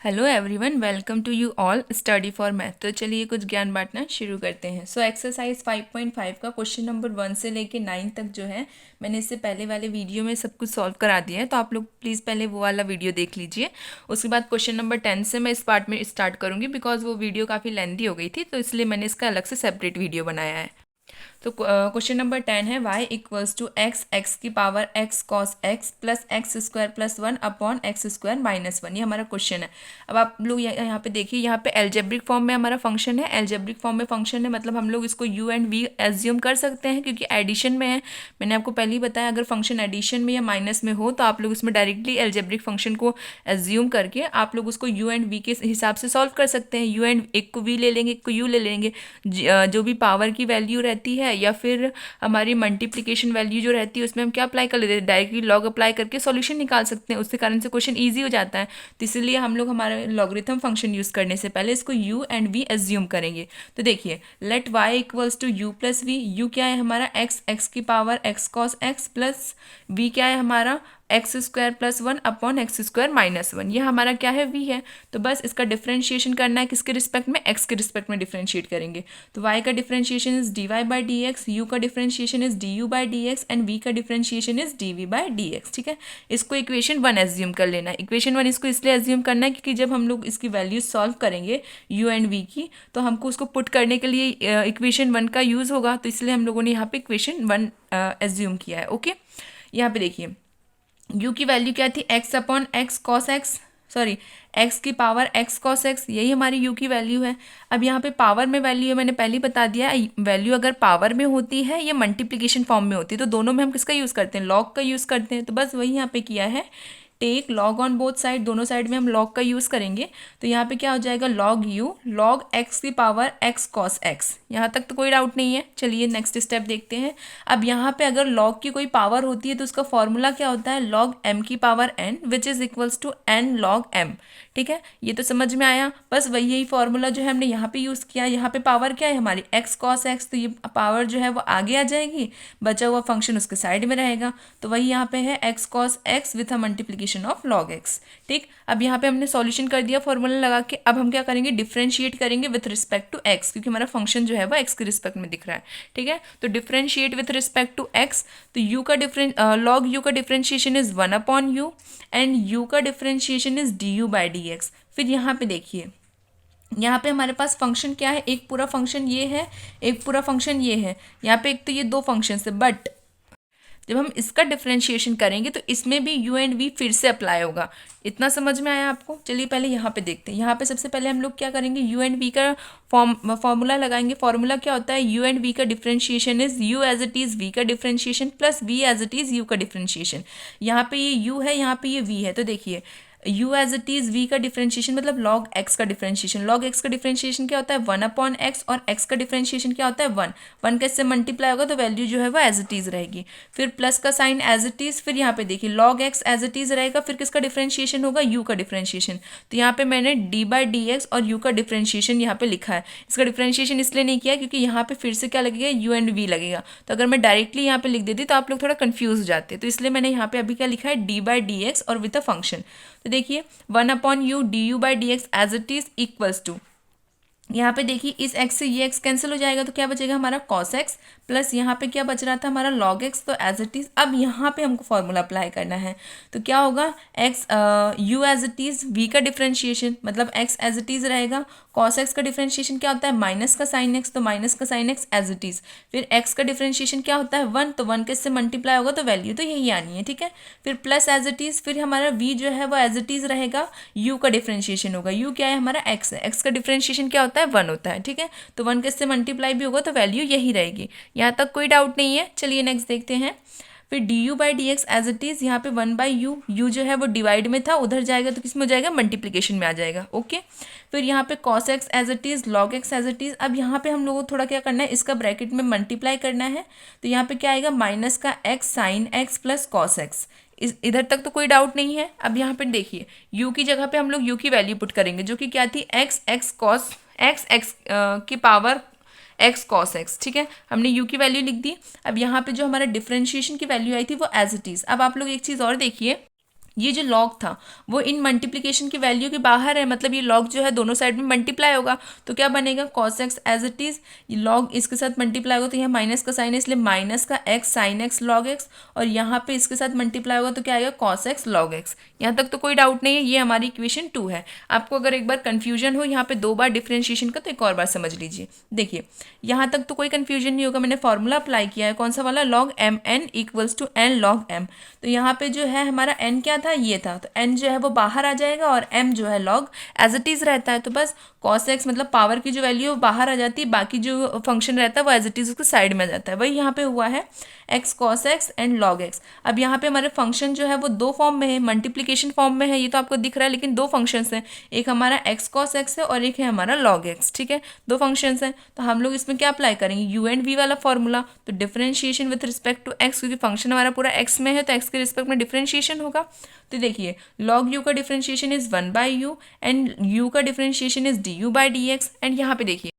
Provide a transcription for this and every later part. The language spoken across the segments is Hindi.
Hello everyone, welcome to you all study for math. तो चलिए कुछ ज्ञान बांटना शुरू करते हैं। एक्सरसाइज 5.5 का क्वेश्चन नंबर 1 से लेके 9 तक जो है मैंने इससे पहले वाले वीडियो में सब कुछ सॉल्व करा दिया है, तो आप लोग प्लीज़ पहले वो वाला वीडियो देख लीजिए। उसके बाद क्वेश्चन नंबर 10 से मैं इस पार्ट में स्टार्ट करूँगी, बिकॉज वो वीडियो काफ़ी लेंथी हो गई थी, तो इसलिए मैंने इसका अलग से सेपरेट वीडियो बनाया है। तो क्वेश्चन नंबर 10 है y इक्वल्स टू एक्स की power x cos x plus x square plus 1 upon x square minus 1। ये हमारा क्वेश्चन है। अब आप लोग यहाँ पे देखिए, यहाँ पे एल्जेब्रिक फॉर्म में हमारा फंक्शन है। एल्जेब्रिक फॉर्म में फंक्शन है मतलब हम लोग इसको u एंड v एज्यूम कर सकते हैं, क्योंकि एडिशन में है। मैंने आपको पहले ही बताया, अगर फंक्शन एडिशन में या माइनस में हो तो आप लोग इसमें डायरेक्टली एल्जेब्रिक फंक्शन को एज्यूम करके आप लोग उसको u एंड v के हिसाब से सॉल्व कर सकते हैं। u एंड एक को v ले लेंगे, एक को u ले लेंगे। जो भी पावर की वैल्यू रहती है या फिर हमारी मल्टीप्लिकेशन वैल्यू जो रहती है उसमें हम क्या अप्लाई कर लेते हैं, डायरेक्टली लॉग अप्लाई करके सॉल्यूशन निकाल सकते हैं। उसके कारण से क्वेश्चन इजी हो जाता है। तो इसलिए हम लोग हमारे लॉगरिथम फंक्शन यूज़ करने से पहले इसको u एंड v एज्यूम करेंगे। तो देखिए, let y equals to u plus v. u क्या है हमारा x की power x cos x plus v क्या है हमारा x square plus 1 upon x square minus 1। ये हमारा क्या है, v है। तो बस इसका डिफरेंशिएशन करना है, किसके रिस्पेक्ट में, x के रिस्पेक्ट में डिफरेंशिएट करेंगे। तो y का differentiation is dy by D x, u का differentiation is du by D x and v का differentiation is dv by D x. ठीक है, इसको इक्वेशन 1 एज्यूम कर लेना है। इक्वेशन 1 इसको इसलिए एज्यूम करना है क्योंकि जब हम लोग इसकी वैल्यूज सॉल्व करेंगे u एंड v की, तो हमको उसको पुट करने के लिए इक्वेशन 1 का यूज़ होगा। तो इसलिए हम लोगों ने यहाँ पे इक्वेशन 1 एज्यूम किया है। ओके, यहाँ पे देखिए, u की वैल्यू क्या थी, x upon x cos x, sorry x की पावर x कॉस x, यही हमारी u की वैल्यू है। अब यहाँ पे पावर में वैल्यू है, मैंने पहले ही बता दिया। वैल्यू अगर पावर में होती है या मल्टीप्लिकेशन फॉर्म में होती है, तो दोनों में हम किसका यूज़ करते हैं, लॉग का यूज़ करते हैं। तो बस वही यहाँ पे किया है, take log on both side, दोनों साइड में हम लॉग का यूज़ करेंगे। तो यहाँ पे क्या हो जाएगा, लॉग यू लॉग एक्स की पावर एक्स कॉस एक्स। यहाँ तक तो कोई डाउट नहीं है। चलिए नेक्स्ट स्टेप देखते हैं। अब यहाँ पे अगर लॉग की कोई पावर होती है तो उसका फॉर्मूला क्या होता है, लॉग एम की power n which is equals to n log m. ठीक है, ये तो समझ में आया। बस वही यही फॉर्मूला जो है हमने यहाँ पे यूज़ किया। यहाँ पे पावर क्या है हमारी, एक्स कॉस एक्स, तो ये पावर जो है वो आगे आ जाएगी, बचा हुआ फंक्शन उसके साइड में रहेगा। तो वही यहाँ पे है x cos x with a multiplication of log x. ठीक, अब यहाँ पे हमने सॉल्यूशन कर दिया फॉर्मूला लगा के। अब हम क्या करेंगे, डिफरेंशिएट करेंगे विथ रिस्पेक्ट टू एक्स, क्योंकि हमारा फंक्शन जो है वो एक्स के रिस्पेक्ट में दिख रहा है। ठीक है, तो differentiate with respect to x. तो यू का लॉग यू का differentiation is 1 upon u and u का differentiation is d you by D x. फिर यहाँ पे देखिए, यहाँ पे हमारे पास फंक्शन क्या है, एक पूरा फंक्शन ये है, एक पूरा फंक्शन ये है। यहाँ पे एक तो ये दो फंक्शन है, बट जब हम इसका डिफरेंशिएशन करेंगे तो इसमें भी u एंड v फिर से अप्लाई होगा। इतना समझ में आया आपको। चलिए पहले यहाँ पे देखते हैं। यहाँ पे सबसे पहले हम लोग क्या करेंगे, u एंड v का फॉर्मूला लगाएंगे। फॉर्मूला क्या होता है, u एंड v का differentiation is u as it is v का differentiation plus v as it is u का डिफरेंशिएशन। यहाँ पे ये u है, यहाँ पे ये v है। तो देखिए, u as it is v का डिफरेंशिएशन मतलब log x का डिफरेंशिएशन। log x का डिफरेंशिएशन क्या होता है, 1 अपॉन x, और x का डिफरेंशिएशन क्या होता है, 1। 1 का इससे मल्टीप्लाई होगा तो वैल्यू जो है वो एज इट इज़ रहेगी। फिर प्लस का साइन एज इट इज़। फिर यहाँ पे देखिए, log x as it is रहेगा। फिर किसका डिफरेंशिएशन होगा, u का डिफरेंशिएशन। तो यहाँ पे मैंने d बाई डी एक्स और u का डिफरेंशिएशन यहाँ पे लिखा है। इसका डिफरेंशिएशन इसलिए नहीं किया क्योंकि यहाँ पे फिर से क्या लगेगा, u एंड v लगेगा। तो अगर मैं डायरेक्टली यहाँ पे लिख देती तो आप लोग थोड़ा कन्फ्यूज हो जाते। तो इसलिए मैंने यहाँ पे अभी क्या लिखा है, d बाई डी एक्स और विद अ फंक्शन। तो देखिए, 1 upon u d you by D x as it is equals to, यहाँ पे देखिए इस x से ये x कैंसिल हो जाएगा, तो क्या बचेगा हमारा cos x प्लस यहाँ पे क्या बच रहा था हमारा log x। तो एज इट इज़ अब यहाँ पे हमको फॉर्मूला अप्लाई करना है। तो क्या होगा, x u as it is v का डिफरेंशिएशन मतलब x एज इट इज़ रहेगा। cos x का डिफरेंशिएशन क्या होता है, माइनस का साइन x, तो माइनस का sine x as it is. फिर x का डिफरेंशिएशन क्या होता है, 1, तो 1 के इससे मल्टीप्लाई होगा तो वैल्यू तो यही आनी है। ठीक है, फिर प्लस एज इट इज़। फिर हमारा v जो है वो एज इट इज़ रहेगा, u का डिफरेंशिएशन होगा। u क्या है हमारा x है, x का डिफरेंशिएशन क्या होता है, 1 होता है। ठीक है, तो 1 के इससे मल्टीप्लाई भी होगा तो वैल्यू यही रहेगी। यहाँ तक कोई डाउट नहीं है। चलिए नेक्स्ट देखते हैं। फिर d you by D x as it is, यहाँ पे 1 बाई यू, यू जो है वो डिवाइड में था, उधर जाएगा तो किस में हो जाएगा, मल्टीप्लिकेशन में आ जाएगा। ओके, फिर यहाँ पे cos x as it is, log x as it is. अब यहाँ पे हम लोगों को थोड़ा क्या करना है, इसका ब्रैकेट में मल्टीप्लाई करना है। तो यहाँ पे क्या आएगा, माइनस का x sine x plus cos x. इधर तक तो कोई डाउट नहीं है। अब यहाँ पे देखिए, u की जगह पे हम लोग u की वैल्यू पुट करेंगे, जो कि क्या थी, x कॉस x की पावर x कॉस x। ठीक है, हमने u की वैल्यू लिख दी। अब यहाँ पे जो हमारा डिफरेंशिएशन की वैल्यू आई थी वो एज इट इज़। अब आप लोग एक चीज़ और देखिए, ये जो लॉग था वो इन मल्टीप्लिकेशन की वैल्यू के बाहर है, मतलब ये लॉग जो है दोनों साइड में मल्टीप्लाई होगा, तो क्या बनेगा cos x as it is, ये लॉग इसके साथ मल्टीप्लाई होगा तो यहाँ माइनस का साइन है इसलिए माइनस का x sine x log x, और यहाँ पे इसके साथ मल्टीप्लाई होगा तो क्या आएगा कॉस एक्स लॉग एक्स। यहाँ तक तो कोई डाउट नहीं है, ये हमारी इक्वेशन 2 है। आपको अगर एक बार कन्फ्यूजन हो यहाँ पे 2 बार डिफ्रेंशिएशन का तो एक और बार समझ लीजिए। देखिए यहाँ तक तो कोई कन्फ्यूजन नहीं होगा, मैंने फॉर्मूला अप्लाई किया है कौन सा वाला, log m n equals to n log m. तो यहाँ पे जो है हमारा एन क्या था, ये था, तो एन जो है वो बाहर आ जाएगा और एम जो है लॉग एज इट इज़ रहता है, तो बस कॉस एक्स मतलब पावर की जो वैल्यू है वो बाहर आ जाती है, बाकी जो फंक्शन रहता है वो एज इट इज़ उसके साइड में आ जाता है। वही यहाँ पे हुआ है x cos x and log x. अब यहाँ पे हमारे फंक्शन जो है वो दो फॉर्म में है, मल्टीप्लीकेशन फॉर्म में है, ये तो आपको दिख रहा है, लेकिन दो फंक्शंस हैं, एक हमारा एक्स कॉस एक्स है और एक है हमारा लॉग एक्स। ठीक है, दो फंक्शंस हैं, तो हम लोग इसमें क्या अप्लाई करेंगे, यू एंड वी वाला फॉर्मूला। तो differentiation with respect to x, क्योंकि फंक्शन हमारा पूरा एक्स में है तो एक्स के रिस्पेक्ट में डिफरेंशिएशन होगा। तो देखिए लॉग यू का differentiation is 1/u and u का डिफरेंशिएशन इज du/dx। एंड यहाँ पे देखिए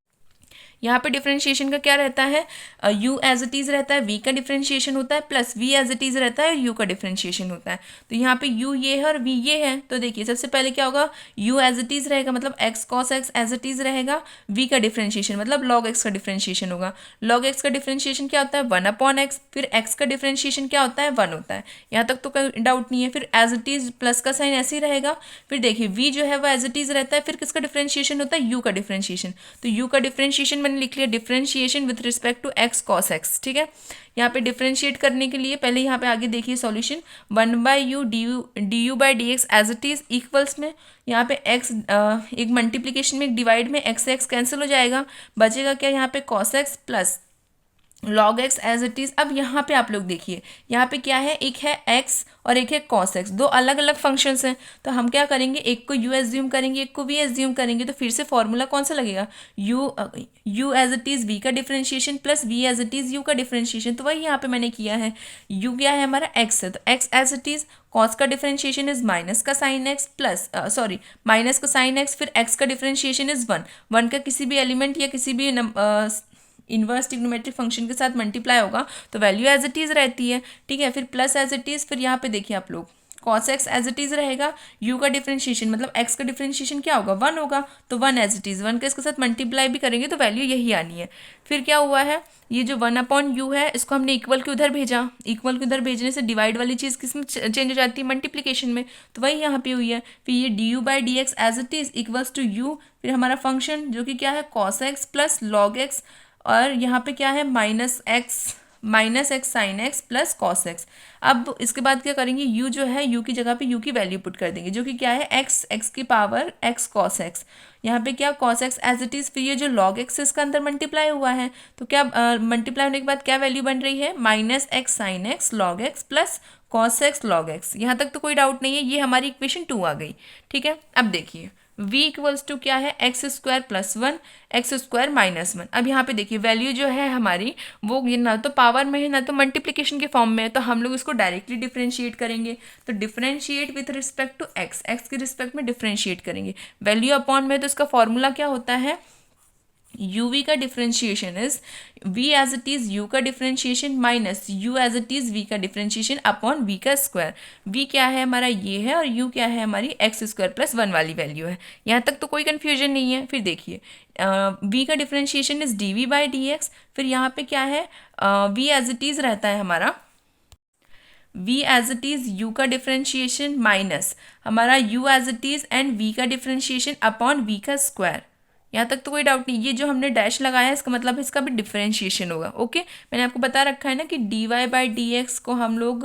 यहाँ पे डिफरेंशिएशन का क्या रहता है, u एज इट इज़ रहता है, v का डिफरेंशिएशन होता है, plus v as it is रहता है, u का डिफरेंशिएशन होता है। तो यहाँ पे u ये है और v ये है, तो देखिए सबसे पहले क्या होगा, u एज इट इज़ रहेगा मतलब x cos x as it is रहेगा, v का डिफरेंशिएशन मतलब log x का डिफरेंशिएशन होगा। log x का डिफरेंशिएशन क्या होता है 1/x, फिर x का डिफरेंशिएशन क्या होता है 1 होता है। यहाँ तक तो कोई डाउट नहीं है। फिर एज इट इज़ प्लस का साइन ऐसे ही रहेगा, फिर देखिए v जो है वो एज इट इज़ रहता है, फिर किसका डिफरेंशिएशन होता है u का डिफरेंशिएशन। तो u का डिफरेंशिएशन मैंने लिख लिया differentiation with respect to x cos x. ठीक है, यहाँ पे डिफरेंशिएट करने के लिए पहले यहाँ पे आगे देखिए solution 1/u du/dx as it is equals में यहाँ पे x एक मल्टीप्लीकेशन में एक डिवाइड में x से x कैंसिल हो जाएगा, बचेगा क्या यहाँ पे cos x plus log x as it is. अब यहाँ पे आप लोग देखिए यहाँ पे क्या है, एक है x और एक है cos x, दो अलग अलग फंक्शंस हैं, तो हम क्या करेंगे एक को u एज्यूम करेंगे एक को v एज्यूम करेंगे, तो फिर से फॉर्मूला कौन सा लगेगा, u as it is v का differentiation plus v as it is u का डिफरेंशिएशन। तो वही यहाँ पे मैंने किया है, u क्या है हमारा x है, तो x as it is cos का डिफरेंशिएशन इज माइनस का sine x plus sorry minus का साइन x, फिर x का डिफरेंशिएशन इज 1 का किसी भी एलिमेंट या किसी भी इन्वर्स ट्रिग्नोमेट्रिक फंक्शन के साथ मल्टीप्लाई होगा तो वैल्यू एज इट इज़ रहती है। ठीक है, फिर प्लस एज इट इज़, फिर यहाँ पे देखिए आप लोग cos x as it is रहेगा, u का डिफरेंशिएशन मतलब x का डिफरेंशिएशन क्या होगा 1 होगा, तो 1 एज इट इज़, 1 का इसके साथ मल्टीप्लाई भी करेंगे तो वैल्यू यही आनी है। फिर क्या हुआ है, ये जो 1/u है इसको हमने इक्वल के उधर भेजा, इक्वल के उधर भेजने से डिवाइड वाली चीज़ किस में चेंज हो जाती है मल्टीप्लीकेशन में, तो वही यहाँ पे हुई है। फिर ये du/dx as it is equals to u, फिर हमारा फंक्शन जो कि क्या है cos x plus log x, और यहाँ पे क्या है minus x sine x plus cos x. अब इसके बाद क्या करेंगे, u जो है u की जगह पे u की वैल्यू पुट कर देंगे जो कि क्या है x की पावर x कॉस एक्स, यहाँ पे क्या cos x as it is, फिर ये जो log x इसका अंदर मल्टीप्लाई हुआ है तो क्या मल्टीप्लाई होने के बाद क्या वैल्यू बन रही है minus x sine x log x plus cos x log x. यहाँ तक तो कोई डाउट नहीं है, ये हमारी इक्वेशन 2 आ गई। ठीक है, अब देखिए v इक्वल्स टू क्या है x² + 1 x² - 1। अब यहाँ पे देखिए वैल्यू जो है हमारी वो ये ना तो पावर में है ना तो मल्टीप्लिकेशन के फॉर्म में है, तो हम लोग इसको डायरेक्टली डिफरेंशिएट करेंगे। तो differentiate with respect to x के रिस्पेक्ट में डिफरेंशिएट करेंगे, वैल्यू अपॉन में, तो इसका फॉर्मूला क्या होता है uv का differentiation is v as it is u का differentiation minus u as it is v का डिफरेंशिएशन अपॉन v का स्क्वायर। v क्या है हमारा ये है और u क्या है हमारी x² + 1 वाली वैल्यू है। यहाँ तक तो कोई कन्फ्यूजन नहीं है। फिर देखिए v का डिफरेंशिएशन इज dv/dx, फिर यहाँ पे क्या है v एज इट इज़ रहता है हमारा v as it is u का डिफरेंशिएशन माइनस हमारा u as it is and v का डिफरेंशिएशन अपॉन v का स्क्वायर। यहाँ तक तो कोई डाउट नहीं, ये जो हमने डैश लगाया है इसका मतलब इसका भी डिफरेंशिएशन होगा। ओके, मैंने आपको बता रखा है ना कि dy/dx को हम लोग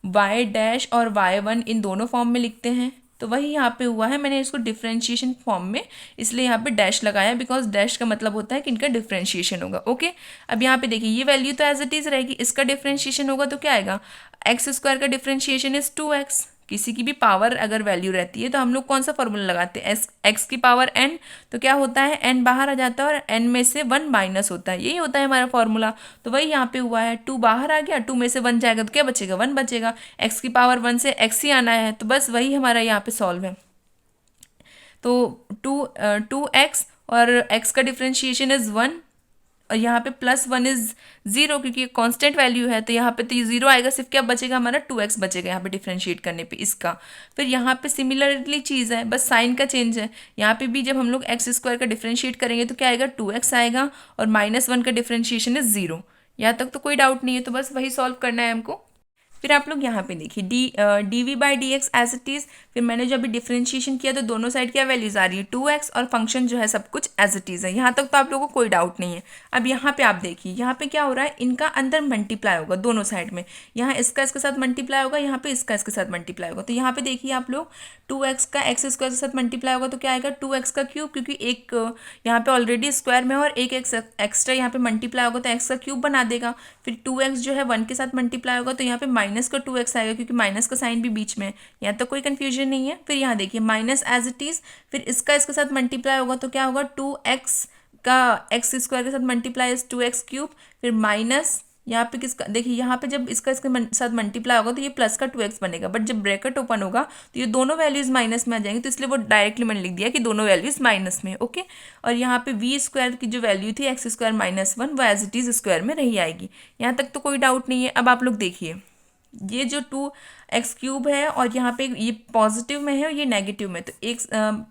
y डैश और y1 इन दोनों फॉर्म में लिखते हैं, तो वही यहाँ पे हुआ है, मैंने इसको डिफरेंशिएशन फॉर्म में इसलिए यहाँ पे डैश लगाया, बिकॉज डैश का मतलब होता है कि इनका डिफरेंशिएशन होगा। ओके, अब यहाँ पे देखिए ये वैल्यू तो एज इट इज़ रहेगी, इसका डिफरेंशिएशन होगा तो क्या आएगा x² का डिफरेंशिएशन इज 2x। किसी की भी पावर अगर वैल्यू रहती है तो हम लोग कौन सा फॉर्मूला लगाते हैं x की पावर n, तो क्या होता है n बाहर आ जाता है और n में से 1 माइनस होता है, यही होता है हमारा फॉर्मूला। तो वही यहाँ पे हुआ है, 2 बाहर आ गया, 2 में से 1 जाएगा तो क्या बचेगा 1 बचेगा, x की पावर 1 से x ही आना है, तो बस वही हमारा यहाँ पे सॉल्व है। तो 2x और x का डिफ्रेंशिएशन इज 1 और यहाँ पे +1 इज़ 0 क्योंकि ये कांस्टेंट वैल्यू है, तो यहाँ पे तो ये 0 आएगा, सिर्फ क्या बचेगा हमारा 2x बचेगा यहाँ पे डिफ्रेंशिएट करने पे इसका। फिर यहाँ पे सिमिलरली चीज़ है, बस साइन का चेंज है। यहाँ पे भी जब हम लोग x² का डिफ्रेंशिएट करेंगे तो क्या आएगा 2x आएगा, और -1 का डिफ्रेंशिएशन इज 0। यहाँ तक तो कोई डाउट नहीं है, तो बस वही सॉल्व करना है हमको। फिर आप लोग यहाँ पे देखिए dv/dx एज इट इज़। फिर मैंने जो अभी डिफ्रेंशिएशन किया तो दोनों साइड क्या वैल्यूज आ रही है 2x, और फंक्शन जो है सब कुछ एज इट इज़ है। यहाँ तक तो आप लोगों को कोई डाउट नहीं है। अब यहाँ पे आप देखिए, यहाँ पे क्या हो रहा है, इनका अंदर मल्टीप्लाई होगा दोनों साइड में। यहाँ इसका इसके साथ मल्टीप्लाई होगा, यहाँ पे इसका इसके साथ मल्टीप्लाई होगा। तो यहाँ पे देखिए आप लोग 2x का x² के साथ मल्टीप्लाई होगा तो क्या आएगा 2x का क्यूब, क्योंकि एक यहाँ पे ऑलरेडी स्क्वायर में और एक एक्स्ट्रा यहाँ पे मल्टीप्लाई होगा तो x का क्यूब बना देगा। फिर 2x जो है 1 के साथ मल्टीप्लाई होगा तो यहाँ पे माइनस का 2x आएगा, क्योंकि माइनस का साइन भी बीच में है। यहाँ तक कोई कंफ्यूजन नहीं है। फिर यहाँ देखिए माइनस एज इट इज़, फिर इसका इसके साथ मल्टीप्लाई होगा तो क्या होगा 2x का x² के साथ मल्टीप्लाई इज 2x क्यूब। फिर माइनस यहाँ पे किसका देखिए, यहाँ पे जब इसका इसके साथ मल्टीप्लाई होगा तो ये प्लस का 2x बनेगा, बट जब ब्रैकेट ओपन होगा तो ये दोनों वैल्यूज माइनस में आ जाएंगे, तो इसलिए वो डायरेक्टली मैंने लिख दिया कि दोनों वैल्यूज माइनस में। ओके, और यहाँ पे v² की जो वैल्यू थी x² -1 वो एज इट इज स्क्वायर में रही आएगी। यहाँ तक तो कोई डाउट नहीं है। अब आप लोग देखिए, ये जो 2x³ है और यहाँ पे ये पॉजिटिव में है और ये नेगेटिव में, तो एक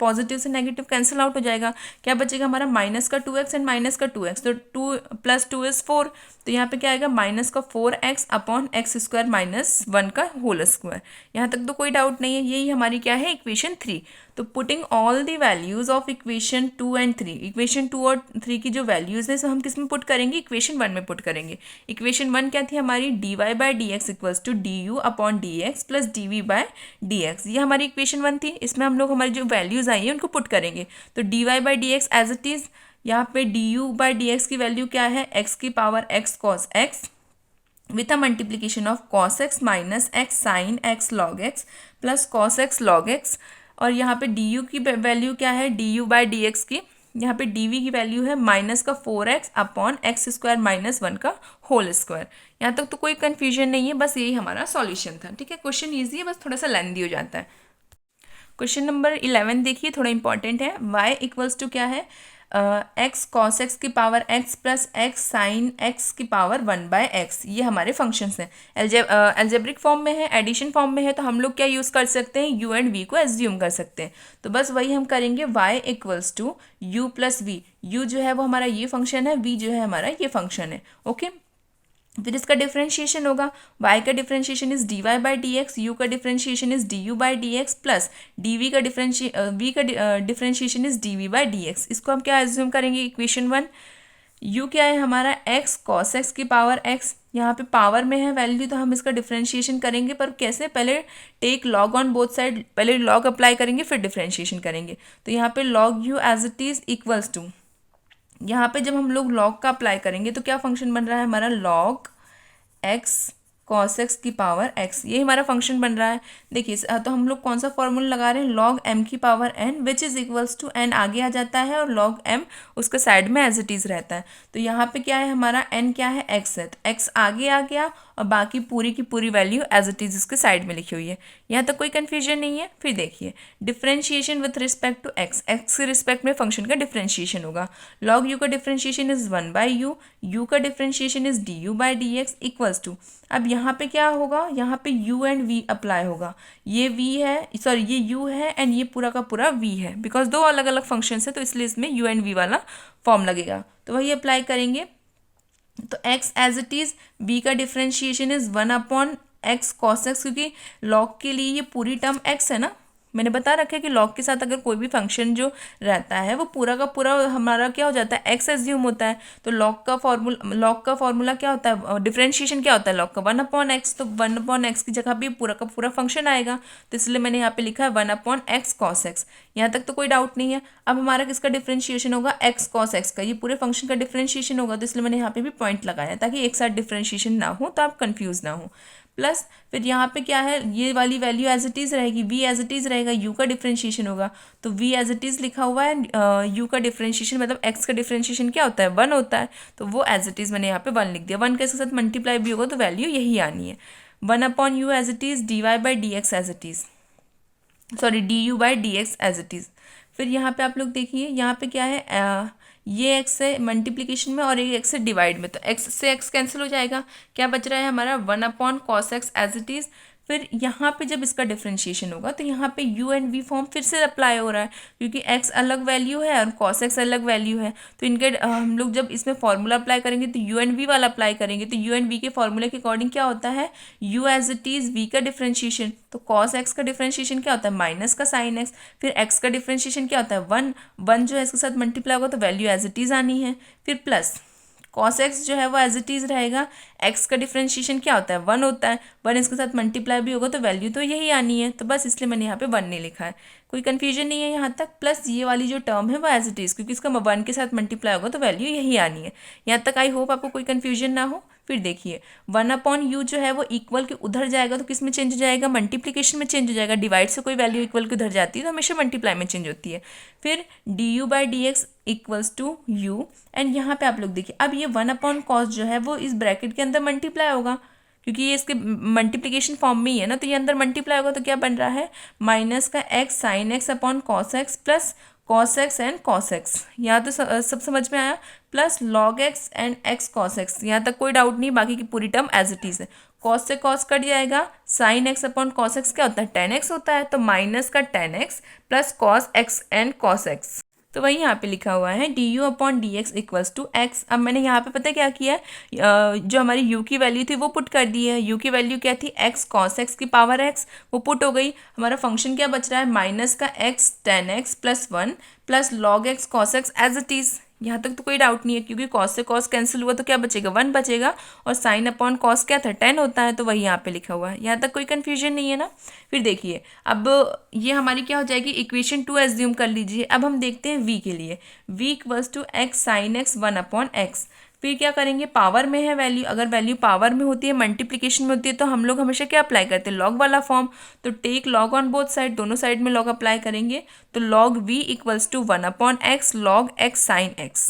पॉजिटिव से नेगेटिव कैंसिल आउट हो जाएगा। क्या बचेगा हमारा माइनस का 2x एंड माइनस का 2x, तो 2 + 2 इज 4। तो यहाँ पे क्या आएगा -4x अपॉन x² -1 का होल स्क्वायर। यहाँ तक तो कोई डाउट नहीं है। यही हमारी क्या है इक्वेशन 3। तो putting all the values of equation 2 and 3, equation 2 और 3 की जो वैल्यूज है हम किस में पुट करेंगे, इक्वेशन 1 में पुट करेंगे। इक्वेशन 1 क्या थी हमारी, dy/dx = du/dx + dv/dx, ये हमारी इक्वेशन 1 थी। इसमें हम लोग हमारी जो वैल्यूज आई है उनको पुट करेंगे। तो dy/dx एज इट इज, यहाँ पे du/dx की वैल्यू क्या है, x⁻x cos x with a multiplication of cos x minus x sin x log x plus cos x log x। और यहाँ पे du की वैल्यू क्या है, du/dx की, यहाँ पे dv की वैल्यू है -4x अपॉन x² -1 का होल स्क्वायर। यहाँ तक तो कोई कन्फ्यूजन नहीं है, बस यही हमारा सॉल्यूशन था। ठीक है, क्वेश्चन ईजी है, बस थोड़ा सा लेंथी हो जाता है। क्वेश्चन नंबर 11 देखिए, थोड़ा इंपॉर्टेंट है। y = क्या है, x cos x की power x plus x sine x की पावर 1/x, ये हमारे फंक्शंस हैं। एल्जेब्रिक फॉर्म में है, एडिशन फॉर्म में है, तो हम लोग क्या यूज़ कर सकते हैं, u एंड v को एज्यूम कर सकते हैं। तो बस वही हम करेंगे, y = u + v। u जो है वो हमारा ये फंक्शन है, v जो है हमारा ये फंक्शन है। ओके, फिर इसका डिफ्रेंशिएशन होगा, y का डिफ्रेंशिएशन इज dy/dx, u का differentiation is du/dx plus v का डिफ्रेंशिएशन इज dv/dx। इसको हम क्या एज्यूम करेंगे, इक्वेशन 1। u क्या है हमारा, x cos x की पावर x, यहाँ पे पावर में है वैल्यू, तो हम इसका डिफ्रेंशिएशन करेंगे, पर कैसे, पहले take log on both side, पहले लॉग अप्लाई करेंगे फिर डिफ्रेंशिएशन करेंगे। तो यहाँ पे log u as it is equals to, यहाँ पे जब हम लोग लॉग का अप्लाई करेंगे तो क्या फंक्शन बन रहा है हमारा, log x cos x की पावर x, ये हमारा फंक्शन बन रहा है। देखिए तो हम लोग कौन सा फॉर्मूला लगा रहे हैं, log m की power n which is equals to n आगे आ जाता है और log m उसके साइड में एज इट इज़ रहता है। तो यहाँ पे क्या है हमारा n क्या है, x है, तो x आगे आ गया और बाकी पूरी की पूरी वैल्यू एज इट इज़ उसके साइड में लिखी हुई है। यहाँ तक कोई कन्फ्यूजन नहीं है। फिर देखिए differentiation with respect to x, x के रिस्पेक्ट में फंक्शन का डिफ्रेंशिएशन होगा। log u का डिफ्रेंशिएशन इज 1/u, u का differentiation is du/dx equals to, अब यहाँ पे क्या होगा, यहाँ पे u एंड v अप्लाई होगा। ये v है, सॉरी ये u है एंड ये पूरा का पूरा v है, बिकॉज दो अलग अलग फंक्शंस है तो इसलिए इसमें u एंड v वाला फॉर्म लगेगा। तो वही अप्लाई करेंगे। तो x as it is, v का differentiation is 1/x cos x, क्योंकि log के लिए ये पूरी टर्म x है ना, मैंने बता रखा है कि log के साथ अगर कोई भी फंक्शन जो रहता है वो पूरा का पूरा हमारा क्या हो जाता है, x एज्यूम होता है। तो log का फॉर्मूला क्या होता है, डिफ्रेंशिएशन क्या होता है log का 1/x, तो 1/x की जगह भी पूरा का पूरा फंक्शन आएगा, तो इसलिए मैंने यहाँ पे लिखा है 1/x cos x। यहाँ तक तो कोई डाउट नहीं है। अब हमारा किसका डिफ्रेंशिएशन होगा, x cos x का, ये पूरे फंक्शन का डिफ्रेंशिएशन होगा, तो इसलिए मैंने यहाँ पे भी पॉइंट लगाया ताकि एक साथ डिफ्रेंशिएशन ना हो तो आप कंफ्यूज ना हो। प्लस फिर यहाँ पे क्या है, ये वाली वैल्यू एज इट इज़ रहेगी, v एज इट इज़ रहेगा, u का डिफ्रेंशिएशन होगा, तो v एज इट इज़ लिखा हुआ है, u का डिफ्रेंशिएशन मतलब x का डिफ्रेंशिएशन क्या होता है, 1 होता है, तो वो एज इट इज़ मैंने यहाँ पे 1 लिख दिया। 1 के साथ मल्टीप्लाई भी होगा तो वैल्यू यही आनी है, 1/u as it is, dy/dx as it is, sorry du/dx as it is. फिर यहाँ पे आप लोग देखिए, यहाँ पे क्या है, ये x है मल्टीप्लिकेशन में और एक x है डिवाइड में, तो x से x कैंसिल हो जाएगा, क्या बच रहा है हमारा 1/cos x as it is. फिर यहाँ पे जब इसका डिफ्रेंशिएशन होगा तो यहाँ पे u एंड v फॉर्म फिर से अप्लाई हो रहा है, क्योंकि x अलग वैल्यू है और cos x अलग वैल्यू है। तो इनके हम लोग जब इसमें फॉर्मूला अप्लाई करेंगे तो u एंड v वाला अप्लाई करेंगे, तो u एंड v के फॉर्मूले के अकॉर्डिंग क्या होता है, u as it is v का डिफ्रेंशिएशन, तो cos x का डिफ्रेंशिएशन क्या होता है माइनस का sin x, फिर x का डिफ्रेंशिएशन क्या होता है 1 जो है इसके साथ मल्टीप्लाई होगा तो वैल्यू एज इट इज़ आनी है, फिर प्लस cos x जो है वो एज इट इज़ रहेगा, x का डिफ्रेंशिएशन क्या होता है 1 होता है, 1 इसके साथ मल्टीप्लाई भी होगा तो वैल्यू तो यही आनी है, तो बस इसलिए मैंने यहाँ पे 1 नहीं लिखा है, कोई कन्फ्यूजन नहीं है यहाँ तक। प्लस ये वाली जो टर्म है वो एज इट इज़, क्योंकि इसका 1 के साथ मल्टीप्लाई होगा तो वैल्यू यही आनी है। यहाँ तक आई होप आपको कोई कन्फ्यूजन ना हो। फिर देखिए 1/u जो है वो इक्वल के उधर जाएगा तो किस में चेंज हो जाएगा, मल्टीप्लिकेशन में चेंज हो जाएगा, डिवाइड से कोई वैल्यू इक्वल के उधर जाती है तो हमेशा मल्टीप्लाई में चेंज होती है। फिर du/dx equals to u, and यहाँ पे आप लोग देखिए अब ये 1/cos जो है वो इस ब्रैकेट के अंदर मल्टीप्लाई होगा, क्योंकि ये इसके मल्टीप्लिकेशन फॉर्म में ही है ना, तो ये अंदर मल्टीप्लाई होगा तो क्या बन रहा है माइनस का x sin x upon cos x plus cos x and cos x, यहाँ तो सब समझ में आया, plus log x and x cos x, यहाँ तक कोई डाउट नहीं, बाकी की पूरी टर्म एज इट इज़ है। cos से cos कट जाएगा, sin x upon cos x क्या होता है tan x होता है, तो माइनस का tan x plus cos x and cos x, तो वही यहाँ पे लिखा हुआ है du/dx इक्वल्स टू x। अब मैंने यहाँ पे पता क्या किया है, जो हमारी u की वैल्यू थी वो पुट कर दी है, u की वैल्यू क्या थी x cos x की पावर x, वो पुट हो गई। हमारा फंक्शन क्या बच रहा है माइनस का x tan x प्लस 1 प्लस log x cos x as it is, यहाँ तक तो कोई डाउट नहीं है, क्योंकि cos से cos कैंसिल हुआ तो क्या बचेगा 1 बचेगा, और sin अपॉन cos क्या था 10 होता है, तो वही यहाँ पे लिखा हुआ है, यहाँ तक कोई कन्फ्यूजन नहीं है ना। फिर देखिए अब ये हमारी क्या हो जाएगी इक्वेशन 2 एज्यूम कर लीजिए। अब हम देखते हैं v के लिए, v equals to x sin x 1/x, फिर क्या करेंगे पावर में है वैल्यू, अगर वैल्यू पावर में होती है मल्टीप्लिकेशन में होती है तो हम लोग हमेशा क्या अप्लाई करते हैं लॉग वाला फॉर्म, तो take log on both side, दोनों साइड में लॉग अप्लाई करेंगे, तो log v equals to 1/x log x sin x।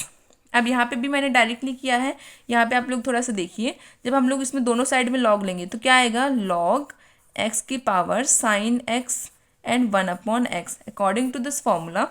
अब यहाँ पे भी मैंने डायरेक्टली किया है, यहाँ पे आप लोग थोड़ा सा देखिए, जब हम लोग इसमें दोनों साइड में लॉग लेंगे तो क्या आएगा log x की power sin x and 1/x, according to this formula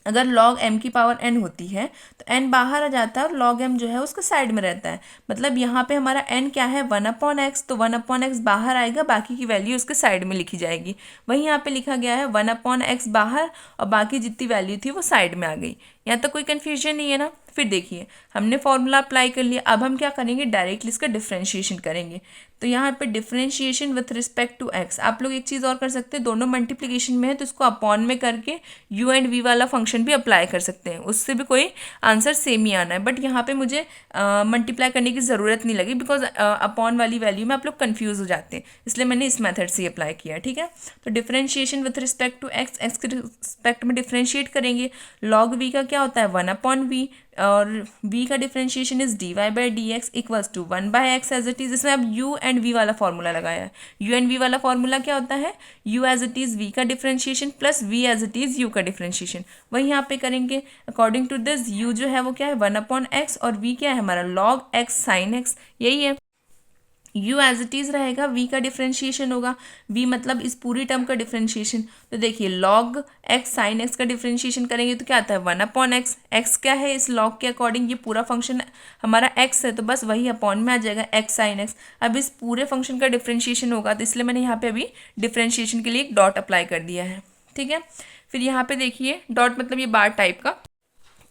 अगर log m की पावर n होती है तो n बाहर आ जाता है और log m जो है उसका साइड में रहता है, मतलब यहाँ पे हमारा n क्या है 1/x, तो 1/x बाहर आएगा, बाकी की वैल्यू उसके साइड में लिखी जाएगी, वहीं यहाँ पे लिखा गया है 1/x बाहर और बाकी जितनी वैल्यू थी वो साइड में आ गई। यहाँ तक कोई कन्फ्यूजन नहीं है ना। फिर देखिए हमने फॉर्मूला अप्लाई कर लिया, अब हम क्या करेंगे डायरेक्टली इसका डिफ्रेंशिएशन करेंगे, तो यहाँ पे differentiation with respect to x, आप लोग एक चीज़ और कर सकते हैं, दोनों मल्टीप्लिकेशन में है तो इसको अपॉन में करके u एंड v वाला फंक्शन भी अप्लाई कर सकते हैं, उससे भी कोई आंसर सेम ही आना है, बट यहाँ पे मुझे मल्टीप्लाई करने की ज़रूरत नहीं लगी, बिकॉज अपॉन वाली वैल्यू में आप लोग कन्फ्यूज़ हो जाते हैं, इसलिए मैंने इस मेथड से अप्लाई किया। ठीक है, तो differentiation with respect to x के रिस्पेक्ट में डिफ्रेंशिएट करेंगे, log v का क्या होता है 1/v, और v का differentiation is dy/dx equals to 1/x as it is. इसमें अब u एंड v वाला फॉर्मूला लगाया है, u एंड v वाला फॉर्मूला क्या होता है u as it is v का differentiation plus v as it is u का डिफ्रेंशिएशन, वही यहाँ पे करेंगे। अकॉर्डिंग टू दिस u जो है वो क्या है 1/x और v क्या है हमारा log x sin x, यही है। u एज इट इज़ रहेगा, v का डिफ्रेंशिएशन होगा, v मतलब इस पूरी टर्म का डिफ्रेंशिएशन, तो देखिए log x sin x का डिफ्रेंशिएशन करेंगे तो क्या आता है 1/x, x क्या है इस log के अकॉर्डिंग ये पूरा फंक्शन हमारा x है तो बस वही अपॉन में आ जाएगा x sin x। अब इस पूरे फंक्शन का डिफ्रेंशिएशन होगा तो इसलिए मैंने यहाँ पे अभी डिफ्रेंशिएशन के लिए एक डॉट अप्लाई कर दिया है। ठीक है, फिर यहाँ पे देखिए डॉट मतलब ये बार टाइप का,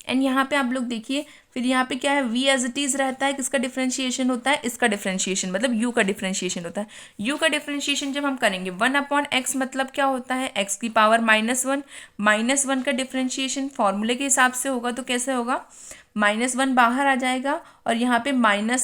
एंड यहाँ पे आप लोग देखिए फिर यहाँ पे क्या है v एज इट इज़ रहता है, किसका डिफ्रेंशिएशन होता है इसका डिफ्रेंशिएशन, मतलब u का डिफ्रेंशिएशन होता है। u का डिफ्रेंशिएशन जब हम करेंगे 1/x मतलब क्या होता है x की पावर -1, -1 का डिफ्रेंशिएशन फॉर्मूले के हिसाब से होगा तो कैसे होगा -1 बाहर आ जाएगा और यहाँ पे -1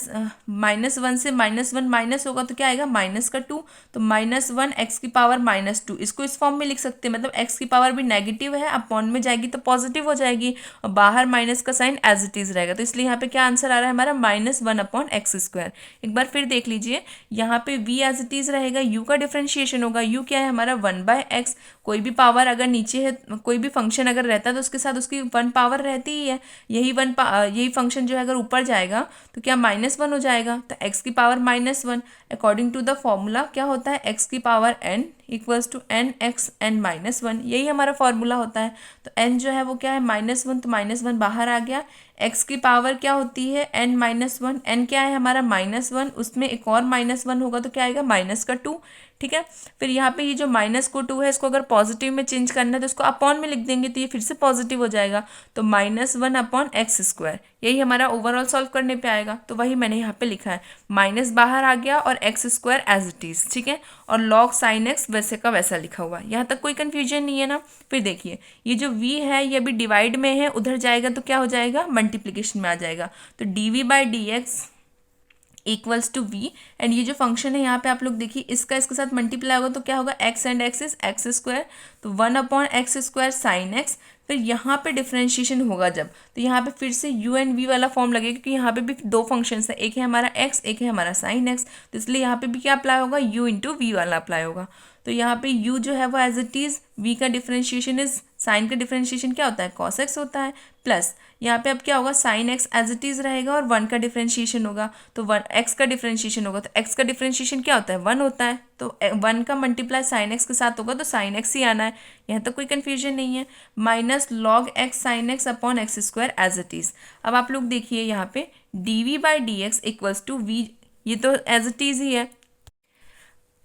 से -1 माइनस होगा तो क्या आएगा -2, तो -1 x की पावर -2, इसको इस फॉर्म में लिख सकते हैं, मतलब x की पावर भी नेगेटिव है अपॉन में जाएगी तो पॉजिटिव हो जाएगी और बाहर माइनस का साइन एज इट इज़ रहेगा, तो इसलिए यहाँ पे क्या आंसर आ रहा है हमारा -1/x²। एक बार फिर देख लीजिए यहाँ पे v एज इट इज़ रहेगा, u का डिफ्रेंशिएशन होगा, u क्या है हमारा 1/x, कोई भी पावर अगर नीचे है कोई भी फंक्शन अगर रहता है तो उसके साथ उसकी 1 पावर रहती ही है, यही फंक्शन जो है अगर ऊपर जाएगा तो क्या -1 हो जाएगा, तो x की power -1 according to the formula क्या होता है x की power n equals to n x n minus one, यही हमारा फॉर्मूला होता है। तो एन जो है वो क्या है -1, तो -1 बाहर आ गया। एक्स की पावर क्या होती है एन माइनस वन, एन क्या है हमारा -1, उसमें एक और -1 होगा तो क्या आएगा -2, ठीक है। फिर यहाँ पे ये जो -2 है इसको अगर पॉजिटिव में चेंज करना है तो इसको अपॉन में लिख देंगे तो ये फिर से पॉजिटिव हो जाएगा। तो -1/x², यही हमारा ओवरऑल सॉल्व करने पे आएगा। तो वही मैंने यहाँ पे लिखा है, माइनस बाहर आ गया और x² एज इट इज़, ठीक है। और log sin x वैसे का वैसा लिखा हुआ है। यहाँ तक कोई कन्फ्यूजन नहीं है ना। फिर देखिए ये जो v है ये अभी डिवाइड में है, उधर जाएगा तो क्या हो जाएगा, मल्टीप्लिकेशन में आ जाएगा। तो dv/dx equals to we, and ये जो फंक्शन है यहाँ पे आप लोग देखिए इसका इसके साथ मल्टीप्लाई होगा तो क्या होगा, x and x is x², तो 1/x² sin x। फिर यहाँ पे डिफ्रेंशिएशन होगा जब, तो यहाँ पे फिर से u एंड v वाला फॉर्म लगेगा क्योंकि यहाँ पे भी दो फंक्शंस है, एक है हमारा x, एक है हमारा sin x, तो इसलिए यहाँ पे भी क्या अप्लाई होगा, u इंटू वी वाला अप्लाई होगा। तो यहाँ पे u जो है वो एज इट इज़, v का डिफ्रेंशिएशन इज, साइन का डिफ्रेंशिएशन क्या होता है, cos x होता है, प्लस यहाँ पे अब क्या होगा, sine x as it is रहेगा और 1 का डिफ्रेंशिएशन होगा, तो 1 x का डिफ्रेंशिएशन होगा, तो x का डिफ्रेंशिएशन क्या होता है, 1 होता है, तो 1 का मल्टीप्लाई साइन x के साथ होगा तो साइन x ही आना है। यहाँ तक कोई कन्फ्यूजन नहीं है। -log x sin x upon x² as it is. अब आप लोग देखिए यहाँ पे dv/dx इक्वल्स टू v, ये तो एज इट इज़ ही है।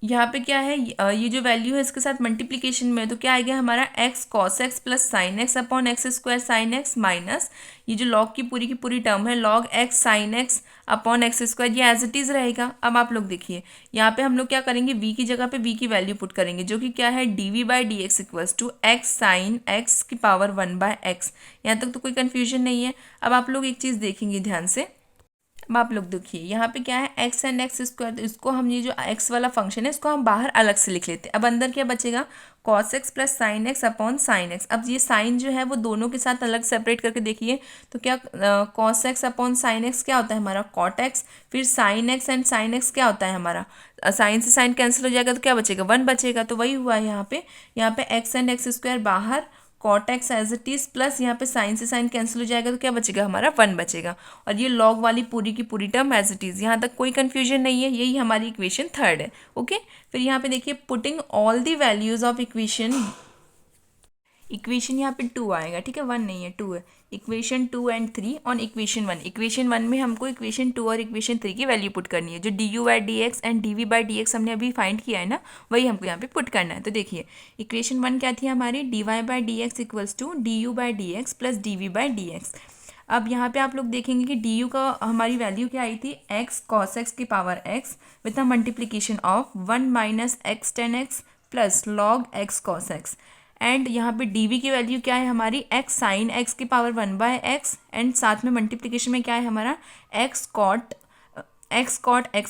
यहाँ पे क्या है, ये जो वैल्यू है इसके साथ मल्टीप्लिकेशन में, तो क्या आएगा हमारा x cos x plus sine x upon x² sine x, minus ये जो log की पूरी टर्म है log x sine x upon x², ये एज इट इज़ रहेगा। अब आप लोग देखिए यहाँ पे हम लोग क्या करेंगे, v की जगह पे v की वैल्यू पुट करेंगे जो कि क्या है, dv/dx equals to x sine x की पावर 1/x। यहाँ तक तो कोई कन्फ्यूजन नहीं है। अब आप लोग एक चीज़ देखेंगे ध्यान से, अब आप लोग देखिए यहाँ पे क्या है, x एंड x², तो इसको हम ये जो x वाला फंक्शन है इसको हम बाहर अलग से लिख लेते हैं। अब अंदर क्या बचेगा, cos x plus sign x upon sine x। अब ये साइन जो है वो दोनों के साथ अलग सेपरेट करके देखिए तो क्या, cos x upon sine x क्या होता है हमारा cot x, फिर sine x and sine x क्या होता है हमारा, साइन से साइन कैंसिल हो जाएगा तो क्या बचेगा, 1 बचेगा। तो वही हुआ है यहाँ पे x एंड x² बाहर, cot x as it is, plus यहाँ पे साइन से साइन कैंसिल हो जाएगा तो क्या बचेगा हमारा, 1 बचेगा। और ये लॉग वाली पूरी की पूरी टर्म एज इट इज़, यहाँ तक कोई कन्फ्यूजन नहीं है। यही हमारी इक्वेशन 3 है। ओके, फिर यहाँ पे देखिए putting all the values of equation यहाँ पे 2 आएगा, ठीक है, 1 नहीं है 2 है। Equation 2 and 3 on equation 1। Equation 1 में हमको इक्वेशन 2 और इक्वेशन 3 की वैल्यू पुट करनी है। जो du/dx एंड dv/dx हमने अभी फाइंड किया है ना, वही हमको यहाँ पे पुट करना है। तो देखिए इक्वेशन 1 क्या थी हमारी, dy/dx equals to du/dx plus dv/dx। अब यहाँ पे आप लोग देखेंगे कि du का हमारी वैल्यू क्या आई थी, x cos x की power x with a multiplication of 1 minus x tan x plus log x cos x। And यहाँ पे dv की वैल्यू क्या है हमारी, x साइन x की पावर 1/x, एंड साथ में मल्टीप्लिकेशन में क्या है हमारा x cot x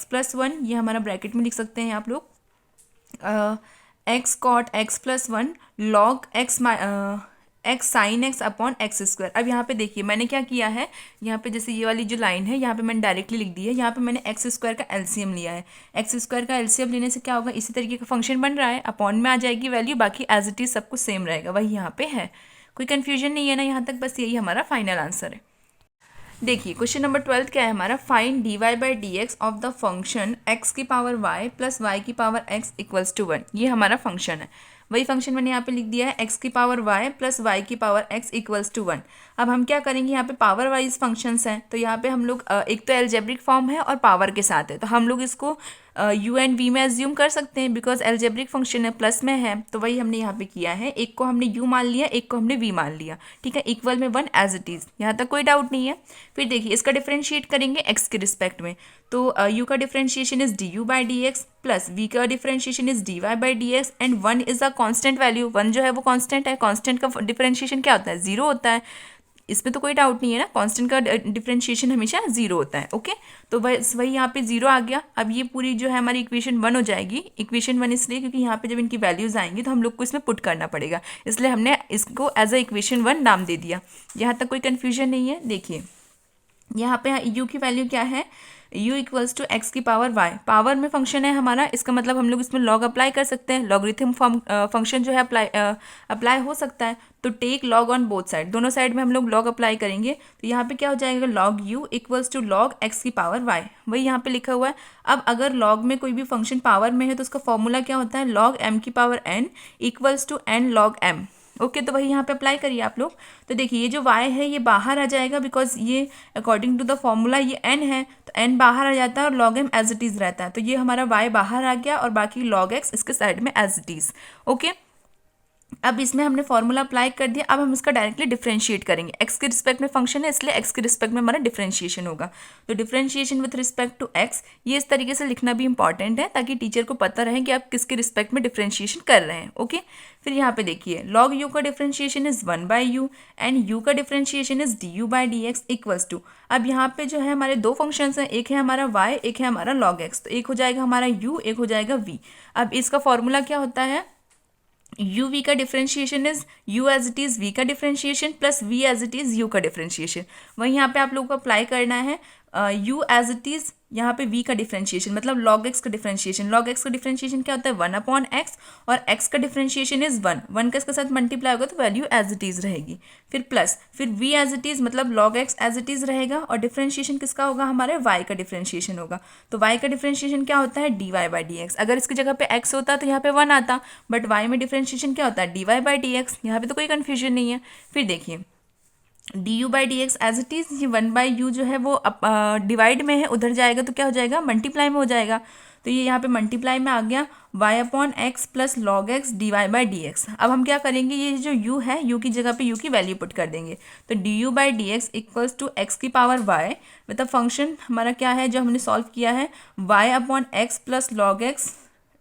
प्लस 1, ये हमारा ब्रैकेट में लिख सकते हैं आप लोग, x cot x plus 1 log x sine x upon x²। अब यहाँ पे देखिए मैंने क्या किया है, यहाँ पे जैसे ये वाली जो लाइन है यहाँ पे मैंने डायरेक्टली लिख दी है, यहाँ पे मैंने x² का एलसीएम लिया है। x² का एलसीएम लेने से क्या होगा, इसी तरीके का फंक्शन बन रहा है, अपॉन में आ जाएगी वैल्यू, बाकी एज इट इज सब कुछ सेम रहेगा, वही यहाँ पे है। कोई कन्फ्यूजन नहीं है ना यहाँ तक, बस यही हमारा फाइनल आंसर है। देखिए क्वेश्चन नंबर 12 क्या है हमारा, find dy/dx of the function x की पावर y प्लस y की पावर x इक्वल्स टू 1। ये हमारा फंक्शन है, वही फंक्शन मैंने यहाँ पे लिख दिया है, x की पावर y प्लस y की पावर x इक्वल्स टू 1। अब हम क्या करेंगे, यहाँ पे पावर वाइज फंक्शंस हैं, तो यहाँ पे हम लोग एक तो एल्जेब्रिक फॉर्म है और पावर के साथ है, तो हम लोग इसको u एंड v में एज्यूम कर सकते हैं बिकॉज एल्जेब्रिक फंक्शन है, प्लस में है, तो वही हमने यहाँ पे किया है। एक को हमने u मान लिया, एक को हमने v मान लिया, ठीक है, इक्वल में 1 एज इट इज़, यहाँ तक कोई डाउट नहीं है। फिर देखिए इसका डिफ्रेंशिएट करेंगे x के रिस्पेक्ट में, तो u का differentiation is du/dx plus v का differentiation is dy/dx and 1 is a constant value, 1 जो है वो कांस्टेंट है, कांस्टेंट का डिफ्रेंशिएशन क्या होता है, 0 होता है, इसमें तो कोई डाउट नहीं है ना, कांस्टेंट का डिफरेंशिएशन हमेशा 0 होता है। ओके, तो वही यहाँ पे 0 आ गया। अब ये पूरी जो है हमारी इक्वेशन 1 हो जाएगी। इक्वेशन 1 इसलिए क्योंकि यहाँ पे जब इनकी वैल्यूज आएंगी तो हम लोग को इसमें पुट करना पड़ेगा, इसलिए हमने इसको एज अ इक्वेशन 1 नाम दे दिया। यहाँ तक कोई कन्फ्यूजन नहीं है। देखिए यहाँ पे u की वैल्यू क्या है, u इक्वल्स टू एक्स की पावर y, पावर में फंक्शन है हमारा, इसका मतलब हम लोग इसमें लॉग अप्लाई कर सकते हैं, लॉगरिथम फंक्शन जो है अप्लाई हो सकता है। तो take log on both side, दोनों साइड में हम लोग लॉग अप्लाई करेंगे, तो यहाँ पे क्या हो जाएगा, log u equals to log x की पावर y, वही यहाँ पे लिखा हुआ है। अब अगर लॉग में कोई भी फंक्शन पावर में है तो उसका फॉर्मूला क्या होता है, लॉग m की power n equals to n log m। Okay, तो वही यहाँ पे अप्लाई करिए आप लोग। तो देखिए ये जो y है ये बाहर आ जाएगा, बिकॉज ये अकॉर्डिंग टू द फॉर्मूला ये n है, तो n बाहर आ जाता है और log m as it is रहता है, तो ये हमारा y बाहर आ गया और बाकी log x इसके साइड में एज इट इज़। ओके, अब इसमें हमने फॉर्मूला अप्लाई कर दिया, अब हम इसका डायरेक्टली डिफरेंशिएट करेंगे, एक्स के रिस्पेक्ट में फंक्शन है इसलिए एक्स के रिस्पेक्ट में हमारा डिफरेंशिएशन होगा। तो differentiation with respect to x, ये इस तरीके से लिखना भी इंपॉर्टेंट है ताकि टीचर को पता रहे कि आप किसके रिस्पेक्ट में डिफरेंशिएशन कर रहे हैं। ओके, फिर यहाँ पे देखिए लॉग यू का differentiation is 1/u and u का differentiation is du/dx equals to, अब यहाँ पे जो है हमारे दो फंक्शंस हैं, एक है हमारा y, एक है हमारा log x, तो एक हो जाएगा हमारा u, एक हो जाएगा v। अब इसका फॉर्मूला क्या होता है, u v का differentiation is u as it is v का differentiation plus v as it is u का डिफरेंशिएशन, वहीं यहाँ पे आप लोगों को अप्लाई करना है u एज इट इज़ यहाँ पे v का डिफरेंशिएशन, मतलब log x का डिफरेंशिएशन, log x का डिफरेंशिएशन क्या होता है 1/x, और x का डिफरेंशिएशन इज 1 का इसके साथ मल्टीप्लाई होगा तो वैल्यू एज इट इज़ रहेगी, फिर प्लस फिर v एज इट इज़ मतलब log x as it is रहेगा, और डिफरेंशिएशन किसका होगा, हमारे y का डिफरेंशिएशन होगा। तो y का डिफरेंशिएशन क्या होता है dy/dx, अगर इसकी जगह पे x होता तो यहाँ पे 1 आता, बट y में डिफरेंशिएशन क्या होता है dy/dx, यहाँ पे तो कोई कन्फ्यूजन नहीं है। फिर देखिए du/dx एज इट इज़, ये 1/u जो है वो डिवाइड में है, उधर जाएगा तो क्या हो जाएगा, मल्टीप्लाई में हो जाएगा, तो ये यहाँ पे मल्टीप्लाई में आ गया y/x plus log x dy/dx। अब हम क्या करेंगे, ये जो u है u की जगह पे u की वैल्यू पुट कर देंगे, तो du/dx इक्वल्स टू एक्स की पावर y, मतलब फंक्शन हमारा क्या है जो हमने सॉल्व किया है y/x plus log x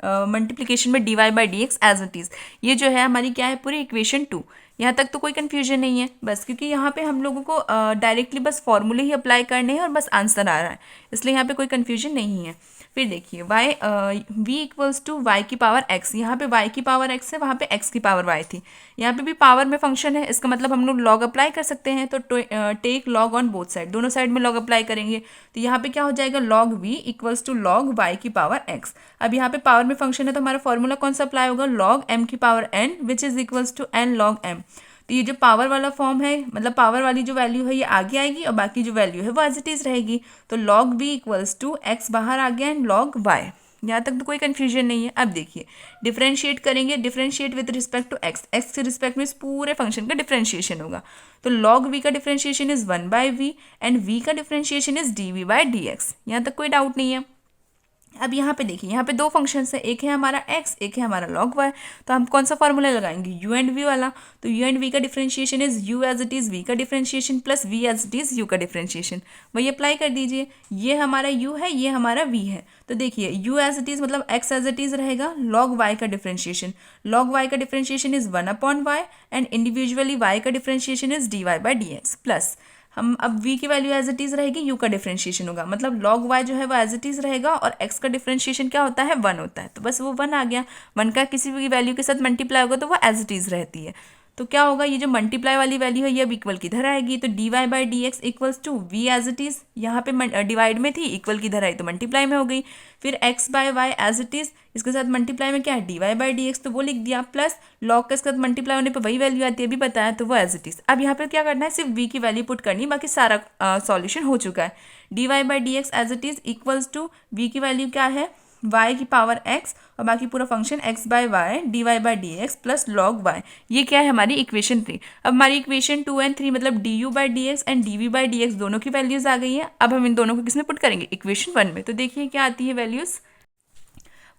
multiplication में dy/dx एज इट इज़, ये जो है हमारी क्या है पूरी इक्वेशन 2। यहाँ तक तो कोई कन्फ्यूजन नहीं है बस, क्योंकि यहाँ पे हम लोगों को डायरेक्टली बस फॉर्मूले ही अप्लाई करने हैं और बस आंसर आ रहा है, इसलिए यहाँ पे कोई कन्फ्यूजन नहीं है। फिर देखिए v इक्वल्स टू वाई की पावर x, यहाँ पे y की पावर x है, वहाँ पे x की पावर y थी, यहाँ पे भी पावर में फंक्शन है, इसका मतलब हम लोग लॉग अप्लाई कर सकते हैं, तो take log on both side, दोनों साइड में लॉग अप्लाई करेंगे, तो यहाँ पे क्या हो जाएगा log v equals to log y की पावर x। अब यहाँ पे पावर में फंक्शन है तो हमारा फॉर्मूला कौन सा अप्लाई होगा, log m की power n which is equals to n log m। तो ये जो पावर वाला फॉर्म है, मतलब पावर वाली जो वैल्यू है ये आगे आएगी और बाकी जो वैल्यू है वो एज इट इज़ रहेगी, तो log v equals to x बाहर आ गया एंड log y, यहाँ तक तो कोई कन्फ्यूजन नहीं है। अब देखिए डिफरेंशिएट करेंगे, differentiate with respect to x, x के रिस्पेक्ट में इस पूरे फंक्शन का डिफरेंशिएशन होगा, तो log v का differentiation is 1/v and v का डिफरेंशिएशन इज dv/dx, यहाँ तक कोई डाउट नहीं है। अब यहाँ पे देखिए यहाँ पे दो फंक्शंस है, एक है हमारा x, एक है हमारा log y, तो हम कौन सा फॉर्मूला लगाएंगे u एंड v वाला, तो u एंड v का differentiation is u as it is v का differentiation plus v as it is u का डिफरेंशिएशन, वही अप्लाई कर दीजिए, ये हमारा u है ये हमारा v है, तो देखिए u एज इट इज़ मतलब x एज इट इज़ रहेगा, log y का डिफरेंशिएशन, log y का differentiation is 1/y and individually y का डिफरेंशिएशन इज dy/dx प्लस हम अब v की वैल्यू एज इट इज़ रहेगी, u का डिफरेंशिएशन होगा, मतलब log y जो है वो एज इट इज़ रहेगा और x का डिफरेंशिएशन क्या होता है 1 होता है, तो बस वो 1 आ गया, 1 का किसी भी वैल्यू के साथ मल्टीप्लाई होगा तो वो एज इट इज़ रहती है, तो क्या होगा ये जो मल्टीप्लाई वाली वैल्यू है ये अब इक्वल किधर आएगी, तो dy/dx equals to v as it is, यहाँ पे डिवाइड में थी इक्वल किधर आई तो मल्टीप्लाई में हो गई, फिर x/y एज इट इज़, इसके साथ मल्टीप्लाई में क्या है dy/dx, तो वो लिख दिया, प्लस लॉग के साथ मल्टीप्लाई होने पर वही वैल्यू आती है अभी बताया, तो वो एज इट इज़। अब यहाँ पर क्या करना है, सिर्फ v की वैल्यू पुट करनी है, बाकी सारा सॉल्यूशन हो चुका है। dy/dx as it is equals to v की वैल्यू क्या है y की पावर x और बाकी पूरा function x/y dy/dx plus log y, ये क्या है हमारी इक्वेशन 3। अब हमारी इक्वेशन 2 एंड 3 मतलब du/dx एंड dv/dx दोनों की वैल्यूज़ आ गई हैं, अब हम इन दोनों को किसमें पुट करेंगे, इक्वेशन 1 में, तो देखिए क्या आती है values,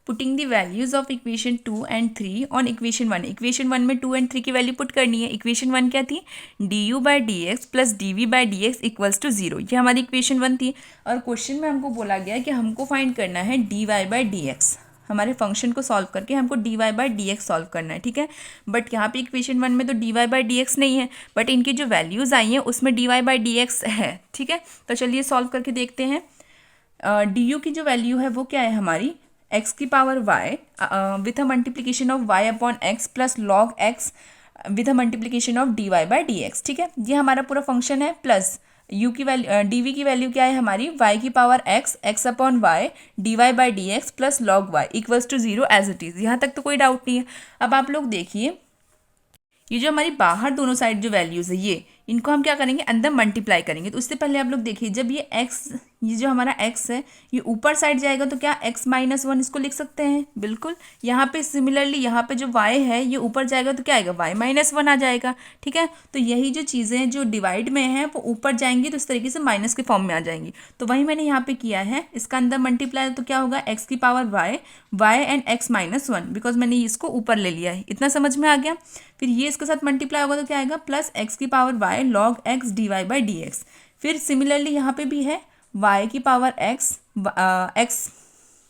putting the values of equation 2 and 3 on equation 1, equation 1 में 2 एंड 3 की वैल्यू पुट करनी है, इक्वेशन 1 क्या थी du/dx plus dv/dx equals to 0, ये हमारी इक्वेशन 1 थी, और क्वेश्चन में हमको बोला गया कि हमको फाइंड करना है dy/dx, हमारे फंक्शन को सॉल्व करके हमको dy/dx सॉल्व करना है, ठीक है, बट यहाँ पे इक्वेशन 1 में तो dy/dx नहीं है, बट इनकी जो वैल्यूज़ आई हैं उसमें dy/dx है, ठीक है, तो चलिए सॉल्व करके देखते हैं। du की जो वैल्यू है वो क्या है हमारी x की power y with a multiplication of y/x plus log x with a multiplication of dy/dx, ठीक है, ये हमारा पूरा फंक्शन है, प्लस यू की वैल्यू डी वी की वैल्यू क्या है हमारी y की power x x upon y d y by D x plus log y equals to 0 as it is. यहाँ तक तो कोई डाउट नहीं है। अब आप लोग देखिए, ये जो हमारी बाहर दोनों साइड जो वैल्यूज़ है ये इनको हम क्या करेंगे, अंदर मल्टीप्लाई करेंगे। तो उससे पहले आप लोग देखिए, जब ये जो हमारा x है ये ऊपर साइड जाएगा तो क्या x माइनस वन इसको लिख सकते हैं, बिल्कुल। यहाँ पे सिमिलरली यहाँ पे जो y है ये ऊपर जाएगा तो क्या आएगा, y माइनस वन आ जाएगा, ठीक है। तो यही जो चीज़ें हैं जो डिवाइड में हैं वो ऊपर जाएंगी तो इस तरीके से माइनस के फॉर्म में आ जाएंगी। तो वही मैंने यहाँ पे किया है, इसका अंदर मल्टीप्लाई तो क्या होगा, x की power y and x minus one, because मैंने इसको ऊपर ले लिया है। इतना समझ में आ गया। फिर ये इसके साथ मल्टीप्लाई होगा तो क्या आएगा, प्लस x की power y log x d y by D x. फिर सिमिलरली यहाँ पे भी है y की power x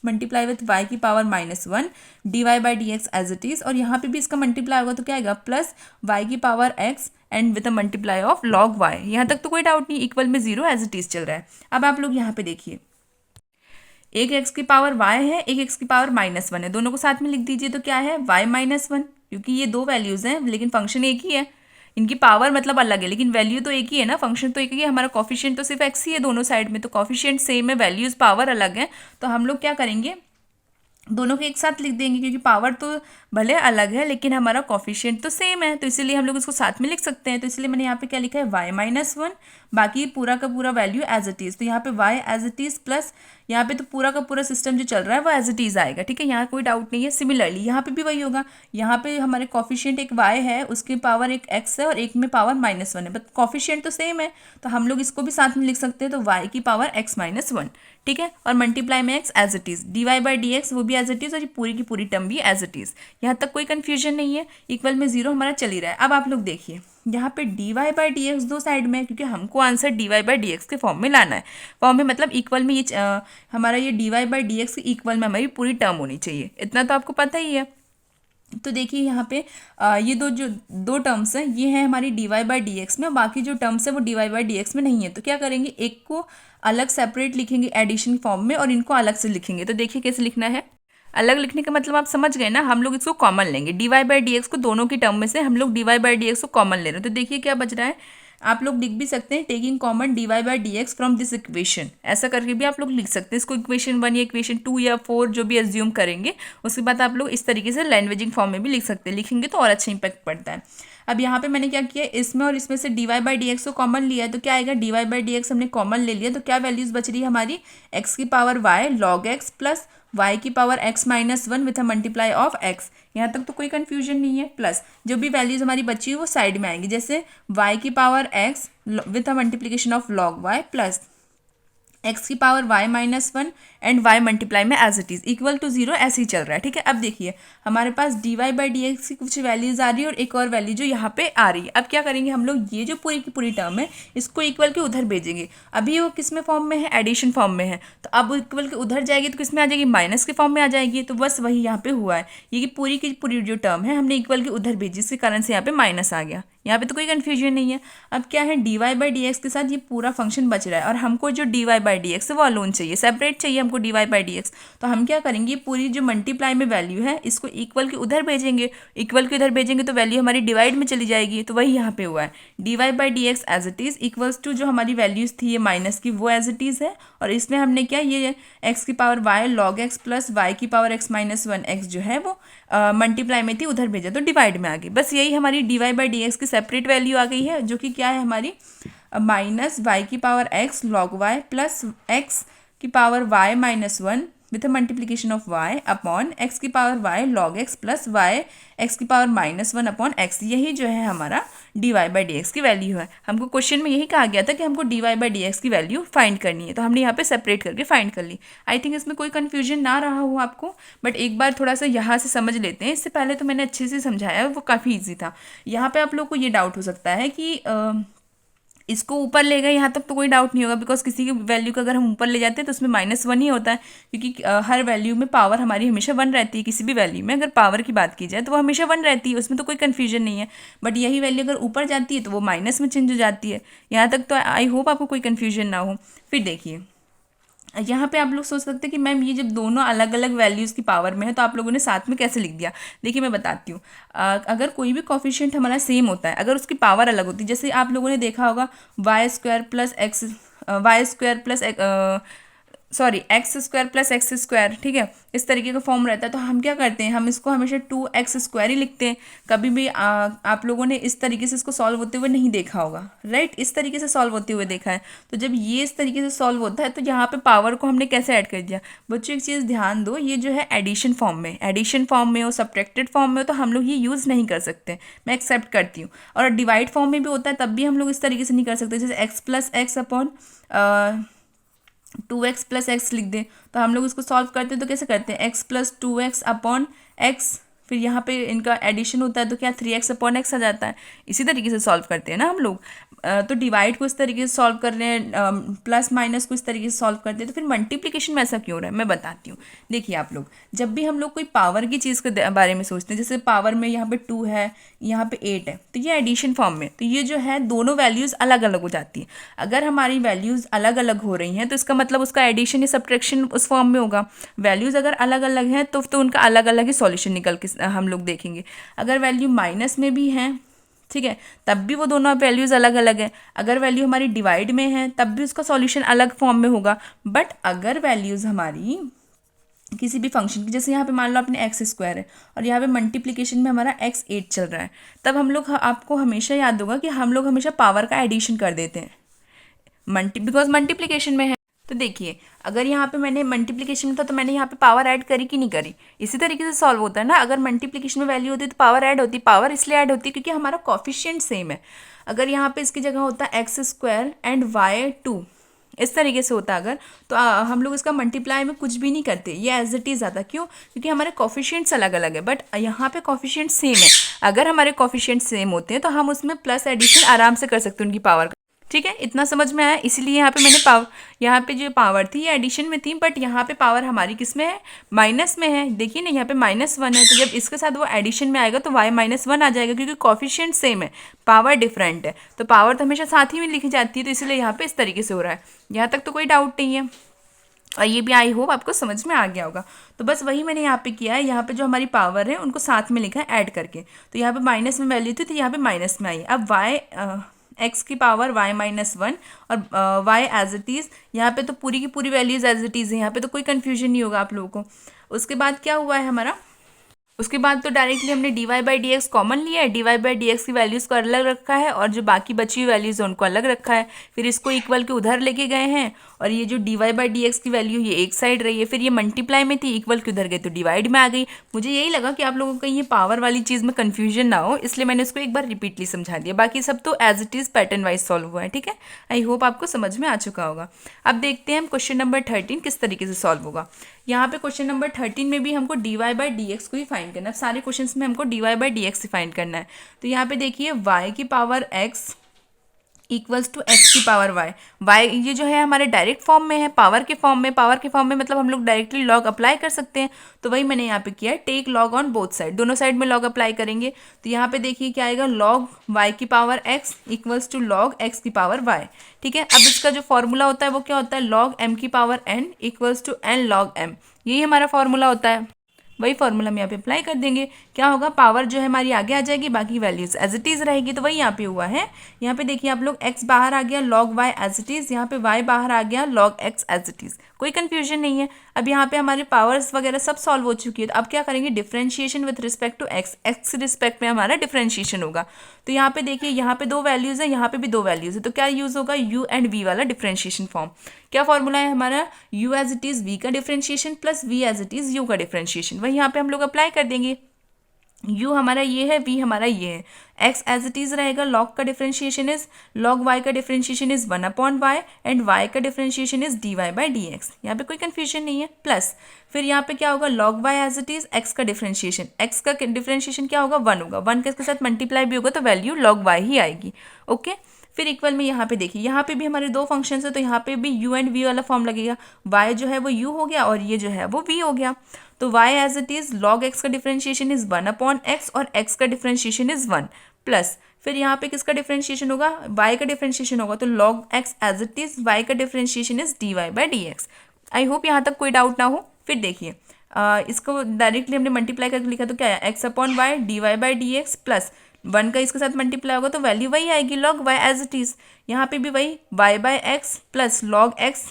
multiply with y की power minus one d y by D x as it is. और यहाँ पे भी इसका मल्टीप्लाई होगा तो क्या आएगा, प्लस y की power x and with a multiply of log y। यहाँ तक तो कोई डाउट नहीं, इक्वल में 0 एज इट इज़ चल रहा है। अब आप लोग यहाँ पे देखिए, एक x की पावर y है, एक x की पावर माइनस वन है, दोनों को साथ में लिख दीजिए तो क्या है, y माइनस वन, क्योंकि ये दो वैल्यूज़ हैं लेकिन फंक्शन एक ही है। इनकी पावर मतलब अलग है लेकिन वैल्यू तो एक ही है ना, फंक्शन तो एक ही है। हमारा कॉफिशिएंट तो सिर्फ x ही है दोनों साइड में, तो कॉफिशिएंट सेम है, वैल्यूज़ पावर अलग है। तो हम लोग क्या करेंगे, दोनों को एक साथ लिख देंगे, क्योंकि पावर तो भले अलग है लेकिन हमारा कॉफिशिएंट तो सेम है, तो इसीलिए हम लोग इसको साथ में लिख सकते हैं। तो इसलिए मैंने यहाँ पे क्या लिखा है, y माइनस वन, बाकी पूरा का पूरा वैल्यू एज इट इज़। तो यहाँ पे y as it is plus यहाँ पे तो पूरा का पूरा सिस्टम जो चल रहा है वो एज इट इज़ आएगा, ठीक है, यहाँ कोई डाउट नहीं है। सिमिलरली यहाँ पे भी वही होगा, यहाँ पे हमारे कॉफिशिएंट एक y है, उसकी पावर एक x है और एक में पावर माइनस वन है, बट कॉफिशिएंट तो सेम है, तो हम लोग इसको भी साथ में लिख सकते हैं। तो y की पावर x माइनस वन, ठीक है, और मल्टीप्लाई में x as it is, d y by D x वो भी एज इट इज़, और ये पूरी की पूरी टर्म भी एज इट इज़। यहाँ तक कोई कन्फ्यूजन नहीं है, इक्वल में 0 हमारा चल ही रहा है। अब आप लोग देखिए, यहाँ पे d y by D x दो साइड में है, क्योंकि हमको answer d y by D x के फॉर्म में लाना है। फॉर्म में मतलब इक्वल में ये हमारा ये d y by D x के इक्वल में हमारी पूरी टर्म होनी चाहिए, इतना तो आपको पता ही है। तो देखिए यहाँ पे ये दो टर्म्स हैं, ये है हमारी d y by D x में, बाकी जो टर्म्स है वो d y by D x में नहीं है। तो क्या करेंगे, एक को अलग सेपरेट लिखेंगे एडिशन फॉर्म में और इनको अलग से लिखेंगे। तो देखिए कैसे लिखना है, अलग लिखने का मतलब आप समझ गए ना, हम लोग इसको कॉमन लेंगे, d y by D x को दोनों की टर्म में से हम लोग d y by D x को कॉमन ले रहे हैं। तो देखिए क्या बच रहा है, आप लोग लिख भी सकते हैं taking common d y by D x from this equation, ऐसा करके भी आप लोग लिख सकते हैं इसको। इक्वेशन 1 या इक्वेशन 2 या 4 जो भी एज्यूम करेंगे, उसके बाद आप लोग इस तरीके से लैंग्वेजिंग फॉर्म में भी लिख सकते हैं, लिखेंगे तो और अच्छा इंपैक्ट पड़ता है। अब यहाँ पे मैंने क्या किया, इसमें और इसमें से d y by D x को कॉमन लिया है, तो क्या आएगा, d y by D x हमने कॉमन ले लिया, तो क्या वैल्यूज़ बच रही है हमारी, एक्स की power y log x plus y की power x minus one with a multiply of x। यहाँ तक तो कोई कन्फ्यूजन नहीं है। प्लस जो भी वैल्यूज हमारी बची है वो साइड में आएंगी, जैसे y की power x with a multiplication of log y plus x की power y minus one and y multiply में as it is equal to 0, ऐसे ही चल रहा है, ठीक है। अब देखिए हमारे पास d y by D x की कुछ वैल्यूज आ रही है और एक और वैल्यू जो यहाँ पे आ रही है। अब क्या करेंगे हम लोग, ये जो पूरी की पूरी टर्म है इसको इक्वल के उधर भेजेंगे। अभी वो किस में फॉर्म में है, एडिशन फॉर्म में है, तो अब इक्वल के उधर जाएगी तो किस में आ जाएगी, माइनस के फॉर्म में आ जाएगी। तो बस वही यहाँ पे हुआ है, ये कि पूरी की पूरी जो टर्म है हमने इक्वल के उधर भेजी, इसके कारण से यहाँ पे माइनस आ गया। यहाँ पे तो कोई कन्फ्यूजन नहीं है। अब क्या है, d y by D x के साथ ये पूरा फंक्शन बच रहा है और हमको जो d y by D x है वो अलोन चाहिए, सेपरेट चाहिए हमको d y by D x. तो हम क्या करेंगे, पूरी जो मल्टीप्लाई में वैल्यू है इसको इक्वल के उधर भेजेंगे, इक्वल के उधर भेजेंगे तो वैल्यू हमारी डिवाइड में चली जाएगी। तो वही यहाँ पे हुआ है, d y by D x as it is equals to जो हमारी वैल्यूज़ थी ये माइनस की वो एज इट इज़ है, और इसमें हमने क्या, ये एक्स की power y log x plus y की power x minus one x जो है वो मल्टीप्लाई में थी उधर भेजा तो डिवाइड में आ गई। बस यही हमारी d y by D x की सेपरेट वैल्यू आ गई है, जो कि क्या है हमारी माइनस वाई की power x log y plus x की power y minus one with a multiplication of y upon x की power y log x plus y x की power minus one upon x. यही जो है हमारा d y by D x की वैल्यू है। हमको क्वेश्चन में यही कहा गया था कि हमको d y by D x की वैल्यू फाइंड करनी है, तो हमने यहाँ पे सेपरेट करके फाइंड कर ली। आई थिंक इसमें कोई कन्फ्यूजन ना रहा हो आपको, बट एक बार थोड़ा सा यहाँ से समझ लेते हैं। इससे पहले तो मैंने अच्छे से समझाया, वो काफ़ी ईजी था। यहाँ पर आप लोग को ये डाउट हो सकता है कि इसको ऊपर ले गए, यहाँ तक तो कोई डाउट नहीं होगा, बिकॉज किसी की वैल्यू को अगर हम ऊपर ले जाते हैं तो उसमें माइनस वन ही होता है, क्योंकि हर वैल्यू में पावर हमारी हमेशा वन रहती है। किसी भी वैल्यू में अगर पावर की बात की जाए तो वो हमेशा वन रहती है, उसमें तो कोई कन्फ्यूजन नहीं है। बट यही वैल्यू अगर ऊपर जाती है तो वो माइनस में चेंज हो जाती है। यहाँ तक तो आई होप आपको कोई कन्फ्यूजन ना हो। फिर देखिए यहाँ पे आप लोग सोच सकते हैं कि मैम ये जब दोनों अलग अलग वैल्यूज़ की पावर में है तो आप लोगों ने साथ में कैसे लिख दिया। देखिए मैं बताती हूँ। अगर कोई भी कॉफिशिएंट हमारा सेम होता है, अगर उसकी पावर अलग होती है, जैसे आप लोगों ने देखा होगा y square plus x, y square plus sorry x square plus x square, ठीक है, इस तरीके का फॉर्म रहता है। तो हम क्या करते हैं, हम इसको हमेशा 2x² ही लिखते हैं। कभी भी आप लोगों ने इस तरीके से इसको सॉल्व होते हुए नहीं देखा होगा, राइट, इस तरीके से सॉल्व होते हुए देखा है। तो जब ये इस तरीके से सॉल्व होता है तो यहाँ पे पावर को हमने कैसे ऐड कर दिया। बच्चों एक चीज़ ध्यान दो, ये जो है एडिशन फॉर्म में, एडिशन फॉर्म में हो, सब्ट्रैक्टेड फॉर्म में हो, तो हम लोग ये यूज़ नहीं कर सकते, मैं एक्सेप्ट करती हूँ। और डिवाइड फॉर्म में भी होता है तब भी हम लोग इस तरीके से नहीं कर सकते, जैसे x plus x upon 2x plus x लिख दें। तो हम लोग इसको सॉल्व करते हैं तो कैसे करते हैं, x plus 2x upon x, फिर यहाँ पे इनका एडिशन होता है तो क्या 3x अपॉन एक्स आ जाता है। इसी तरीके से सॉल्व करते हैं ना हम लोग। तो डिवाइड को इस तरीके से सॉल्व कर रहे हैं, प्लस माइनस को इस तरीके से सॉल्व करते हैं, तो फिर मल्टीप्लिकेशन में ऐसा क्यों हो रहा है मैं बताती हूँ। देखिए आप लोग जब भी हम लोग कोई पावर की चीज़ के बारे में सोचते हैं, जैसे पावर में यहाँ पे 2 है, यहाँ पे 8 है, तो ये एडिशन फॉर्म में, तो ये जो है दोनों वैल्यूज़ अलग अलग हो जाती है। अगर हमारी वैल्यूज़ अलग अलग हो रही हैं तो इसका मतलब उसका एडिशन या सब्ट्रैक्शन उस फॉर्म में होगा। वैल्यूज़ अगर अलग अलग हैं तो उनका अलग अलग ही सॉल्यूशन निकल के हम लोग देखेंगे। अगर वैल्यू माइनस में भी हैं, ठीक है, तब भी वो दोनों वैल्यूज़ अलग अलग है। अगर वैल्यू हमारी डिवाइड में है तब भी उसका सॉल्यूशन अलग फॉर्म में होगा। बट अगर वैल्यूज़ हमारी किसी भी फंक्शन की, जैसे यहाँ पे मान लो अपने x² है और यहाँ पे मल्टीप्लिकेशन में हमारा x8 चल रहा है, तब हम लोग, आपको हमेशा याद होगा कि हम लोग हमेशा पावर का एडिशन कर देते हैं, बिकॉज मल्टीप्लिकेशन में है। तो देखिए अगर यहाँ पे मैंने मल्टीप्लिकेशन में था तो मैंने यहाँ पे पावर ऐड करी कि नहीं करी। इसी तरीके से सॉल्व होता है ना, अगर मल्टीप्लिकेशन में वैल्यू होती है तो पावर ऐड होती, पावर इसलिए ऐड होती है क्योंकि हमारा कॉफिशिएंट सेम है। अगर यहाँ पे इसकी जगह होता है x² एंड y2, इस तरीके से होता अगर, तो हम लोग इसका मल्टीप्लाई में कुछ भी नहीं करते, ये एज इट इज़ आता। क्यों? क्योंकि हमारे कॉफिशिएंट्स अलग अलग है, बट यहाँ पे कॉफिशिएंट सेम है। अगर हमारे कॉफिशिएंट सेम होते हैं तो हम उसमें प्लस एडिशन आराम से कर सकते हैं उनकी पावर का। ठीक है, इतना समझ में आया। इसीलिए यहाँ पे मैंने यहाँ पे जो पावर थी ये एडिशन में थी, बट यहाँ पे पावर हमारी किस में है, माइनस में है। देखिए ना यहाँ पे -1 है, तो जब इसके साथ वो एडिशन में आएगा तो y-1 आ जाएगा, क्योंकि कॉफिशिएंट सेम है, पावर डिफरेंट है, तो पावर तो हमेशा साथ ही में लिखी जाती है। तो इसलिए यहाँ पे इस तरीके से हो रहा है। यहाँ तक तो कोई डाउट नहीं है, और ये भी आई होप आपको समझ में आ गया होगा। तो बस वही मैंने यहाँ पे किया है, यहाँ पे जो हमारी पावर है उनको साथ में लिखा है ऐड करके। तो यहाँ पे माइनस में वैल्यू थी तो यहाँ पे माइनस में आई। अब x की पावर y-1 और y एज इट इज़, यहाँ पे तो पूरी की पूरी वैल्यूज एज इट इज़ है, यहाँ पे तो कोई कन्फ्यूजन नहीं होगा आप लोगों को। उसके बाद क्या हुआ है हमारा, उसके बाद तो डायरेक्टली हमने dy/dx कॉमन लिया है, dy/dx की वैल्यूज़ को अलग रखा है और जो बाकी बची हुई वैल्यूज़ है उनको अलग रखा है। फिर इसको इक्वल के उधर लेके गए हैं और ये जो dy/dx की वैल्यू ये एक साइड रही है, फिर ये मल्टीप्लाई में थी, इक्वल के उधर गए तो डिवाइड में आ गई। मुझे यही लगा कि आप लोगों को ये पावर वाली चीज़ में कन्फ्यूजन ना हो, इसलिए मैंने इसको एक बार रिपीटली समझा दिया। बाकी सब तो as it is pattern wise solve हुआ है। ठीक है, आई होप आपको समझ में आ चुका होगा। अब देखते हैं हम क्वेश्चन नंबर 13 किस तरीके से सॉल्व होगा। यहाँ पे क्वेश्चन नंबर 13 में भी हमको dy/dx को ही फाइंड करना है। सारे क्वेश्चंस में हमको dy/dx ही फाइंड करना है। तो यहाँ पे देखिए y की power x equals to x की पावर y ये जो है हमारे डायरेक्ट फॉर्म में है, पावर के फॉर्म में। पावर के फॉर्म में मतलब हम लोग डायरेक्टली लॉग अप्लाई कर सकते हैं, तो वही मैंने यहाँ पे किया है, take log on both side, दोनों साइड में लॉग अप्लाई करेंगे। तो यहाँ पे देखिए क्या आएगा, लॉग y की power x equals to log x की पावर y। ठीक है, अब इसका जो फॉर्मूला होता है वो क्या होता है, लॉग m की power n equals to n log m, यही हमारा फॉर्मूला होता है। वही फॉर्मूला हम यहाँ पे अप्लाई कर देंगे। क्या होगा, पावर जो है हमारी आगे आ जाएगी, बाकी वैल्यूज एज इट इज़ रहेगी। तो वही यहाँ पे हुआ है। यहाँ पे देखिए आप लोग x बाहर आ गया, log y as it is, यहाँ पे y बाहर आ गया, log x as it is, कोई कंफ्यूजन नहीं है। अब यहाँ पे हमारे पावर्स वगैरह सब सॉल्व हो चुकी है। तो अब क्या करेंगे, differentiation with respect to x respect में हमारा डिफरेंशिएशन होगा। तो यहाँ पे देखिए यहाँ पे 2 वैल्यूज़ है, यहाँ पे भी 2 वैल्यूज़ है, तो क्या यूज़ होगा, u एंड v वाला डिफरेंशिएशन फॉर्म। क्या फॉर्मूला है हमारा, u as it is v का differentiation plus v as it is u का डिफरेंशिएशन, वही यहाँ पे हम लोग अप्लाई कर देंगे। u हमारा ये है, v हमारा ये है, x एज इट इज़ रहेगा, log का डिफरेंशिएशन इज, log y का differentiation is 1/y and y का डिफरेंशिएशन इज dy/dx, यहाँ पे कोई कंफ्यूजन नहीं है। प्लस फिर यहाँ पे क्या होगा, log y as it is, x का डिफरेंशिएशन, x का डिफरेंशिएशन क्या होगा, 1 होगा, 1 के इसके साथ मल्टीप्लाई भी होगा तो वैल्यू log y ही आएगी। ओके, फिर इक्वल में यहाँ पे देखिए, यहाँ पे भी हमारे 2 फंक्शंस है, तो यहाँ पे भी u एंड v वाला फॉर्म लगेगा। y जो है वो u हो गया और ये जो है वो v हो गया। तो y as it is, log x का डिफरेंशिएशन इज 1/x और x का डिफरेंशिएशन इज 1, प्लस फिर यहाँ पे किसका डिफरेंशिएशन होगा, y का डिफरेंशिएशन होगा, तो log x as it is, y का differentiation is dy/dx। I hope यहाँ तक कोई डाउट ना हो। फिर देखिए इसको डायरेक्टली हमने मल्टीप्लाई करके लिखा तो क्या है, x upon y d y by D x plus 1 का इसके साथ मल्टीप्लाई होगा तो वैल्यू वही आएगी log y as it is. यहाँ पे भी वही y by x plus log x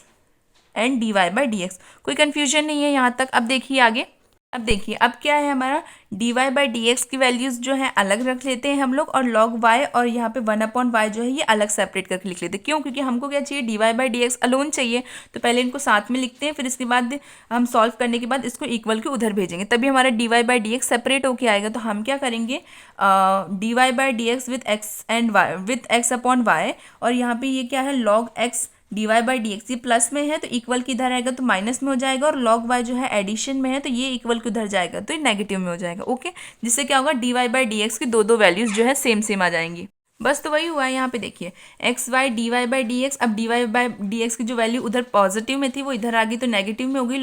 and d y by D x. कोई कन्फ्यूजन नहीं है यहाँ तक। अब देखिए आगे, अब देखिए अब क्या है हमारा, d y by D x की वैल्यूज़ जो है अलग रख लेते हैं हम लोग, और लॉग वाई और यहाँ पे 1 अपॉन वाई जो है ये अलग सेपरेट करके लिख लेते हैं। क्यों? क्योंकि हमको क्या चाहिए, d y by D x alone चाहिए। तो पहले इनको साथ में लिखते हैं, फिर इसके बाद हम सॉल्व करने के बाद इसको इक्वल के उधर भेजेंगे, तभी हमारा d y by D x separate होके आएगा। तो हम क्या करेंगे, d y by D x with x and y with x upon y, और यहाँ पे ये क्या है log x d y by D x, ये प्लस में है तो इक्वल की इधर आएगा तो माइनस में हो जाएगा, और लॉग वाई जो है एडिशन में है तो ये इक्वल के उधर जाएगा तो ये नेगेटिव में हो जाएगा। ओके, जिससे क्या होगा, d y by D x की दो वैल्यूज जो है सेम सेम आ जाएंगी। बस तो वही हुआ है यहाँ पे देखिए, x y d y by D x, अब d y by D x की जो वैल्यू उधर पॉजिटिव में थी वो इधर आ गई तो नेगेटिव में होगी।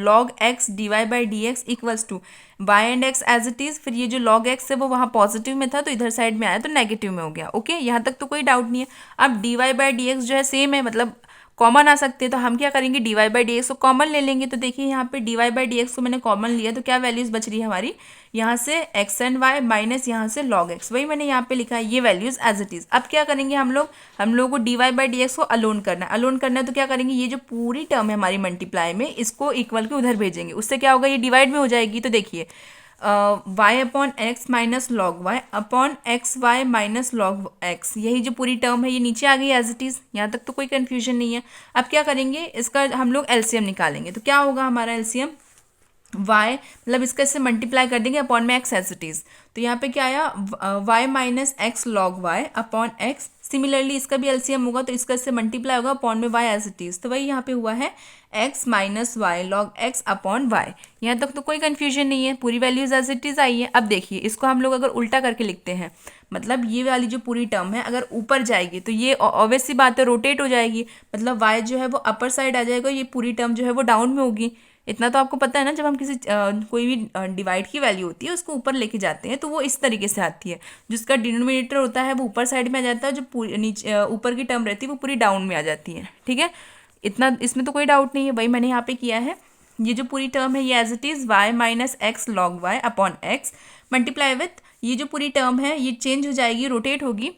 Log x d y by D x equals to y and x as it is, फिर ये जो लॉग एक्स है वो वहाँ पॉजिटिव में था तो इधर साइड में आया तो नेगेटिव में हो गया। ओके, यहाँ तक तो कोई डाउट नहीं है। अब d y by D x जो है सेम है, मतलब कॉमन आ सकते हैं, तो हम क्या करेंगे, d y by D x को कॉमन ले लेंगे। तो देखिए यहाँ पे d y by D x को मैंने कॉमन लिया तो क्या वैल्यूज़ बच रही है हमारी, यहाँ से एक्स एंड वाई माइनस यहाँ से लॉग एक्स, वही मैंने यहाँ पे लिखा है ये वैल्यूज़ एज इट इज़। अब क्या करेंगे हम लोगों को d y by D x को अलोन करना है। अलोन करना है तो क्या करेंगे, ये जो पूरी टर्म है हमारी मल्टीप्लाई में इसको इक्वल के उधर भेजेंगे, उससे क्या होगा, ये डिवाइड में हो जाएगी। तो देखिए y upon x minus log y upon x y minus log x, यही जो पूरी टर्म है ये नीचे आ गई एज इट इज़। यहाँ तक तो कोई कन्फ्यूजन नहीं है। अब क्या करेंगे, इसका हम लोग एलसीएम निकालेंगे। तो क्या होगा हमारा एलसीएम, y मतलब इसका इससे मल्टीप्लाई कर देंगे अपॉन में x एज इट इज़। तो यहाँ पे क्या आया, y minus x log y upon x. Similarly इसका भी एलसीएम होगा तो इसका इससे मल्टीप्लाई होगा अपॉन में y एज इट इज़। तो वही यहाँ पे हुआ है x minus y log x upon y. यहाँ तक तो कोई कन्फ्यूजन नहीं है, पूरी वैल्यूज एज इट इज़ आई है। अब देखिए इसको हम लोग अगर उल्टा करके लिखते हैं, मतलब ये वाली जो पूरी टर्म है अगर ऊपर जाएगी तो ये ऑब्वियस सी बात है रोटेट हो जाएगी, मतलब y जो है वो अपर साइड आ जाएगा, ये पूरी टर्म जो है वो डाउन में होगी। इतना तो आपको पता है ना, जब हम किसी कोई भी डिवाइड की वैल्यू होती है उसको ऊपर लेके जाते हैं तो वो इस तरीके से आती है, जिसका डिनोमिनेटर होता है वो ऊपर साइड में आ जाता है, जो पूरी नीचे ऊपर की टर्म रहती है वो पूरी डाउन में आ जाती है। ठीक है, इतना इसमें तो कोई डाउट नहीं है, वही मैंने यहाँ पे किया है। ये जो पूरी टर्म है ये as it is y minus x log y upon x multiply with ये जो पूरी टर्म है ये चेंज हो जाएगी, रोटेट होगी,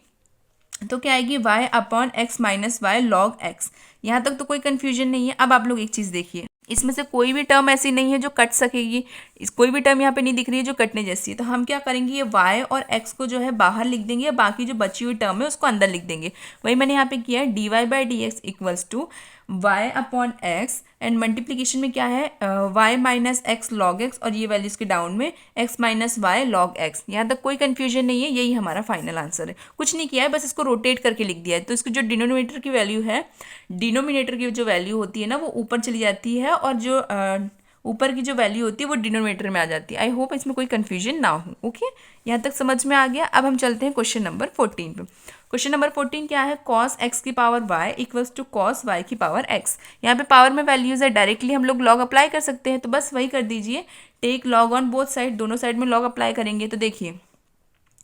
तो क्या आएगी y upon x minus y log x. यहाँ तक तो कोई कन्फ्यूजन नहीं है। अब आप लोग एक चीज़ देखिए, इसमें से कोई भी टर्म ऐसी नहीं है जो कट सकेगी, कोई भी टर्म यहाँ पे नहीं दिख रही है जो कटने जैसी है। तो हम क्या करेंगे, ये y और x को जो है बाहर लिख देंगे, बाकी जो बची हुई टर्म है उसको अंदर लिख देंगे। वही मैंने यहाँ पे किया है, d y by D x equals to y upon x and multiplication में क्या है, y minus x log x, और ये वैल्यूज़ के डाउन में x minus y log x. यहाँ तक कोई कन्फ्यूजन नहीं है, यही हमारा फाइनल आंसर है। कुछ नहीं किया है, बस इसको रोटेट करके लिख दिया है। तो इसकी जो डिनोमिनेटर की वैल्यू है, डिनोमिनेटर की जो वैल्यू होती है ना वो ऊपर चली जाती है, और जो ऊपर की जो वैल्यू होती है वो डिनोमिनेटर में आ जाती है। आई होप इसमें कोई कन्फ्यूजन ना हो। ओके, यहाँ तक समझ में आ गया। अब हम चलते हैं क्वेश्चन नंबर 14 पे। क्वेश्चन नंबर 14 क्या है, कॉस एक्स की power y equals to cos y की पावर एक्स। यहाँ पे पावर में वैल्यूज है, डायरेक्टली हम लोग लॉग अप्लाई कर सकते हैं, तो बस वही कर दीजिए, take log on both side, दोनों साइड में लॉग अप्लाई करेंगे। तो देखिए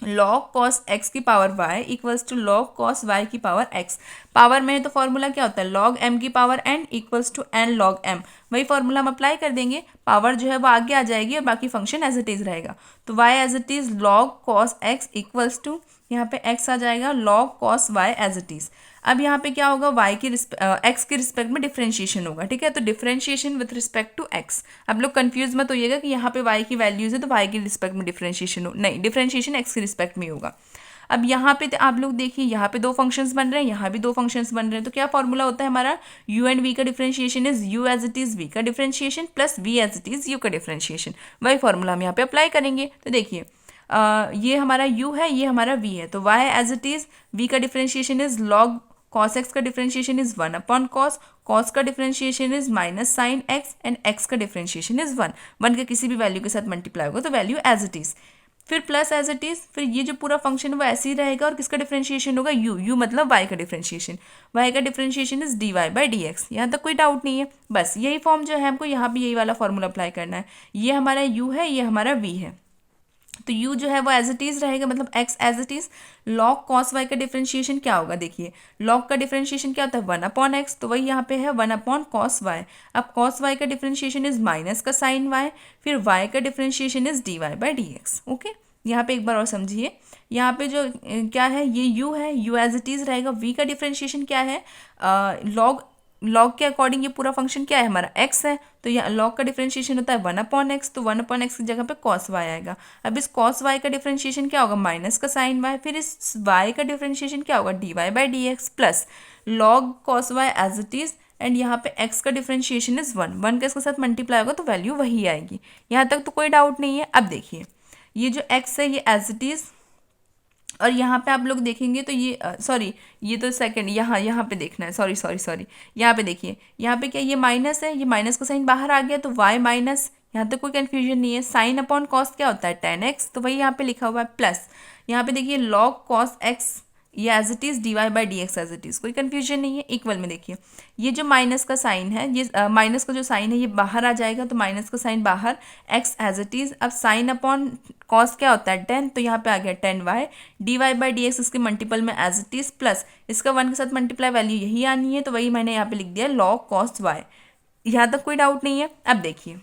लॉग कॉस एक्स की power y equals to log cos y की पावर एक्स। पावर में तो फॉर्मूला क्या होता है, लॉग एम की power n equals to n log m. वही फॉर्मूला हम अप्लाई कर देंगे, पावर जो है वो आगे आ जाएगी और बाकी फंक्शन एज इट इज़ रहेगा। तो y as it is log cos x equals to, यहाँ पे एक्स आ जाएगा log cos y as it is. अब यहाँ पे क्या होगा, वाई की एक्स के रिस्पेक्ट में डिफरेंशिएशन होगा। ठीक है, तो differentiation with respect to x. आप लोग कंफ्यूज मत होइएगा कि यहाँ पे वाई की वैल्यूज है तो वाई के रिस्पेक्ट में डिफरेंशिएशन हो, नहीं, डिफरेंशिएशन एक्स के रिस्पेक्ट में होगा। अब यहाँ पे आप लोग देखिए, यहाँ पे दो फंक्शंस बन रहे हैं, यहाँ भी दो फंक्शंस बन रहे हैं, तो क्या फॉर्मूला होता है हमारा, u एंड v का differentiation is u as it is v का differentiation plus v as it is u का डिफरेंशिएशन। वही फॉर्मूला हम यहाँ पे अप्लाई करेंगे। तो देखिए ये हमारा u है, ये हमारा v है, तो y as it is v का differentiation is log cos x का डिफरेंशिएशन इज 1 अपॉन cos का differentiation is minus sine x and x का डिफरेंशिएशन इज 1 के किसी भी वैल्यू के साथ मल्टीप्लाई होगा तो वैल्यू एज इट इज़, फिर प्लस एज इट इज़, फिर ये जो पूरा फंक्शन वो ऐसे ही रहेगा, और किसका डिफरेंशिएशन होगा, u मतलब y का डिफरेंशिएशन, y का differentiation is dy by dx। यहाँ तक कोई डाउट नहीं है, बस यही फॉर्म जो है हमको यहाँ भी यही वाला फॉर्मूला अप्लाई करना है। ये हमारा u है, ये हमारा v है। तो u जो है वो एज इट इज़ रहेगा, मतलब x as it is. log cos y का डिफरेंशिएशन क्या होगा, देखिए log का डिफरेंशिएशन क्या होता है 1/x, तो वही यहाँ पे है 1/cos y। अब cos y का डिफरेंशिएशन इज माइनस का साइन y, फिर y का डिफरेंशिएशन इज dy/dx। ओके, यहाँ पे एक बार और समझिए, यहाँ पे जो क्या है ये u है, u एज इट इज़ रहेगा। v का डिफरेंशिएशन क्या है, लॉग के अकॉर्डिंग ये पूरा फंक्शन क्या है हमारा x है, तो यहाँ लॉग का डिफरेंशिएशन होता है 1/x, तो 1/x की जगह पे cos y आएगा। अब इस cos y का डिफरेंशिएशन क्या होगा, माइनस का साइन y, फिर इस y का डिफरेंशिएशन क्या होगा dy/dx plus log cos y as it is, and यहाँ पे x का डिफरेंशिएशन इज 1 का इसके साथ मल्टीप्लाई होगा तो वैल्यू वही आएगी। यहाँ तक तो कोई डाउट नहीं है। अब देखिए ये जो x है ये एज इट इज़, और यहाँ पे आप लोग देखेंगे तो ये सॉरी, ये तो सेकंड, यहाँ पे देखना है, सॉरी सॉरी सॉरी, यहाँ पे देखिए, यहाँ पे क्या ये माइनस है, ये माइनस का साइन बाहर आ गया तो y माइनस, यहाँ तक कोई कन्फ्यूजन नहीं है। साइन अपॉन कॉस क्या होता है 10x, तो वही यहाँ पे लिखा हुआ है प्लस, यहाँ पे देखिए लॉग कॉस x, ये as it is dy/dx as it is, कोई कन्फ्यूजन नहीं है। इक्वल में देखिए ये जो माइनस का साइन है, ये माइनस का जो साइन है ये बाहर आ जाएगा, तो माइनस का साइन बाहर, x एज इट इज़। अब साइन अपॉन कॉस क्या होता है 10, तो यहाँ पे आ गया 10y, dy/dx इसके मल्टीपल में एज इट इज़ प्लस इसका 1 के साथ मल्टीप्लाई, वैल्यू यही आनी है, तो वही मैंने यहाँ पे लिख दिया लॉग कॉस y। यहाँ तक कोई डाउट नहीं है। अब देखिए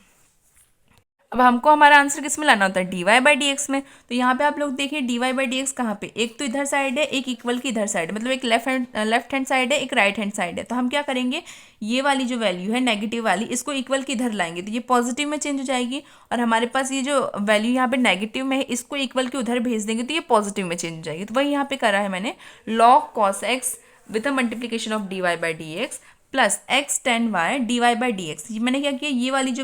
अब हमको हमारा आंसर किस में लाना होता है dy/dx में, तो यहाँ पे आप लोग देखिए dy/dx कहाँ पे, एक तो इधर साइड है, एक इक्वल की इधर साइड है, मतलब एक लेफ्ट हैंड साइड है, एक राइट हैंड साइड है। तो हम क्या करेंगे, ये वाली जो वैल्यू है नेगेटिव वाली, इसको इक्वल की इधर लाएंगे तो ये पॉजिटिव में चेंज हो जाएगी, और हमारे पास ये जो वैल्यू यहाँ पे नेगेटिव में है इसको इक्वल के उधर भेज देंगे तो ये पॉजिटिव में चेंज हो जाएगी। तो वही यहाँ पे करा है मैंने, log cos x with a multiplication of dy/dx plus x tan y dy/dx। ये मैंने क्या किया, ये वाली जो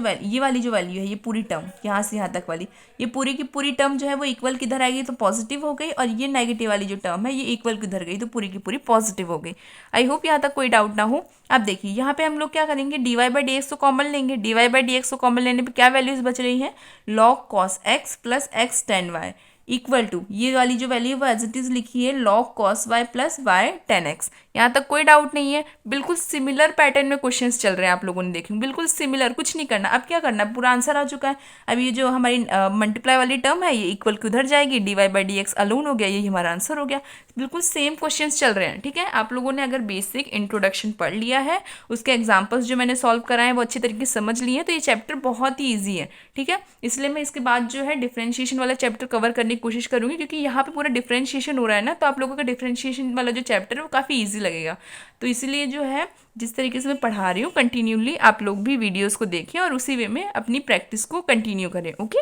वैल्यू है, ये पूरी टर्म यहाँ से यहाँ तक वाली, ये पूरी की पूरी टर्म जो है वो इक्वल किधर आएगी तो पॉजिटिव हो गई, और ये नेगेटिव वाली जो टर्म है ये इक्वल किधर गई तो पूरी की पूरी पॉजिटिव हो गई। आई होप यहाँ तक कोई डाउट ना हो। अब देखिए यहाँ पे हम लोग क्या करेंगे, dy/dx को कॉमन लेंगे, dy/dx को कॉमन लेने पे क्या वैल्यूज बच रही हैं, log cos x plus x tan y equal to ये वाली जो वैल्यू है वो एज इट इज लिखी है log cos y plus y 10x। यहाँ तक कोई डाउट नहीं है। बिल्कुल सिमिलर पैटर्न में क्वेश्चंस चल रहे हैं, आप लोगों ने देखेंगे बिल्कुल सिमिलर, कुछ नहीं करना। अब क्या करना है, पूरा आंसर आ चुका है। अब ये जो हमारी मल्टीप्लाई वाली टर्म है ये इक्वल की उधर जाएगी, dy/dx अलोन हो गया, यही हमारा आंसर हो गया। बिल्कुल सेम क्वेश्चंस चल रहे हैं, ठीक है। आप लोगों ने अगर बेसिक इंट्रोडक्शन पढ़ लिया है, उसके एग्जाम्पल्स जो मैंने सॉल्व कराए हैं वो अच्छी तरीके से समझ लिए हैं, तो ये चैप्टर बहुत ही ईजी है, ठीक है। इसलिए मैं इसके बाद जो है डिफरेंशिएशन वाला चैप्टर कवर करने की कोशिश करूँगी, क्योंकि यहाँ पे पूरा डिफरेंशिएशन हो रहा है ना, तो आप लोगों का डिफरेंशिएशन वाला जो चैप्टर है वो काफ़ी ईजी लगेगा। तो इसीलिए जो है जिस तरीके से मैं पढ़ा रही हूँ कंटिन्यूली आप लोग भी वीडियोज़ को देखें और उसी वे में अपनी प्रैक्टिस को कंटिन्यू करें। ओके,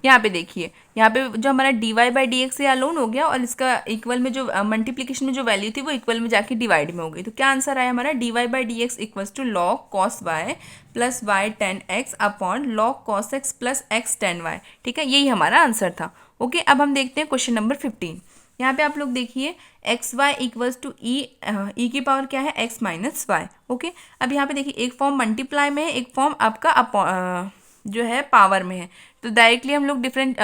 यहाँ पे देखिए, यहाँ पे जो हमारा dy/dx से अलोन हो गया, और इसका इक्वल में जो मल्टीप्लिकेशन में जो वैल्यू थी वो इक्वल में जाके डिवाइड में हो गई। तो क्या आंसर आया हमारा, dy/dx equals to log cos y plus y 10x upon log cos x plus x 10y। ठीक है, यही हमारा आंसर था। ओके, अब हम देखते हैं क्वेश्चन नंबर 15। यहाँ पे आप लोग देखिए एक्स वाई इक्वल्स टू ई की पावर क्या है x माइनस वाई। ओके, अब यहाँ पे देखिए एक फॉर्म मल्टीप्लाई में है, एक फॉर्म आपका जो है पावर में है, तो डायरेक्टली हम लोग डिफरेंट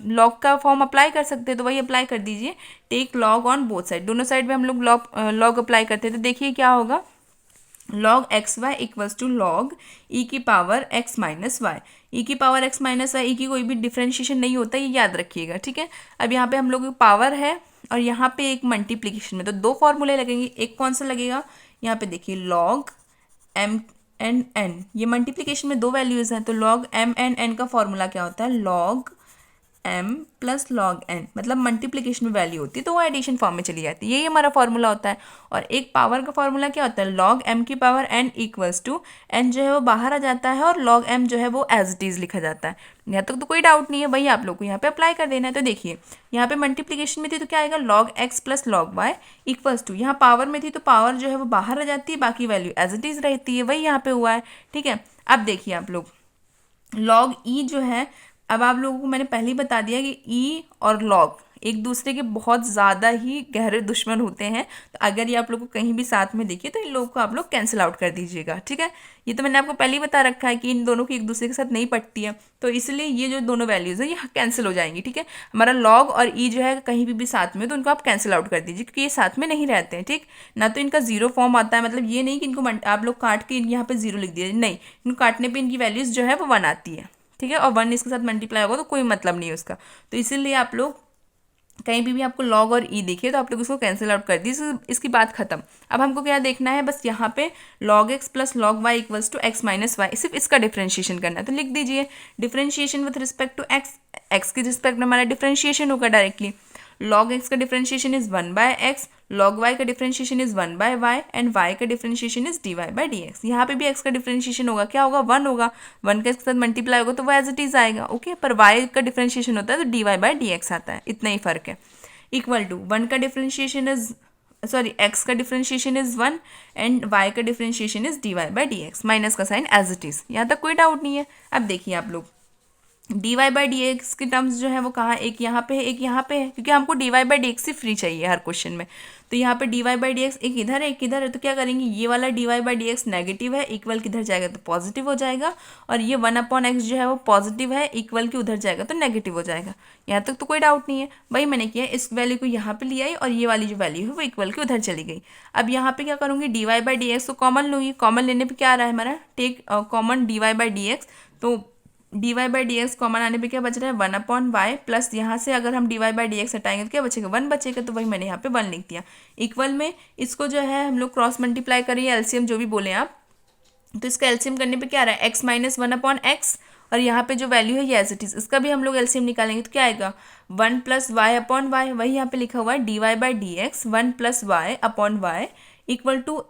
लॉग का फॉर्म अप्लाई कर सकते हैं, तो वही अप्लाई कर दीजिए। Take log on both side, दोनों साइड में हम लोग लॉग अप्लाई करते हैं, तो देखिए क्या होगा, log x y equals to log e की power x minus y. E की power x minus y, e की कोई भी डिफ्रेंशिएशन नहीं होता, ये याद रखिएगा, ठीक है। अब यहाँ पे हम लोग पावर है और यहाँ पे एक मल्टीप्लिकेशन में, तो दो फॉर्मूले लगेंगे। एक कौन सा लगेगा, यहाँ पे देखिए लॉग एम एन एन, ये मल्टीप्लिकेशन में दो वैल्यूज़ हैं, तो लॉग एम एन एन का फॉर्मूला क्या होता है, log m plus log n, मतलब मल्टीप्लिकेशन में वैल्यू होती है तो वो एडिशन फॉर्म में चली जाती है, यही हमारा फॉर्मूला होता है। और एक पावर का फॉर्मूला क्या होता है, लॉग m की power n equals to n जो है वो बाहर आ जाता है और लॉग m जो है वो एज इट इज़ लिखा जाता है। यहाँ तक तो कोई डाउट नहीं है, वही आप लोग को यहाँ पे अप्लाई कर देना है। तो देखिए यहाँ पे मल्टीप्लिकेशन में थी तो क्या आएगा, log x plus log y equals to, यहाँ पावर में थी तो पावर जो है वो बाहर आ जाती है, बाकी वैल्यू एज इट इज़ रहती है, वही यहाँ पे हुआ है, ठीक है। अब देखिए आप लोग लॉग ई जो है, अब आप लोगों को मैंने पहले ही बता दिया कि ई और लॉग एक दूसरे के बहुत ज़्यादा ही गहरे दुश्मन होते हैं, तो अगर ये आप लोग को कहीं भी साथ में दिखे तो इन लोगों को आप लोग कैंसिल आउट कर दीजिएगा, ठीक है। ये तो मैंने आपको पहले ही बता रखा है कि इन दोनों की एक दूसरे के साथ नहीं पटती है, तो इसलिए ये जो दोनों वैल्यूज़ है ये कैंसिल हो जाएंगी, ठीक है। हमारा लॉग और ई जो है कहीं भी साथ में, तो उनको आप कैंसिल आउट कर दीजिए, क्योंकि ये साथ में नहीं रहते हैं, ठीक ना। तो इनका जीरो फॉर्म आता है, मतलब ये नहीं कि इनको आप लोग काट के यहाँ पे जीरो लिख दिए, नहीं, इनको काटने पर इनकी वैल्यूज़ जो है वो 1 आती है, ठीक है, और 1 इसके साथ मल्टीप्लाई होगा तो कोई मतलब नहीं है उसका। तो इसीलिए आप लोग कहीं भी आपको लॉग और ई दिखे तो आप लोग इसको कैंसिल आउट कर दीजिए, इसकी बात खत्म। अब हमको क्या देखना है, बस यहाँ पे log x plus log y equals to x minus y, सिर्फ इसका डिफ्रेंशिएशन करना है। तो लिख दीजिए differentiation with respect to x, x के रिस्पेक्ट में हमारा डिफ्रेंशिएशन होगा डायरेक्टली। log x का differentiation is 1/x, log y का differentiation is 1/y and y का डिफ्रेंशिएशन इज dy/dx। यहाँ पे भी x का डिफ्रेंशिएशन होगा, क्या होगा, 1 होगा, 1 का इसके साथ मल्टीप्लाई होगा तो वो एज इट इज आएगा, ओके। पर y का डिफ्रेंशिएशन होता है तो dy/dx आता है, इतना ही फर्क है। इक्वल टू 1 का डिफ्रेंशिएशन इज x का डिफ्रेंशिएशन इज 1 एंड y का डिफ्रेंशिएशन इज dy/dx, माइनस का साइन एज इट इज, यहाँ तक कोई डाउट नहीं है। अब देखिए आप लोग dy/dx के टर्म्स जो है वो कहाँ, एक यहाँ पे है एक यहाँ पे है, क्योंकि हमको dy/dx ही फ्री चाहिए हर क्वेश्चन में। तो यहाँ पे dy/dx एक इधर है एक इधर है, तो क्या करेंगे, ये वाला dy/dx नेगेटिव है, इक्वल किधर जाएगा तो पॉजिटिव हो जाएगा, और ये 1/x जो है वो पॉजिटिव है, इक्वल के उधर जाएगा तो नेगेटिव हो जाएगा। यहाँ तक तो कोई डाउट नहीं है। वही मैंने किया, इस वैल्यू को यहाँ पे ले आई और ये वाली जो वैल्यू है वो इक्वल के उधर चली गई। अब यहाँ पे क्या करूँगी, dy/dx को कॉमन लूँगी, कॉमन लेने पर क्या आ रहा है हमारा, टेक कॉमन dy/dx, तो dy/dx कॉमन आने पे क्या बच रहा है, 1/y प्लस यहाँ से अगर हम dy/dx हटाएंगे तो क्या बचेगा, 1 बचेगा, तो वही मैंने यहाँ पे 1 लिख दिया। इक्वल में इसको जो है हम लोग क्रॉस मल्टीप्लाई करिए, एलसीएम जो भी बोले आप, तो इसका एलसीएम करने पे क्या आ रहा है, x माइनस 1/x, और यहाँ पे जो वैल्यू है ये एज इट इज, इसका भी हम लोग एलसीएम निकालेंगे तो क्या आएगा, 1 प्लस y/y, वही यहाँ पे लिखा हुआ है dy/dx 1 plus y/y equal to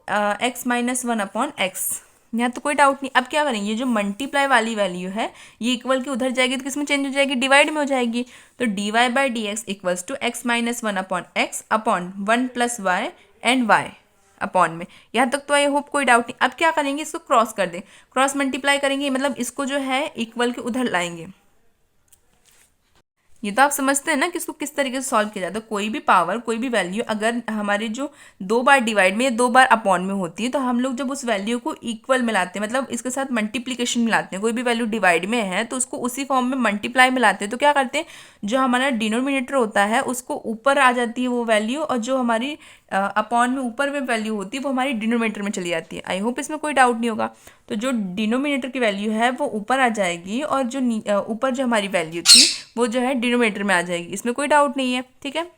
x minus 1/x। यहाँ तो कोई डाउट नहीं। अब क्या करेंगे, ये जो मल्टीप्लाई वाली वैल्यू है ये इक्वल के उधर जाएगी तो किस में चेंज हो जाएगी, डिवाइड में हो जाएगी। तो dy/dx equals to x minus 1/x upon 1 plus y and y upon में। यहाँ तक तो आई होप कोई डाउट नहीं। अब क्या करेंगे, इसको क्रॉस कर दें, क्रॉस मल्टीप्लाई करेंगे, मतलब इसको जो है इक्वल के उधर लाएंगे। ये तो आप समझते हैं ना कि इसको किस तरीके से सॉल्व किया जाता है। कोई भी पावर, कोई भी वैल्यू अगर हमारे जो 2 बार डिवाइड में या 2 बार अपॉन में होती है, तो हम लोग जब उस वैल्यू को इक्वल मिलाते हैं, मतलब इसके साथ मल्टीप्लिकेशन मिलाते हैं, कोई भी वैल्यू डिवाइड में है तो उसको उसी फॉर्म में मल्टीप्लाई मिलाते हैं, तो क्या करते हैं, जो हमारा डिनोमिनेटर होता है उसको ऊपर आ जाती है वो वैल्यू, और जो हमारी अपॉन में ऊपर में वैल्यू होती है वो हमारी डिनोमिनेटर में चली जाती है। आई होप इसमें कोई डाउट नहीं होगा। तो जो डिनोमिनेटर की वैल्यू है वो ऊपर आ जाएगी, और जो ऊपर जो हमारी वैल्यू थी वो जो है डिनोमिनेटर में आ जाएगी, इसमें कोई डाउट नहीं है, ठीक है।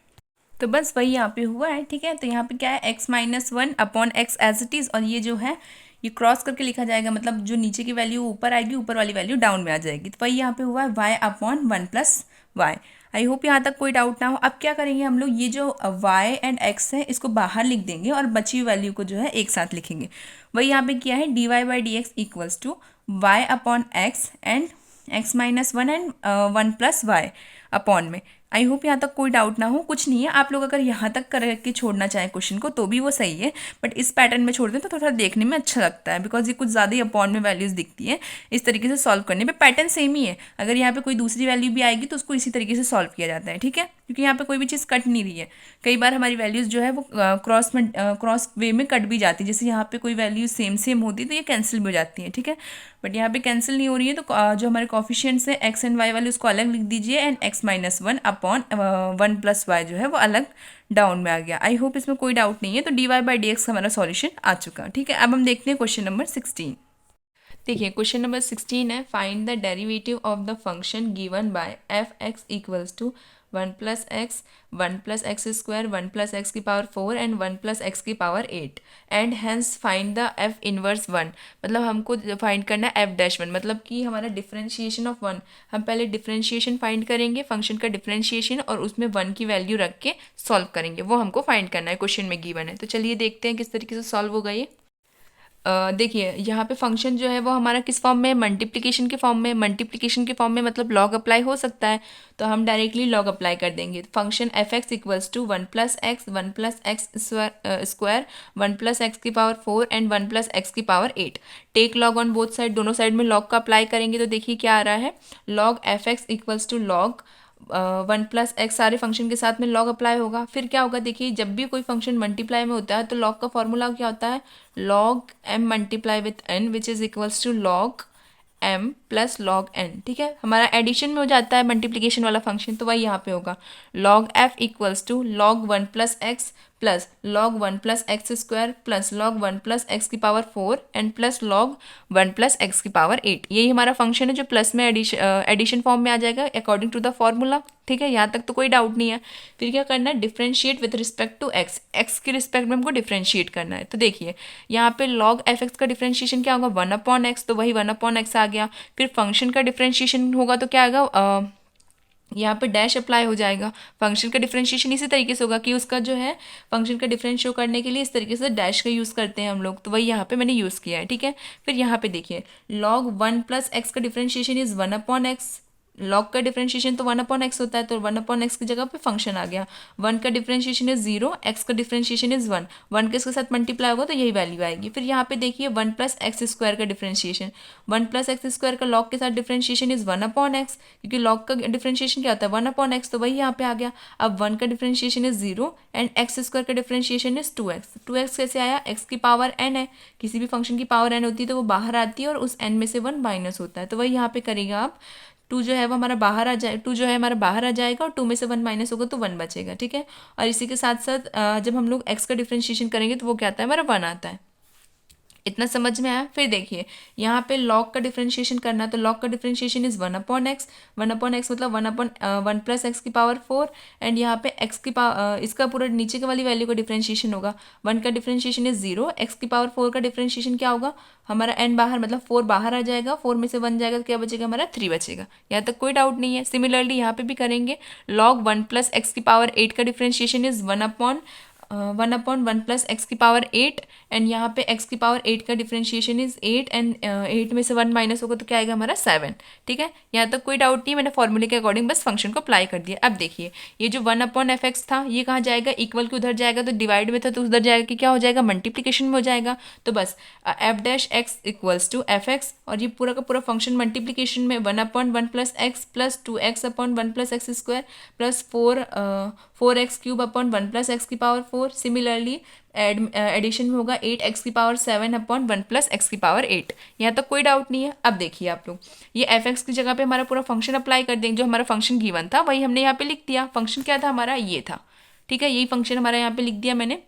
तो बस वही यहाँ पे हुआ है, ठीक है। तो यहाँ पे क्या है, x minus 1 upon x as it is, और ये जो है ये क्रॉस करके लिखा जाएगा, मतलब जो नीचे की वैल्यू ऊपर आएगी, ऊपर वाली वैल्यू डाउन में आ जाएगी। तो वही यहाँ पे हुआ है y upon 1 plus y. I hope यहाँ तक कोई डाउट ना हो। अब क्या करेंगे हम लोग, ये जो y एंड x है इसको बाहर लिख देंगे और बची हुई वैल्यू को जो है एक साथ लिखेंगे। वही यहाँ पे किया है, dy/dx equals to y upon x and x minus 1 and 1 plus y upon में। आई होप यहाँ तक कोई डाउट ना हो। कुछ नहीं है, आप लोग अगर यहाँ तक करके छोड़ना चाहें क्वेश्चन को तो भी वो सही है, बट इस पैटर्न में छोड़ दें तो थोड़ा देखने में अच्छा लगता है, बिकॉज ये कुछ ज़्यादा ही अपॉन में वैल्यूज़ दिखती है। इस तरीके से सॉल्व करने पे पैटर्न सेम ही है, अगर यहाँ पे कोई दूसरी वैल्यू भी आएगी तो उसको इसी तरीके से सॉल्व किया जाता है, ठीक है, क्योंकि यहाँ पे कोई भी चीज़ कट नहीं रही है। कई बार हमारी वैल्यूज़ जो है वो क्रॉस वे में कट भी जाती है, जैसे यहाँ पे कोई वैल्यू सेम होती है तो ये कैंसिल भी हो जाती है, ठीक है, बट यहाँ पे कैंसिल नहीं हो रही है। तो जो हमारे कॉफिशिएंट्स है एक्स एंड वाई वाले उसको अलग लिख दीजिए, and x minus 1 upon 1 plus y जो है वो अलग डाउन में आ गया। आई होप इसमें कोई डाउट नहीं है। तो dy/dx का हमारा सॉल्यूशन आ चुका, ठीक है। अब हम देखते हैं क्वेश्चन नंबर 16। देखिए क्वेश्चन नंबर 16 है, find the derivative of the function given by f(x) equals to 1 plus x, 1 plus x square, 1 plus x की पावर 4 एंड 1 प्लस एक्स की power 8 and hence find the f inverse 1। मतलब हमको फाइंड करना है f'1, मतलब कि हमारा डिफरेंशिएशन ऑफ 1। हम पहले डिफरेंशिएशन फाइंड करेंगे, फंक्शन का डिफरेंशिएशन, और उसमें 1 की वैल्यू रख के सॉल्व करेंगे, वो हमको फाइंड करना है, क्वेश्चन में गिवन है। तो चलिए देखते हैं किस तरीके से सॉल्व होगा ये। देखिए यहाँ पे फंक्शन जो है वो हमारा किस फॉर्म में, मल्टीप्लिकेशन के फॉर्म में। मल्टीप्लिकेशन के फॉर्म में मतलब लॉग अप्लाई हो सकता है, तो हम डायरेक्टली लॉग अप्लाई कर देंगे। Function f(x) equals to 1 plus x, 1 plus x square, 1 plus x की पावर 4 एंड 1 प्लस एक्स की power 8। Take log on both side, दोनों साइड में लॉग का अप्लाई करेंगे तो देखिए क्या आ रहा है, log f(x) equals to log 1 plus x, सारे फंक्शन के साथ में लॉग अप्लाई होगा। फिर क्या होगा, देखिए जब भी कोई फंक्शन मल्टीप्लाई में होता है तो लॉग का फॉर्मूला क्या होता है, log m multiply with n which is equals to log m plus log n, ठीक है। हमारा एडिशन में हो जाता है मल्टीप्लिकेशन वाला फंक्शन, तो वही यहाँ पे होगा log f equals to log 1 plus x plus log 1 plus x square plus log 1 plus x की power 4 and plus log 1 plus x की पावर 8। यही हमारा फंक्शन है जो प्लस में एडिशन फॉर्म में आ जाएगा अकॉर्डिंग टू द फॉर्मूला, ठीक है। यहाँ तक तो कोई डाउट नहीं है। फिर क्या करना है, differentiate with respect to x, x के रिस्पेक्ट में हमको डिफरेंशिएट करना है। तो देखिए यहाँ पे लॉग एफ एक्स का डिफरेंशिएशन क्या होगा, 1/x, तो वही 1/x आ गया। फिर फंक्शन का डिफरेंशिएशन होगा तो क्या आएगा, यहाँ पे डैश अप्लाई हो जाएगा। फंक्शन का डिफरेंशिएशन इसी तरीके से होगा कि उसका जो है फंक्शन का डिफरेंस शो करने के लिए इस तरीके से डैश का यूज़ करते हैं हम लोग, तो वही यहाँ पे मैंने यूज़ किया है, ठीक है। फिर यहाँ पे देखिए लॉग 1 प्लस एक्स का डिफरेंशिएशन इज 1/x, लॉग का डिफरेंशिएशन तो 1/x होता है, तो 1/x की जगह पे फंक्शन आ गया। 1 का डिफरेंशिएशन इज 0, एक्स का डिफरेंशिएशन इज 1, 1 के इसके साथ मल्टीप्लाई होगा तो यही वैल्यू आएगी। फिर यहाँ पे देखिए 1 प्लस एक्स स्क्वायर का डिफरेंशिएशन, 1 प्लस एक्स स्क्वायर का लॉग के साथ डिफरेंशिएशन इज 1/x, क्योंकि लॉग का डिफरेंशिएशन क्या होता है 1/x, तो वही यहाँ पे आ गया। अब 1 का differentiation is 0 and x square का डिफरेंशिएशन इज 2x, 2x कैसे आया, एक्स की पावर n है, किसी भी फंक्शन की पावर n होती है तो वो बाहर आती है और उस n में से 1 माइनस होता है, तो वही यहाँ पे करेगा आप। 2 जो है वो हमारा बाहर आ जाए, 2 जो है हमारा बाहर आ जाएगा और 2 में से 1 माइनस होगा तो 1 बचेगा, ठीक है। और इसी के साथ साथ जब हम लोग x का डिफरेंशिएशन करेंगे तो वो क्या आता है, हमारा 1 आता है। इतना समझ में आया। फिर देखिए यहाँ पे लॉग का डिफरेंशिएशन करना, तो लॉग का डिफरेंशिएशन इज 1/x, 1/x मतलब 1 प्लस एक्स की पावर 4 एंड यहाँ पे एक्स की पावर इसका पूरा नीचे के वाली वैल्यू का डिफरेंशिएशन होगा। 1 का डिफरेंशिएशन इज 0, एक्स की पावर 4 का डिफरेंशिएशन क्या होगा, हमारा n बाहर मतलब 4 बाहर आ जाएगा, 4 में से 1 जाएगा तो क्या बचेगा, हमारा 3 बचेगा। यहाँ तक कोई डाउट नहीं है। सिमिलरली यहाँ पे भी करेंगे, लॉग 1 प्लस एक्स की पावर 8 का डिफरेंशिएशन इज 1/1 प्लस एक्स की पावर 8 एंड यहाँ पे एक्स की पावर 8 का डिफरेंशिएशन इज 8 एंड 8 में से 1 माइनस होगा तो क्या आएगा, हमारा 7, ठीक है। यहाँ तक कोई डाउट नहीं, मैंने फॉर्मूले के अकॉर्डिंग बस फंक्शन को अप्लाई कर दिया। अब देखिए ये जो 1/fx था ये कहाँ जाएगा, इक्वल के उधर जाएगा, तो डिवाइड में था तो उधर जाएगा कि क्या हो जाएगा, मल्टीप्लीकेशन में हो जाएगा। तो बस f dash x equals to f x, और ये पूरा का पूरा फंक्शन मल्टीप्लीकेशन में 1/1 plus x plus 2x upon 1 plus x square plus 4x cube upon 1 plus x की पावर 4। सिमिलरली एडिशन में होगा 8x की पावर 7 अपॉन 1 प्लस एक्स की पावर 8। यहाँ तक कोई डाउट नहीं है। अब देखिए आप लोग ये एफ एक्स की जगह पे हमारा पूरा फंक्शन अप्लाई कर देंगे, जो हमारा फंक्शन गिवन था वही हमने यहाँ पे लिख दिया। फंक्शन क्या था हमारा, ये था, ठीक है। यही फंक्शन हमारा यहाँ पे लिख दिया मैंने,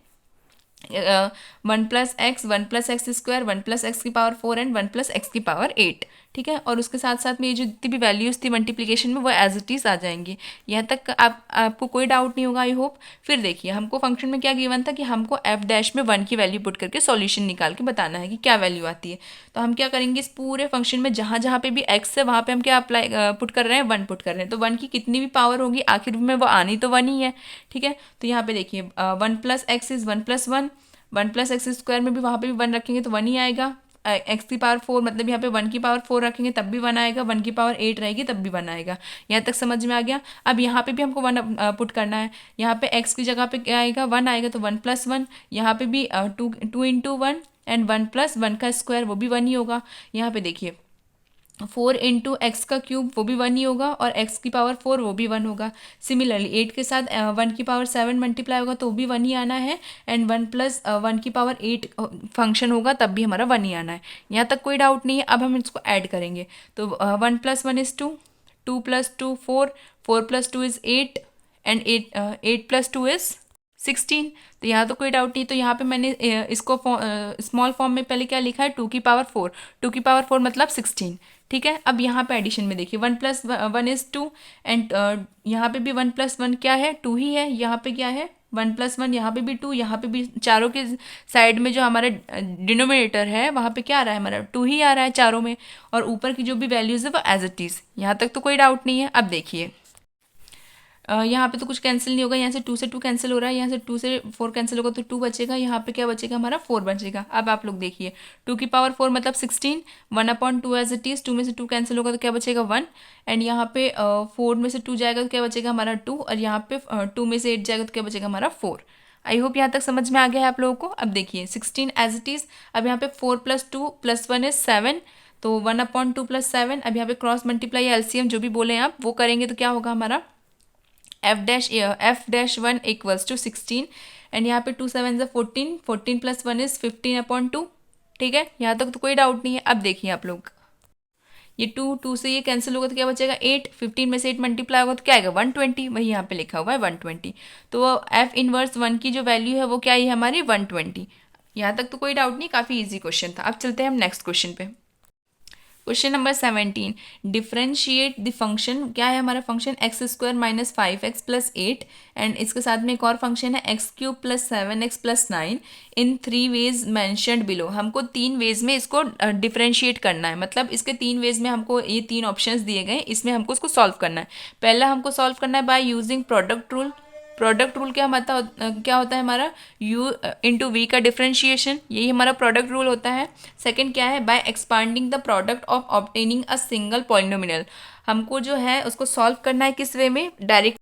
1 plus x square 1 plus x की पावर 4 एंड 1 प्लस एक्स की पावर 8, ठीक है। और उसके साथ साथ में ये जो जितनी भी वैल्यूज़ थी मल्टीप्लिकेशन में वो एज इट इज़ आ जाएंगी। यहाँ तक आपको कोई डाउट नहीं होगा, आई होप। फिर देखिए हमको फंक्शन में क्या गिवन था कि हमको एफ डैश में 1 की वैल्यू पुट करके सॉल्यूशन निकाल के बताना है कि क्या वैल्यू आती है। तो हम क्या करेंगे, इस पूरे फंक्शन में जहाँ जहाँ पे भी एक्स है वहाँ पे हम क्या अप्लाई पुट कर रहे हैं, 1 पुट कर रहे हैं। तो 1 की कितनी भी पावर होगी आखिर में वो आनी तो 1 ही है, ठीक है। तो यहाँ पे देखिए 1 plus x is 1 plus 1, 1 plus x square में भी वहाँ पे भी 1 रखेंगे तो 1 ही आएगा। एक्स की पावर 4 मतलब यहाँ पे 1 की पावर 4 रखेंगे तब भी 1 आएगा, 1 की पावर 8 रहेगी तब भी 1 आएगा। यहाँ तक समझ में आ गया। अब यहाँ पे भी हमको 1 पुट करना है। यहाँ पे एक्स की जगह पे क्या आएगा, 1 आएगा, तो 1 प्लस 1। यहाँ पे भी 2 इंटू 1 एंड 1 प्लस 1 का स्क्वायर वो भी 1 ही होगा। यहाँ पे देखिए 4 इंटू एक्स का क्यूब वो भी 1 ही होगा और एक्स की पावर 4 वो भी 1 होगा। सिमिलरली 8 के साथ 1 की पावर 7 मल्टीप्लाई होगा तो वो भी 1 ही आना है एंड 1 प्लस 1 की पावर 8 फंक्शन होगा तब भी हमारा 1 ही आना है। यहाँ तक कोई डाउट नहीं है। अब हम इसको ऐड करेंगे तो 1 plus 1 is 2, 2 plus 2 4, 4 plus 2 is 8 and 8 plus 2 is 16। तो यहाँ तो कोई डाउट नहीं। तो यहाँ पे मैंने इसको स्मॉल फॉर्म में पहले क्या लिखा है, 2 की पावर 4, 2 की पावर 4 मतलब 16, ठीक है। अब यहाँ पे एडिशन में देखिए 1 प्लस 1 इज़ 2 एंड यहाँ पे भी 1 प्लस 1 क्या है, 2 ही है। यहाँ पे क्या है 1 प्लस 1, यहाँ पे भी 2, यहाँ पे भी चारों के साइड में जो हमारा डिनोमिनेटर है वहाँ पे क्या आ रहा है, हमारा 2 ही आ रहा है चारों में, और ऊपर की जो भी वैल्यूज़ है वो एज इट इज़। यहाँ तक तो कोई डाउट नहीं है। अब देखिए यहाँ पे तो कुछ कैंसिल नहीं होगा, यहाँ से 2 से 2 कैंसिल हो रहा है, यहाँ से 2 से 4 कैंसिल होगा तो 2 बचेगा। यहाँ पे क्या बचेगा, हमारा 4 बचेगा। अब आप लोग देखिए 2 की पावर 4 मतलब 16, 1/2 एज इट इज़, 2 में से 2 कैंसिल होगा तो क्या बचेगा 1 एंड यहाँ पे 4 में से 2 जाएगा तो क्या बचेगा हमारा 2 और यहाँ पे 2 में से 8 जाएगा तो क्या बचेगा हमारा 4। आई होप यहाँ तक समझ में आ गया है आप लोगों को। अब देखिए 16 एज इट इज़, अब यहाँ पे 4 प्लस 2 प्लस 1 इज़ 7, तो 1/2 प्लस 7। अब यहाँ पे क्रॉस मल्टीप्लाई या एलसीएम जो भी बोले आप वो करेंगे तो क्या होगा हमारा f dash 1 equals to 16 and यहाँ पे 2 7 14, 14 प्लस 1 इज 15/2, ठीक है। यहाँ तक तो कोई डाउट नहीं है। अब देखिए आप लोग ये 2 से ये कैंसिल होगा तो क्या बचेगा 8, 15 में से 8 मल्टीप्लाई होगा तो क्या आएगा 120, वही यहाँ पे लिखा हुआ है 120। तो एफ इनवर्स 1 की जो वैल्यू है वो क्या है हमारी 120। यहाँ तक तो कोई डाउट नहीं, काफ़ी इजी क्वेश्चन था। अब चलते हैं हम नेक्स्ट क्वेश्चन पे। Question number 17, differentiate the function, क्या है हमारा function x square minus 5x plus 8 and इसके साथ में एक और फंक्शन है x cube plus 7x plus 9 इन 3 वेज मैंशनड बिलो। हमको 3 वेज में इसको डिफ्रेंशिएट करना है, मतलब इसके 3 वेज में हमको ये 3 ऑप्शंस दिए गए, इसमें हमको इसको सॉल्व करना है। पहला हमको सॉल्व करना है by using product rule. Product rule क्या होता है हमारा u इंटू वी का डिफ्रेंशिएशन, यही हमारा प्रोडक्ट रूल होता है। सेकंड क्या है by expanding the product of obtaining a single polynomial, हमको जो है उसको सॉल्व करना है किस वे में, डायरेक्ट।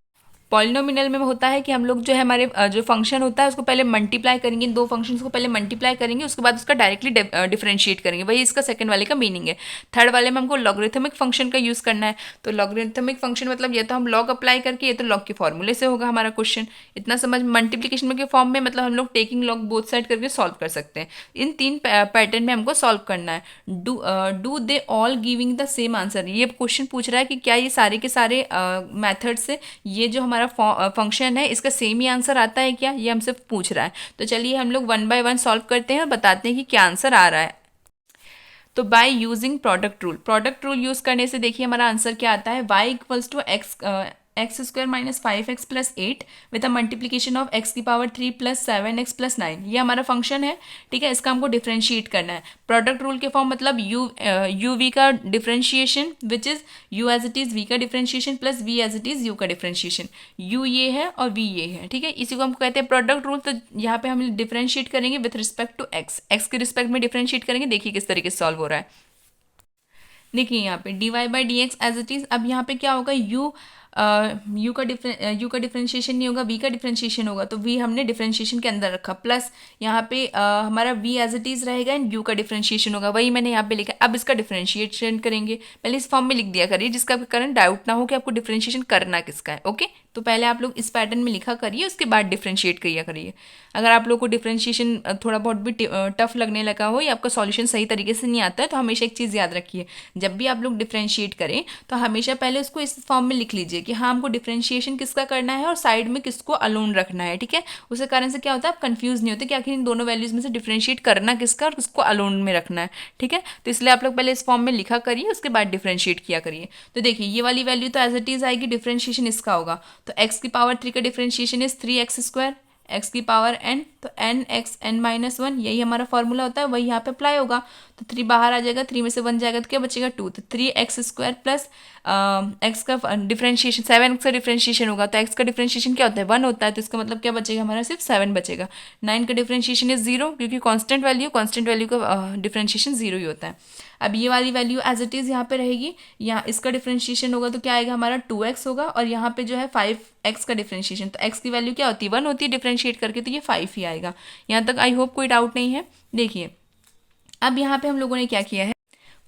पॉलिनोमियल में होता है कि हम लोग जो है हमारे जो फंक्शन होता है उसको पहले मल्टीप्लाई करेंगे, दो फंक्शंस को पहले मल्टीप्लाई करेंगे, उसके बाद उसका डायरेक्टली डिफरेंशिएट करेंगे, वही इसका सेकंड वाले का मीनिंग है। थर्ड वाले में हमको लॉगरिथमिक फंक्शन का यूज़ करना है। तो लॉगरिथमिक फंक्शन मतलब ये तो हम लॉग अप्लाई करके, ये तो लॉग के फॉर्मूले से होगा हमारा क्वेश्चन, इतना समझ। मल्टीप्लीकेशन में के फॉर्म में मतलब हम लोग टेकिंग लॉग बोथ साइड करके सॉल्व कर सकते हैं। इन 3 पैटर्न में हमको सॉल्व करना है। Do they all giving the same answer, ये क्वेश्चन पूछ रहा है कि क्या ये सारे के सारे मेथड से ये जो हमारा फंक्शन है इसका सेम ही आंसर आता है क्या, ये हमसे पूछ रहा है। तो चलिए हम लोग 1 बाय 1 सॉल्व करते हैं और बताते हैं कि क्या आंसर आ रहा है। तो by using product rule use करने से देखिए हमारा आंसर क्या आता है, y equals to x square minus 5x plus 8 with a multiplication of x की पावर 3 प्लस 7x प्लस 9, ये हमारा फंक्शन है। ठीक है, इसका हमको डिफ्रेंशिएट करना है। प्रोडक्ट रूल के फॉर्म मतलब यू वी का differentiation which is u as it is v का differentiation plus v as it is u का डिफ्रेंशिएशन। u ये है और v ये है। ठीक है, इसी को हम कहते हैं प्रोडक्ट रूल। तो यहाँ पे हम डिफ्रेंशिएट करेंगे विथ रिस्पेक्ट टू x के रिस्पेक्ट में डिफ्रेंशिएट करेंगे। देखिए किस तरीके से सॉल्व हो रहा है। देखिए यहाँ पे dy by D x as it is, अब यहाँ पे क्या होगा यू का डिफ्रेंशिएशन नहीं होगा, v का डिफ्रेंशिएशन होगा। तो v हमने डिफ्रेंशिएशन के अंदर रखा, प्लस यहाँ पे हमारा v एज इट इज रहेगा एंड u का डिफ्रेंशिएशन होगा, वही मैंने यहाँ पे लिखा। अब इसका डिफ्रेंशिएशन करेंगे, पहले इस फॉर्म में लिख दिया करिए जिसका कारण डाउट ना हो कि आपको डिफ्रेंशिएशन करना किसका है। ओके, तो पहले आप लोग इस पैटर्न में लिखा करिए, उसके बाद डिफ्रेंशिएट किया करिए। अगर आप लोग को डिफ्रेंशिएशन थोड़ा बहुत भी टफ लगने लगा हो या आपका सॉल्यूशन सही तरीके से नहीं आता है, तो हमेशा एक चीज़ याद रखिए, जब भी आप लोग डिफ्रेंशिएट करें तो हमेशा पहले उसको इस फॉर्म में लिख लीजिए कि हाँ हमको डिफ्रेंशिएशन किसका करना है और साइड में किसको अलोन रखना है। ठीक है, उसके कारण से क्या होता है आप कंफ्यूज नहीं होते कि आखिर इन दोनों वैल्यूज में से डिफ्रेंशिएट करना किसका और किसको अलोन में रखना है। ठीक है, तो इसलिए आप लोग पहले इस फॉर्म में लिखा करिए, उसके बाद डिफ्रेंशिएट किया करिए। तो देखिए ये वाली वैल्यू तो एज इट इज आएगी, डिफ्रेंशिएशन इसका होगा तो एक्स की पावर 3 का differentiation is 3x square, x की पावर n, तो n x n माइनस 1, यही हमारा फॉर्मूला होता है, वही यहाँ पे अप्लाई होगा। तो 3 बाहर आ जाएगा, 3 में से 1 जाएगा तो क्या बचेगा 2, तो 3x स्क्वायर प्लस एक्स का डिफ्रेंशिएशन 7x का डिफ्रेंशिएशन होगा, तो एक्स का डिफ्रेंशिएशन क्या होता है 1 होता है, तो इसका मतलब क्या बचेगा हमारा सिर्फ 7 बचेगा। 9 का डिफ्रेंशिएशन इज 0, क्योंकि कांस्टेंट वैल्यू का डिफ्रेंशिएशन 0 ही होता है। अब ये वाली वैल्यू एज इट इज़ यहाँ पे रहेगी, यहाँ इसका डिफ्रेंशिएशन होगा तो क्या आएगा हमारा 2x होगा, और यहाँ पे जो है 5x का डिफ्रेंशिएशन, तो x की वैल्यू क्या होती है 1 होती है डिफ्रेंशिएट करके, तो ये 5 ही आएगा। यहाँ तक आई होप कोई डाउट नहीं है। देखिए अब यहाँ पे हम लोगों ने क्या किया है,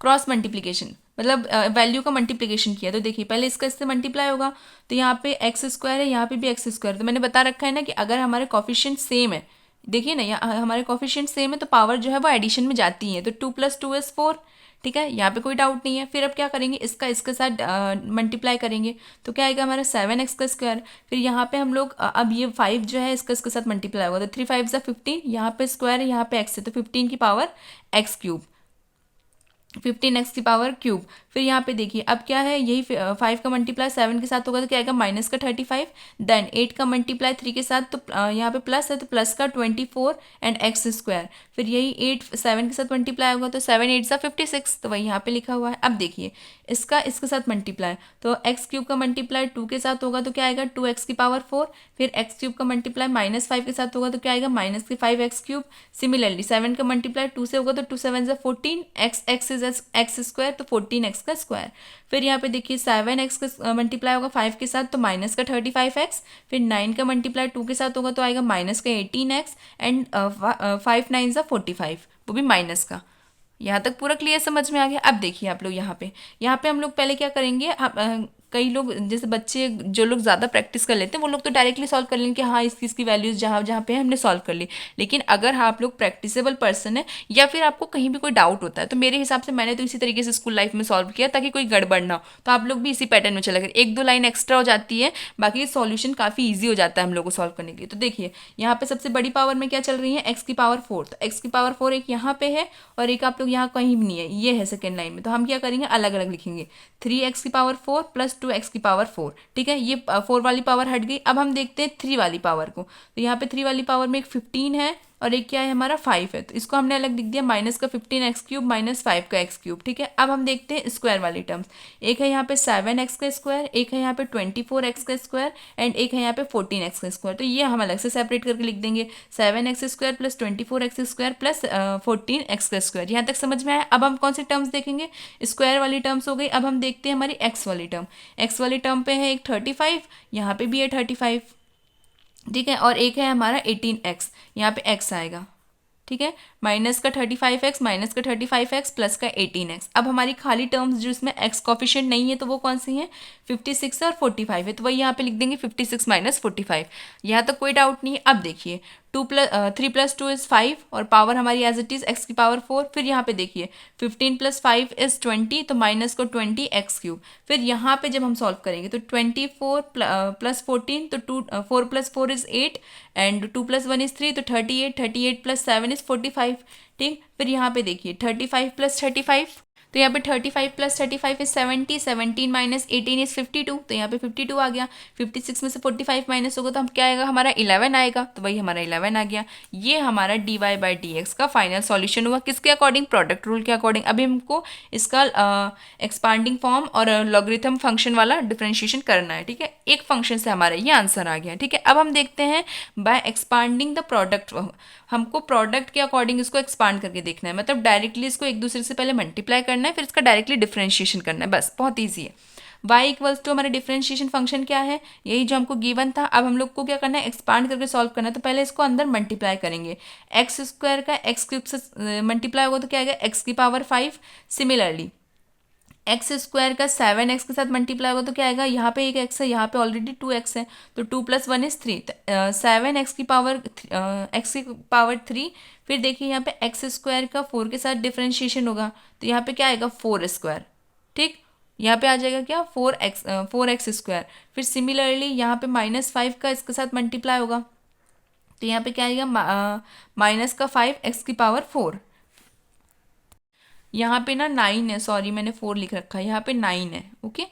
क्रॉस मल्टीप्लीकेशन, मतलब वैल्यू का मल्टीप्लीकेशन किया। तो देखिए पहले इसका इससे मल्टीप्लाई होगा, तो यहाँ पे एक्स स्क्वायर है, यहाँ पे भी एक्स स्क्वायर। तो मैंने बता रखा है ना कि अगर हमारे कॉफिशिएंट सेम है, देखिए ना यहाँ हमारे कॉफिशिएंट सेम है तो पावर जो है वो एडिशन में जाती है, तो 2 + 2 = 4। ठीक है, यहाँ पे कोई डाउट नहीं है। फिर अब क्या करेंगे, इसका इसके साथ मल्टीप्लाई करेंगे तो क्या आएगा हमारा 7x का स्क्वायर। फिर यहाँ पे हम लोग अब ये 5 जो है इसका इसके साथ मल्टीप्लाई होगा, तो 3 × 5 = 15, यहाँ पे स्क्वायर है यहाँ पे x है, तो 15 की पावर x क्यूब, 15x की पावर क्यूब। फिर यहाँ पे देखिए अब क्या है, यही 5 का मल्टीप्लाई 7 के साथ होगा तो क्या आएगा माइनस का 35, देन 8 का मल्टीप्लाई 3 के साथ, तो यहाँ पे प्लस है तो प्लस का 24 एंड एक्स स्क्वायर। फिर यही 8 7 के साथ मल्टीप्लाई होगा तो 7 × 8 = 56, तो वही यहाँ पे लिखा हुआ है। अब देखिए इसका इसके साथ मल्टीप्लाई, तो एक्स क्यूब का मल्टीप्लाई 2 के साथ होगा तो क्या आएगा 2x की पावर 4, फिर एक्स क्यूब का मल्टीप्लाई -5 के साथ होगा तो क्या आएगा -5x क्यूब। सिमिलरली 7 का मल्टीप्लाई 2 से होगा तो 2 × 7 = 14, x इज एक्स स्क्वायर, तो 14x का स्क्वायर। फिर यहाँ पे देखिए 7x का मल्टीप्लाई होगा 5 के साथ तो माइनस का 35x, फिर 9 का मल्टीप्लाई 2 के साथ होगा तो आएगा माइनस का 18x एंड 5 × 9 = 45, वो भी माइनस का। यहाँ तक पूरा क्लियर समझ में आ गया। अब देखिए आप लोग यहाँ पे हम लोग पहले क्या करेंगे, कई लोग जैसे बच्चे जो लोग ज़्यादा प्रैक्टिस कर लेते हैं वो लोग तो डायरेक्टली सॉल्व कर लेंगे कि हाँ इस चीज़ की वैल्यूज़ जहाँ जहाँ पे है हमने सॉल्व कर ली। लेकिन अगर हाँ आप लोग प्रैक्टिसेबल पर्सन है या फिर आपको कहीं भी कोई डाउट होता है, तो मेरे हिसाब से मैंने तो इसी तरीके से स्कूल लाइफ में सॉल्व किया ताकि कोई गड़बड़ ना हो। तो आप लोग भी इसी पैटर्न में चला करें, एक दो लाइन एक्स्ट्रा हो जाती है, बाकी सॉल्यूशन काफ़ी ईजी हो जाता है हम लोग को सॉल्व करने के लिए। तो देखिए यहाँ पे सबसे बड़ी पावर में क्या चल रही है, एक्स की पावर 4। तो एक्स की पावर 4 एक यहाँ पे है और एक आप लोग यहाँ कहीं भी नहीं है, ये है सेकेंड लाइन में। तो हम क्या करेंगे, अलग अलग लिखेंगे, 3x की पावर 4 प्लस 2x की पावर 4। ठीक है, ये 4 वाली पावर हट गई। अब हम देखते हैं 3 वाली पावर को। तो यहाँ पे 3 वाली पावर में एक 15 है और एक क्या है हमारा 5 है। तो इसको हमने अलग लिख दिया, माइनस का 15x³ माइनस 5 का x³। ठीक है, अब हम देखते हैं स्क्वायर वाली टर्म्स। एक है यहाँ पे 7x का स्क्वायर, एक है यहाँ पे 24x का स्क्वायर एंड एक है यहाँ पे 14x का स्क्वायर। तो ये हम अलग से सेपरेट करके लिख देंगे, 7x square plus 24x square plus 14x का स्क्वायर। यहाँ तक समझ में आया। अब हम कौन सी टर्म्स देखेंगे, स्क्वायर वाली टर्म्स हो गई। अब हम देखते हैं हमारी एक्स वाली टर्म। एक्स वाली टर्म पे है एक 35, यहाँ पे भी है 35। ठीक है, और एक है हमारा 18x, यहाँ पे x आएगा। ठीक है, माइनस का 35x माइनस का 35x प्लस का 18x। अब हमारी खाली टर्म्स जो इसमें x कॉफिशिएंट नहीं है तो वो कौन सी हैं, 56 और 45 है। तो वही यहाँ पे लिख देंगे 56 माइनस 45। यहाँ तक कोई डाउट नहीं है। अब देखिए 3 प्लस 2 इज़ 5 और पावर हमारी एज इट इज़ एक्स की पावर 4। फिर यहाँ पे देखिए 15 प्लस 5 इज़ 20, तो माइनस को 20x³। फिर यहाँ पे जब हम सॉल्व करेंगे तो 24 प्लस 14, तो 4 plus 4 is 8 and 2 plus 1 is 3, तो 38, 38 प्लस 7 इज़ 45। ठीक, फिर यहाँ पे देखिए 35 प्लस 35, तो यहाँ पे 35 प्लस 35 इज 70, 17 माइनस 18 इज 52, तो यहाँ पे 52 आ गया। 56 में से 45 माइनस होगा तो हम क्या आएगा, हमारा 11 आएगा। तो वही हमारा 11 आ गया। ये हमारा dy/dx का फाइनल सॉल्यूशन हुआ। किसके अकॉर्डिंग, प्रोडक्ट रूल के अकॉर्डिंग। अभी हमको इसका एक्सपांडिंग फॉर्म और लॉगरिथम फंक्शन वाला डिफरेंशिएशन करना है। ठीक है, एक फंक्शन से हमारा ये आंसर आ गया। ठीक है, अब हम देखते हैं बाय एक्सपांडिंग द प्रोडक्ट। हमको प्रोडक्ट के अकॉर्डिंग इसको एक्सपांड करके देखना है, मतलब डायरेक्टली इसको एक दूसरे से पहले मल्टीप्लाई करना है, फिर इसका डायरेक्टली डिफरेंशिएशन करना है। बस बहुत ईजी है। y इक्वल्स टू हमारा डिफरेंशिएशन फंक्शन क्या है, यही जो हमको गिवन था। अब हम लोग को क्या करना है, एक्सपांड करके सॉल्व करना है। तो पहले इसको अंदर मल्टीप्लाई करेंगे, एक्स स्क्वायर का x³ से मल्टीप्लाई होगा तो क्या आएगा, x की पावर 5। सिमिलरली एक्स स्क्वायर का 7x के साथ मल्टीप्लाई होगा तो क्या आएगा, यहाँ पे एक x है, यहाँ पे ऑलरेडी 2x है, तो 2 प्लस 1 इज 3। 7x की पावर x की पावर 3। फिर देखिए यहाँ पे एक्स स्क्वायर का 4 के साथ डिफरेंशिएशन होगा तो यहाँ पे क्या आएगा, 4 स्क्वायर। ठीक, यहाँ पे आ जाएगा क्या, 4x स्क्वायर। फिर सिमिलरली यहाँ पे -5 का इसके साथ मल्टीप्लाई होगा तो यहाँ पे क्या आएगा, माइनस का 5x की पावर 4। यहाँ पे ना 9 है, सॉरी मैंने 4 लिख रखा है, यहाँ पे 9 है। ओके,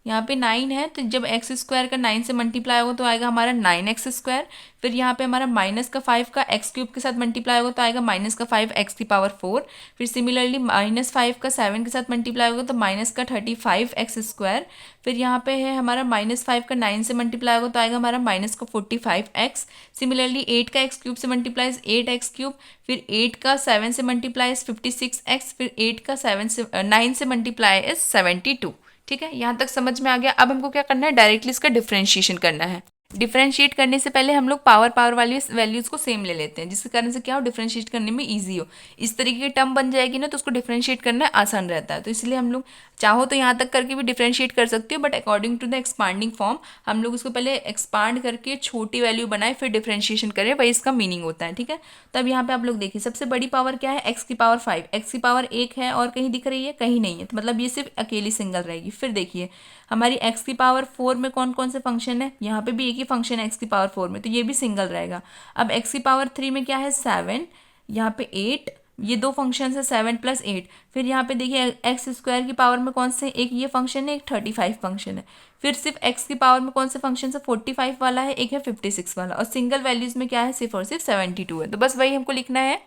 यहाँ पे 9 है, तो जब एक्स स्क्वायर का 9 से मल्टीप्लाई होगा तो आएगा हमारा 9x स्क्वायर। फिर यहाँ पे हमारा माइनस का 5 का x³ के साथ मल्टीप्लाई होगा तो आएगा माइनस का 5x की पावर 4। फिर सिमिलरली -5 का 7 के साथ मल्टीप्लाई होगा तो माइनस का 35x स्क्वायर। फिर यहाँ पे है हमारा -5 का 9 से मल्टीप्लाई होगा तो आएगा हमारा माइनस का 45x। सिमिलरली 8 का x³ से मल्टीप्लाई 8x³। फिर 8 का 7 से मल्टीप्लाई 56x। फिर 8 का 9 से मल्टीप्लाई 72। ठीक है, यहाँ तक समझ में आ गया। अब हमको क्या करना है, डायरेक्टली इसका डिफरेंशिएशन करना है। डिफरेंशिएट करने से पहले हम लोग पावर वाली वैल्यूज़ को सेम ले लेते हैं, जिसके कारण से क्या हो, डिफरेंशिएट करने में इजी हो। इस तरीके की टर्म बन जाएगी ना तो उसको डिफरेंशिएट करना आसान रहता है। तो इसलिए हम लोग चाहो तो यहाँ तक करके भी डिफरेंशिएट कर सकते हो, but according to the expanding form हम लोग उसको पहले एक्सपांड करके छोटी वैल्यू बनाए फिर डिफरेंशिएशन करें, वही इसका मीनिंग होता है। ठीक है, तब यहाँ पे आप लोग देखिए सबसे बड़ी पावर क्या है, एक्स की पावर 5। एक्स की पावर 1 है और कहीं दिख रही है, कहीं नहीं है, तो मतलब ये सिर्फ अकेली सिंगल रहेगी। फिर देखिए हमारी एक्स की पावर 4 में कौन कौन से फंक्शन है, यहाँ पे भी एक ही फंक्शन है एक्स की पावर 4 में, तो ये भी सिंगल रहेगा। अब एक्स की पावर 3 में क्या है, 7, यहाँ पे 8, ये दो फंक्शन है 7 + 8। फिर यहाँ पे देखिए एक्स स्क्वायर की पावर में कौन से, एक ये फंक्शन है, एक 35 फंक्शन है। फिर सिर्फ एक्स की पावर में कौन से फंक्शन है, 45 वाला है, एक है 56 वाला, और सिंगल वैल्यूज में क्या है, सिर्फ और सिर्फ 72 है। तो बस वही हमको लिखना है।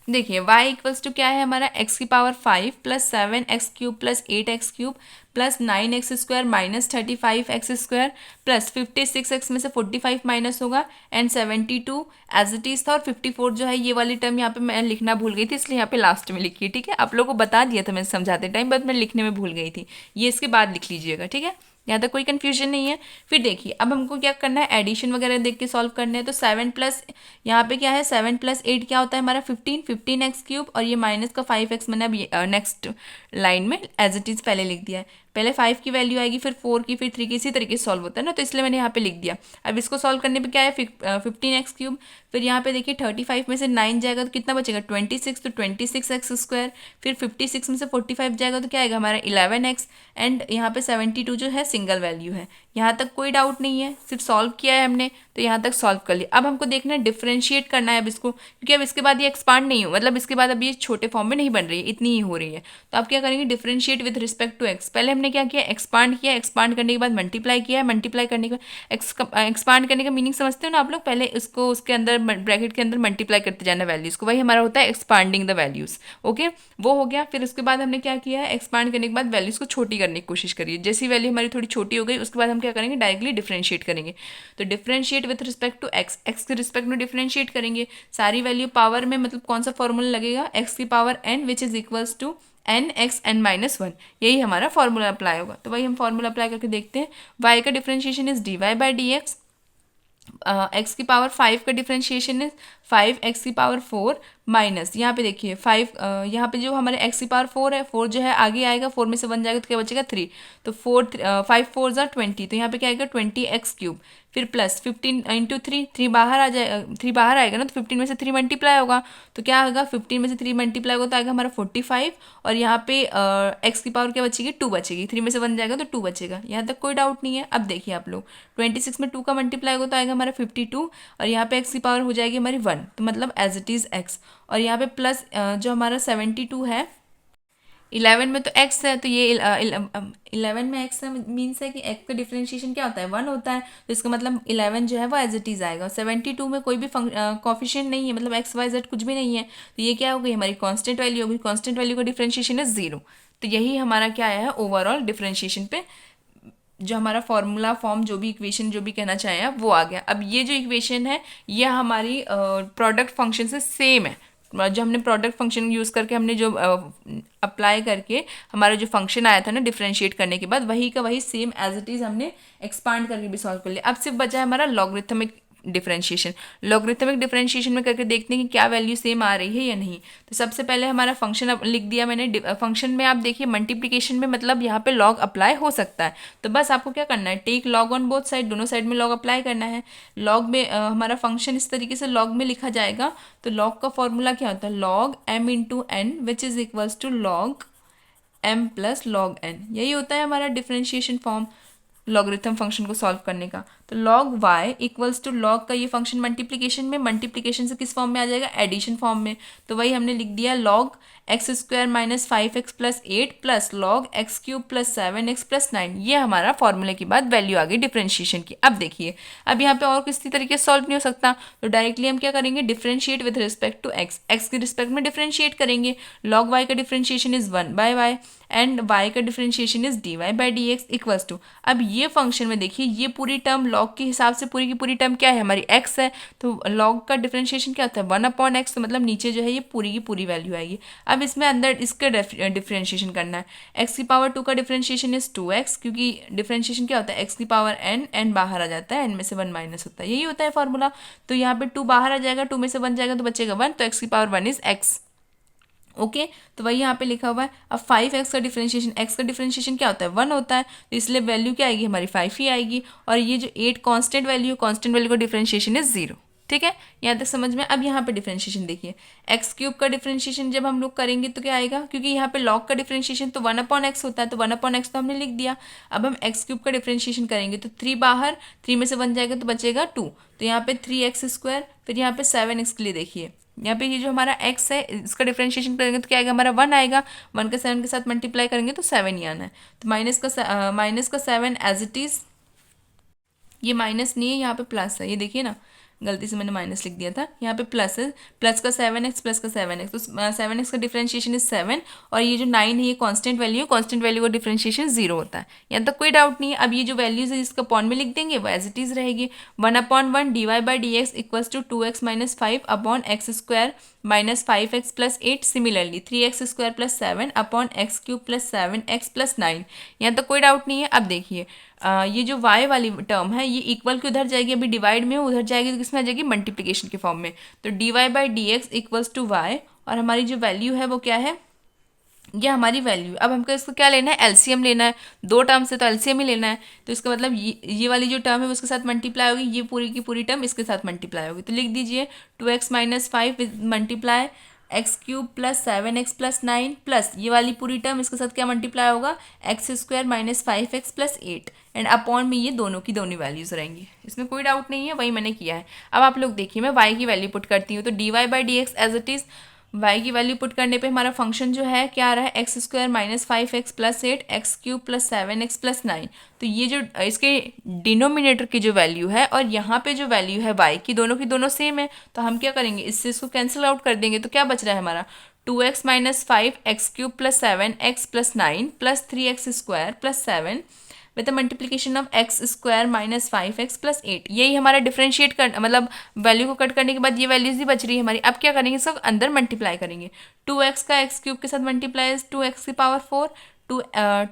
देखिए y इक्वल्स टू क्या है हमारा, x की power 5 plus 7x³ plus 8x³ plus 9x square minus 35x square plus 56x में से 45 माइनस होगा एंड 72 एज इट इज था, और 54 जो है ये वाली टर्म यहाँ पे मैं लिखना भूल गई थी, इसलिए यहाँ पे लास्ट में लिखी है। ठीक है, आप लोगों को बता दिया था मैं समझाते टाइम, बट मैं लिखने में भूल गई थी, ये इसके बाद लिख लीजिएगा। ठीक है, यहाँ तक कोई कन्फ्यूजन नहीं है। फिर देखिए अब हमको क्या करना है, एडिशन वगैरह देख के सॉल्व करने हैं। तो 7 प्लस यहाँ पे क्या है, 7 + 8 क्या होता है हमारा 15x³ और ये माइनस का 5x मैंने अब नेक्स्ट लाइन में एज इट इज़ पहले लिख दिया है। पहले 5 की वैल्यू आएगी, फिर 4 की, फिर 3 की, इसी तरीके से सॉल्व होता है ना, तो इसलिए मैंने यहाँ पे लिख दिया। अब इसको सॉल्व करने पे क्या है 15x3, फिर यहाँ पे देखिए 35 में से 9 जाएगा तो कितना बचेगा 26, तो 26x², फिर 56 में से 45 जाएगा तो क्या आएगा हमारा 11x, एंड यहाँ पे 72 जो है सिंगल वैल्यू है। यहाँ तक कोई डाउट नहीं है, सिर्फ सॉल्व किया है हमने, तो यहाँ तक सॉल्व कर लिया। अब हमको देखना है डिफरेंशिएट करना है अब इसको, क्योंकि अब इसके बाद ये एक्सपांड नहीं हो, मतलब इसके बाद अब ये छोटे फॉर्म में नहीं बन रही है, इतनी ही हो रही है। तो आप क्या करेंगे differentiate with respect to x. पहले हमने क्या किया एक्सपांड किया, एक्सपांड करने के बाद मल्टीप्लाई किया है, मल्टीप्लाई करने के बाद एक्सपांड करने का मीनिंग समझते हो ना आप लोग, पहले इसको उसके अंदर ब्रैकेट के अंदर मल्टीप्लाई करते जाना वैल्यूज को, वही हमारा होता है एक्सपांडिंग द वैल्यूज। ओके, वो हो गया। फिर उसके बाद हमने क्या किया है एक्सपांड करने के बाद वैल्यूज को छोटी करने की कोशिश करिए, जैसी वैल्यू हमारी थोड़ी छोटी हो गई उसके बाद हम क्या करेंगे डायरेक्टली डिफरेंशिएट करेंगे। तो differentiate with respect to x, x के रिस्पेक्ट में डिफरेंशिएट करेंगे, सारी वैल्यू पावर में, मतलब कौन सा फॉर्मूला लगेगा एक्स की power n which is equals to n x n minus one, यही हमारा फॉर्मूला अप्लाई होगा। तो वही हम फॉर्मूला अप्लाई करके देखते हैं। y का differentiation is dy by D x, x की पावर 5 का डिफरेंशिएशन इज 5x की पावर 4 माइनस, यहाँ पे देखिए 5, यहाँ पे जो हमारे x की पावर 4 है, 4 जो है आगे आएगा, 4 में से 1 जाएगा तो क्या बचेगा 3, तो 5 4 ज़ा 20, तो यहाँ पे क्या आएगा 20x3, फिर प्लस 15 इंटू 3 बाहर आ जाए, 3 बाहर आएगा ना, तो 15 में से 3 मल्टीप्लाई होगा, तो क्या होगा 15 में से 3 मल्टीप्लाई होगा तो आएगा हमारा 45, और यहाँ पे x की पावर क्या बचेगी 2 बचेगी, 3 में से 1 जाएगा तो 2 बचेगा। यहाँ तक कोई डाउट नहीं है। अब देखिए आप लोग 26 में 2 का मल्टीप्लाई होगा तो आएगा हमारा 52, और यहाँ पे x की पावर हो जाएगी हमारी 1, तो मतलब एज इट इज़ x, और यहाँ पे प्लस जो हमारा 72 है, 11 में तो x है, तो ये 11 में x है मीन्स है कि x का डिफरेंशिएशन क्या होता है 1 होता है, तो इसका मतलब 11 जो है वो एज इट इज़ आएगा। 72 में कोई भी कॉफिशिएंट नहीं है, मतलब x y z कुछ भी नहीं है, तो ये क्या हो गई हमारी कांस्टेंट वैल्यू हो गई। कांस्टेंट वैल्यू का डिफरेंशिएशन है 0, तो यही हमारा क्या आया है ओवरऑल डिफरेंशिएशन पे, जो हमारा फॉर्मूला फॉर्म जो भी इक्वेशन जो भी कहना चाहे आप वो आ गया। अब ये जो इक्वेशन है ये हमारी प्रोडक्ट फंक्शन से सेम है, जो हमने प्रोडक्ट फंक्शन यूज़ करके हमने जो अप्लाई करके हमारा जो फंक्शन आया था ना डिफरेंशिएट करने के बाद, वही का वही सेम एज इट इज़ हमने एक्सपांड करके भी सॉल्व कर लिया। अब सिर्फ बचा है हमारा लॉगरिथमिक डिफरेंशिएशन। लॉगरिथमिक डिफरेंशिएशन में करके देखते हैं कि क्या वैल्यू सेम आ रही है या नहीं। तो सबसे पहले हमारा फंक्शन लिख दिया मैंने, फंक्शन में आप देखिए मल्टीप्लिकेशन में मतलब यहाँ पे लॉग अप्लाई हो सकता है, तो बस आपको क्या करना है take log on both side, दोनों साइड में लॉग अप्लाई करना है। लॉग में हमारा फंक्शन इस तरीके से लॉग में लिखा जाएगा, तो लॉग का फॉर्मूला क्या होता है log m into n which is equals to log m plus log n, यही होता है हमारा डिफरेंशिएशन फॉर्म लॉगरिथम फंक्शन को सॉल्व करने का। तो log y equals to log का ये फंक्शन मल्टीप्लिकेशन में, मल्टीप्लिकेशन से किस फॉर्म में आ जाएगा एडिशन फॉर्म में, तो वही हमने लिख दिया log x² minus 5x plus 8 plus log x³ plus 7x plus 9, ये हमारा फॉर्मूले के बाद वैल्यू आ गई डिफरेंशिएशन की। अब देखिए अब यहाँ पे और किसी तरीके से सॉल्व नहीं हो सकता, तो डायरेक्टली हम क्या करेंगे differentiate with respect to x, x के रिस्पेक्ट में डिफरेंशिएट करेंगे। लॉग y का differentiation is 1 by y and y का differentiation is dy by D x equals to, अब ये फंक्शन में देखिए ये पूरी टर्म लॉग के हिसाब से पूरी की पूरी टर्म क्या है हमारी x है, तो लॉग का डिफरेंशिएशन क्या होता है 1/x, तो मतलब नीचे जो है ये पूरी की पूरी वैल्यू आएगी। अब इसमें अंदर इसका डिफरेंशिएशन करना है, x की पावर 2 का डिफरेंशिएशन इज 2x, क्योंकि डिफरेंशिएशन क्या होता है x की पावर n बाहर आ जाता है, n में से 1 माइनस होता है, यही होता है फॉर्मूला। तो यहाँ पे 2 बाहर आ जाएगा, 2 में से 1 जाएगा तो बचेगा 1, तो x की पावर 1 इज x। ओके तो वही यहाँ पे लिखा हुआ है। अब 5x का डिफरेंशिएशन, x का डिफरेंशिएशन क्या होता है 1 होता है, तो इसलिए वैल्यू क्या आएगी हमारी 5 ही आएगी, और ये जो 8 कांस्टेंट वैल्यू का डिफरेंशिएशन इज 0। ठीक है यहाँ तक समझ में। अब यहाँ पे डिफरेंशिएशन देखिए x³ का डिफरेंशिएशन जब हम लोग करेंगे तो क्या आएगा, क्योंकि यहाँ पे log का डिफरेंशिएशन तो 1/x होता है, तो 1/x तो हमने लिख दिया। अब हम x³ का डिफरेंशिएशन करेंगे तो 3 बाहर, 3 में से 1 जाएगा तो बचेगा 2, तो यहाँ पे 3x², फिर यहाँ पे 7x के लिए देखिए यहाँ पे ये जो हमारा x है इसका डिफरेंशिएशन करेंगे तो क्या आएगा हमारा 1 आएगा, 1 का 7 के साथ मल्टीप्लाई करेंगे तो 7 ही आना है, तो माइनस का 7 एज इट इज़, ये माइनस नहीं है यहाँ पे प्लस है, ये देखिए ना गलती से मैंने माइनस लिख दिया था, यहाँ पे प्लस है, प्लस का 7x प्लस का 7x, तो 7x का डिफरेंशिएशन इज 7, और ये जो 9 है ये कांस्टेंट वैल्यू है, कांस्टेंट वैल्यू का डिफरेंशिएशन 0 होता है, यहाँ तक कोई डाउट नहीं है। अब ये जो वैल्यूज है इसका अपॉन में लिख देंगे वो एज इट इज रहेगी, 1/1 dy by D x equals to 2x minus 5 upon x² minus 5x plus 8, similarly 3x² plus 7 upon x³ plus 7x plus 9, यहाँ तक कोई डाउट नहीं है। अब देखिए ये जो y वाली टर्म है ये इक्वल की उधर जाएगी, अभी डिवाइड में उधर जाएगी तो किसमें आ जाएगी मल्टीप्लिकेशन के फॉर्म में, तो dy by D x equals to y, और हमारी जो वैल्यू है वो क्या है ये हमारी वैल्यू। अब हमको इसको क्या लेना है, एलसीएम लेना है, दो टर्म से तो एलसीएम ही लेना है। तो इसका मतलब ये वाली जो टर्म है उसके साथ मल्टीप्लाई होगी, ये पूरी की पूरी टर्म इसके साथ मल्टीप्लाई होगी। तो लिख दीजिए 2x minus 5 multiply x cube plus 7x plus 9 plus ये वाली पूरी टर्म इसके साथ क्या मल्टीप्लाई होगा, x square minus 5x plus 8 and upon में ये दोनों की दोनों वैल्यूज रहेंगी। इसमें कोई डाउट नहीं है, वही मैंने किया है। अब आप लोग देखिए, मैं y की वैल्यू पुट करती हूँ तो dy by D x as it is y की वैल्यू पुट करने पे हमारा फंक्शन जो है क्या आ रहा है, x square minus 5x plus 8 x cube plus 7x plus 9। तो ये जो इसके डिनोमिनेटर की जो वैल्यू है और यहाँ पे जो वैल्यू है y की दोनों सेम है। तो हम क्या करेंगे, इससे इसको कैंसिल आउट कर देंगे। तो क्या बच रहा है हमारा 2x minus 5 x cube plus 7x plus 9 plus 3x square plus 7 with the multiplication of x square minus 5x plus 8। यही हमारा डिफरेंशिएट कर मतलब वैल्यू को कट करने के बाद ये वैल्यूज ही बच रही है हमारी। अब क्या करेंगे, सब अंदर मल्टीप्लाई करेंगे। 2x का एक्स क्यूब के साथ मल्टीप्लाई 2x की पावर 4,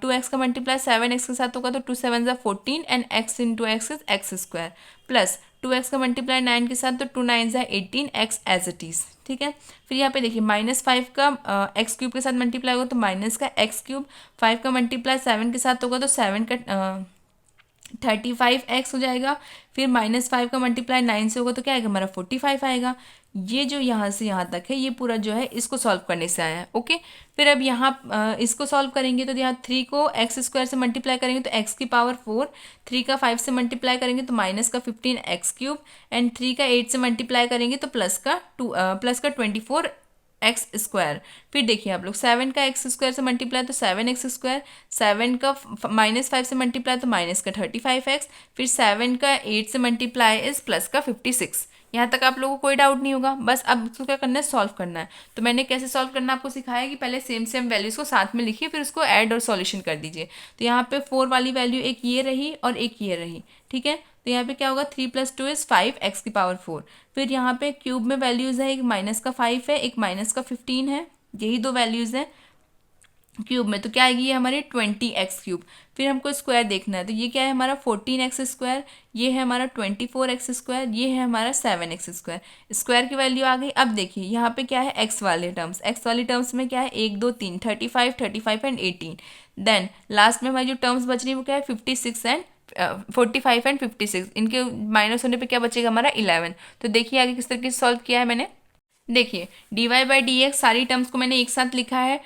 2x का मल्टीप्लाई 7x के साथ होगा तो 2 7 ज़ा 14 and x into x is x square plus 2x का मल्टीप्लाई 9 के साथ तो 2 9 ज़ा 18 x एज इट इज़। ठीक है, फिर यहाँ पे देखिए -5 का एक्स क्यूब के साथ मल्टीप्लाई होगा तो माइनस का एक्स क्यूब, 5 का मल्टीप्लाई 7 के साथ होगा तो 7 का 35x हो जाएगा। फिर -5 का मल्टीप्लाई 9 से होगा तो क्या आएगा हमारा 45 आएगा। ये जो यहाँ से यहाँ तक है ये पूरा जो है इसको सॉल्व करने से आया है। ओके, फिर अब यहाँ इसको सॉल्व करेंगे तो यहाँ 3 को एक्स स्क्वायर से मल्टीप्लाई करेंगे तो एक्स की पावर 4, 3 का 5 से मल्टीप्लाई करेंगे तो माइनस का 15 एक्स क्यूब एंड 3 का 8 से मल्टीप्लाई करेंगे तो प्लस का 24 एक्स स्क्वायर। फिर देखिए आप लोग 7 का एक्स स्क्वायर से मल्टीप्लाई तो 7x स्क्वायर, 7 का -5 से मल्टीप्लाई तो माइनस का 35x, फिर 7 का 8 से मल्टीप्लाई इज प्लस का 56। यहाँ तक आप लोगों को कोई डाउट नहीं होगा। बस अब इसको क्या करना है, सॉल्व करना है। तो मैंने कैसे सॉल्व करना आपको सिखाया कि पहले सेम वैल्यूज़ को साथ में लिखिए फिर उसको ऐड और सॉल्यूशन कर दीजिए। तो यहाँ पे 4 वाली वैल्यू एक ये रही और एक ये रही। ठीक है, तो यहाँ पे क्या होगा 3 + 2 इज 5 एक्स की पावर 4। फिर यहाँ पे क्यूब में वैल्यूज़ है, एक माइनस का 5 है, एक माइनस का 15 है, यही दो वैल्यूज़ हैं क्यूब में। तो क्या आएगी ये हमारी 20x क्यूब। फिर हमको स्क्वायर देखना है तो ये क्या है हमारा 14x स्क्वायर, ये है हमारा 24x स्क्वायर, ये है हमारा 7x स्क्वायर। स्क्वायर की वैल्यू आ गई। अब देखिए यहाँ पे क्या है एक्स वाले टर्म्स में क्या है 1 2 3 35 एंड 18। देन लास्ट में हमारी जो टर्म्स बच रही है वो क्या है 46 एंड 45 एंड 56। इनके माइनस होने पे क्या बचेगा हमारा 11। तो देखिए आगे किस तरीके से सॉल्व किया है मैंने। देखिए dy बाई डी एक्स सारी टर्म्स को मैंने एक साथ लिखा है।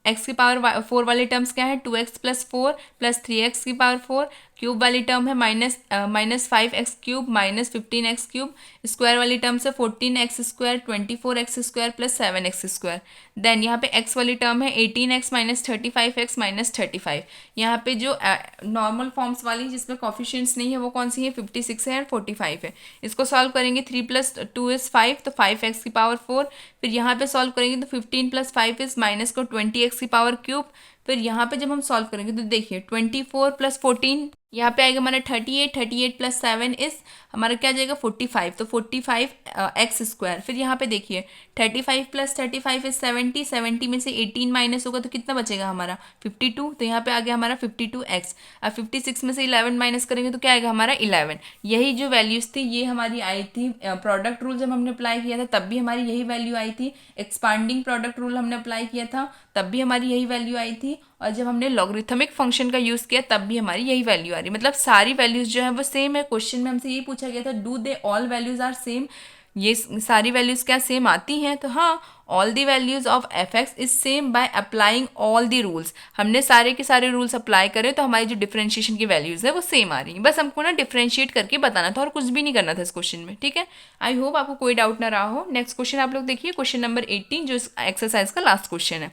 एक्स की पावर 4 वाले टर्म्स क्या है 2x + 4 प्लस 3x की पावर 4, क्यूब वाली टर्म है -5x cube minus 15x cube, square वाली टर्म से 14x square 24x square plus 7x square. Then यहाँ पे x वाली टर्म है 18x माइनस 35x माइनस 35। यहाँ पे जो नॉर्मल फॉर्म्स वाली जिसमें कॉफिशिएंट्स नहीं है वो कौन सी है 56 है और 45 है। इसको सॉल्व करेंगे 3 + 2 इज 5 तो 5x की पावर 4। फिर यहाँ पे सॉल्व करेंगे तो 15 + 5 इज माइनस को 20x की पावर क्यूब। फिर यहाँ पे जब हम सॉल्व करेंगे तो देखिए 24 + 14 यहाँ पे आएगा हमारा 38 + 7 इस हमारा क्या आ जाएगा 45 तो 45 एक्स स्क्वायर। फिर यहाँ पे देखिए 35 + 35 इज 70, 70 में से 18 माइनस होगा तो कितना बचेगा हमारा 52। तो यहाँ पे आ गया हमारा 52x। अब 56 में से 11 माइनस करेंगे तो क्या आएगा हमारा 11। यही जो वैल्यूज़ थी ये हमारी आई थी प्रोडक्ट रूल जब हमने अप्लाई किया था तब भी हमारी यही वैल्यू आई थी। एक्सपांडिंग प्रोडक्ट रूल हमने अप्लाई किया था तब भी हमारी यही वैल्यू आई थी। और जब हमने लॉगरिथमिक फंक्शन का यूज़ किया तब भी हमारी यही वैल्यू आ रही है। मतलब सारी वैल्यूज़ जो है वो सेम है। क्वेश्चन में हमसे यही पूछा गया था do they all values are same, ये सारी वैल्यूज़ क्या सेम आती हैं। तो हाँ, all the values of f x is same by applying all the rules. हमने सारे के सारे रूल्स अप्लाई करें तो हमारी जो डिफरेंशिएशन की वैल्यूज़ है वो सेम आ रही है। बस हमको ना डिफरेंशिएट करके बताना था और कुछ भी नहीं करना था इस क्वेश्चन में। ठीक है, आई होप आपको कोई डाउट ना रहा हो। नेक्स्ट क्वेश्चन आप लोग देखिए, क्वेश्चन नंबर 18 जो इस एक्सरसाइज का लास्ट क्वेश्चन है।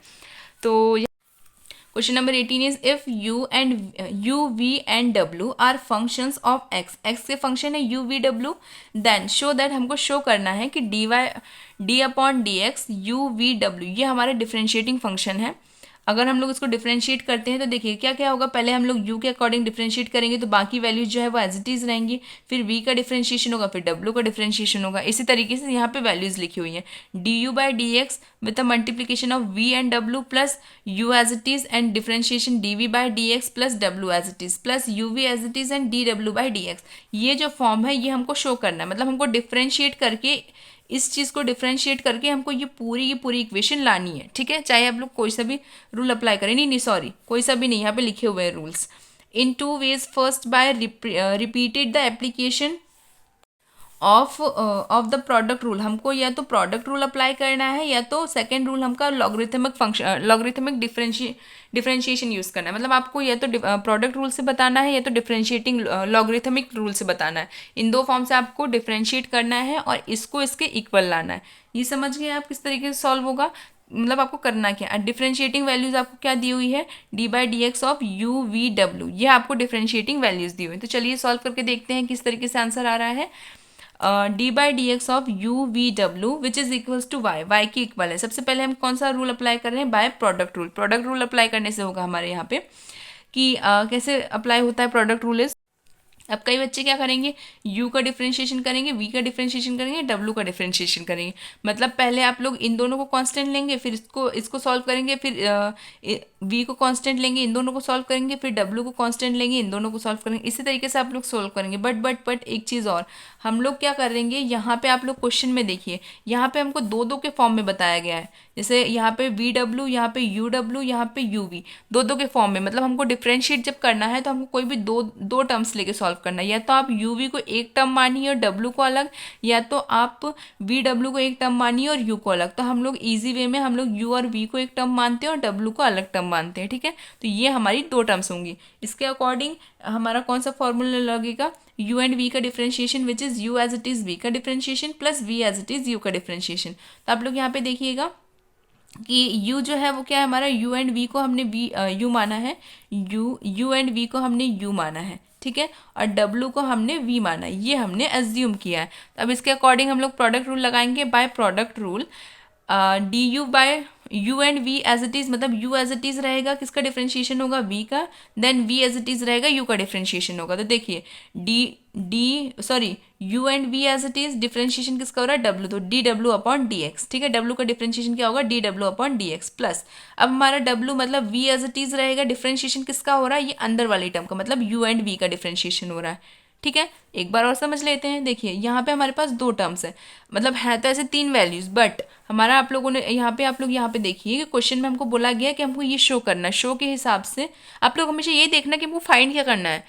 तो question number 18 is if u v and w are functions of x, x के फंक्शन है u v w, then show that हमको शो करना है कि d/dx u v w ये हमारे डिफरेंशिएटिंग फंक्शन है। अगर हम लोग इसको डिफरेंशिएट करते हैं तो देखिए क्या क्या होगा। पहले हम लोग u के अकॉर्डिंग डिफरेंशिएट करेंगे तो बाकी वैल्यूज जो है वो एज इट इज़ रहेंगी। फिर v का डिफरेंशिएशन होगा, फिर w का डिफरेंशिएशन होगा। इसी तरीके से यहाँ पे वैल्यूज लिखी हुई है du by D x with the multiplication of v and w plus u as it is and differentiation dv by D x plus w as it is plus uv as it is and dw by D x. ये जो फॉर्म है ये हमको शो करना है। मतलब हमको डिफरेंशिएट करके इस चीज़ को डिफ्रेंशिएट करके हमको ये पूरी की पूरी इक्वेशन लानी है, ठीक है। चाहे आप लोग कोई सा भी रूल अप्लाई करें, नहीं नहीं सॉरी, कोई सा भी नहीं, यहाँ पे लिखे हुए हैं rules. In two ways, first by repeated the application of the product rule. हमको या तो प्रोडक्ट रूल अप्लाई करना है या तो सेकेंड रूल हमका logarithmic function, logarithmic differentiation use करना है। मतलब आपको या तो प्रोडक्ट रूल से बताना है या तो डिफरेंशिएटिंग लॉगरिथमिक रूल से बताना है। इन दो फॉर्म से आपको डिफरेंशिएट करना है और इसको इसके इक्वल लाना है। ये समझ गए आप किस तरीके से सॉल्व होगा, मतलब आपको करना क्या है। डिफरेंशिएटिंग वैल्यूज आपको क्या दी हुई है, d/dx of u v w, ये आपको डिफरेंशिएटिंग वैल्यूज दी हुई है। तो चलिए सॉल्व करके देखते हैं किस तरीके से आंसर आ रहा है। d/dx of u v w which is equals to y की इक्वल है। सबसे पहले हम कौन सा रूल अप्लाई कर रहे हैं, bye product rule. Product rule apply करने से होगा हमारे यहाँ पे कि कैसे अप्लाई होता है प्रोडक्ट रूल इज। अब कई बच्चे क्या करेंगे, u का डिफरेंशिएशन करेंगे, v का डिफरेंशिएशन करेंगे, w का डिफरेंशिएशन करेंगे। मतलब पहले आप लोग इन दोनों को कांस्टेंट लेंगे, फिर इसको सॉल्व करेंगे, फिर v को कांस्टेंट लेंगे, इन दोनों को सॉल्व करेंगे, फिर w को कांस्टेंट लेंगे, इन दोनों को सॉल्व करेंगे। इसी तरीके से आप लोग सॉल्व करेंगे। बट एक चीज़ और, हम लोग क्या करेंगे, यहाँ पे आप लोग क्वेश्चन में देखिए, यहाँ पे हमको दो दो के फॉर्म में बताया गया है। जैसे यहाँ पे VW, यहाँ पे UW, यहाँ पे UV, दो दो के फॉर्म में। मतलब हमको डिफरेंशिएट जब करना है तो हमको कोई भी दो दो टर्म्स लेके सॉल्व करना है। या तो आप UV को एक टर्म मानिए और W को अलग, या तो आप VW को एक टर्म मानिए और U को अलग। तो हम लोग ईजी वे में हम लोग U और V को एक टर्म मानते हैं और W को अलग टर्म मानते हैं, ठीक है। तो ये हमारी दो टर्म्स होंगी। इसके अकॉर्डिंग हमारा कौन सा फॉर्मूला लगेगा, u एंड v का differentiation which is u as it is v का differentiation plus v as it is u का डिफरेंशिएशन। तो आप लोग यहाँ पे देखिएगा कि u जो है वो क्या है हमारा, u एंड v को हमने u माना है, u एंड v को हमने u माना है, ठीक है। और w को हमने v माना है, ये हमने एज्यूम किया है। तो अब इसके अकॉर्डिंग हम लोग प्रोडक्ट रूल लगाएंगे। By product rule d u by u and v as it is, मतलब u एज इट इज़ रहेगा, किसका डिफरेंशिएशन होगा, v का, then v as it is रहेगा, u का डिफरेंशिएशन होगा। तो देखिए u and v as it is differentiation किसका हो रहा है, w, तो dw अपॉन dx, ठीक है। w का डिफरेंशिएशन क्या होगा, dw अपॉन dx प्लस, अब हमारा w मतलब v एज इट इज़ रहेगा, डिफरेंशिएशन किसका हो रहा है, ये अंदर वाली टर्म का, मतलब u एंड v का डिफरेंशिएशन हो रहा है, ठीक है। एक बार और समझ लेते हैं। देखिए यहाँ पे हमारे पास दो टर्म्स है, मतलब है तो ऐसे तीन वैल्यूज, बट हमारा आप लोगों ने यहाँ पे, आप लोग यहाँ पे देखिए कि क्वेश्चन में हमको बोला गया कि हमको ये शो करना है। शो के हिसाब से आप लोग हमेशा ये देखना कि हमको फाइंड क्या करना है,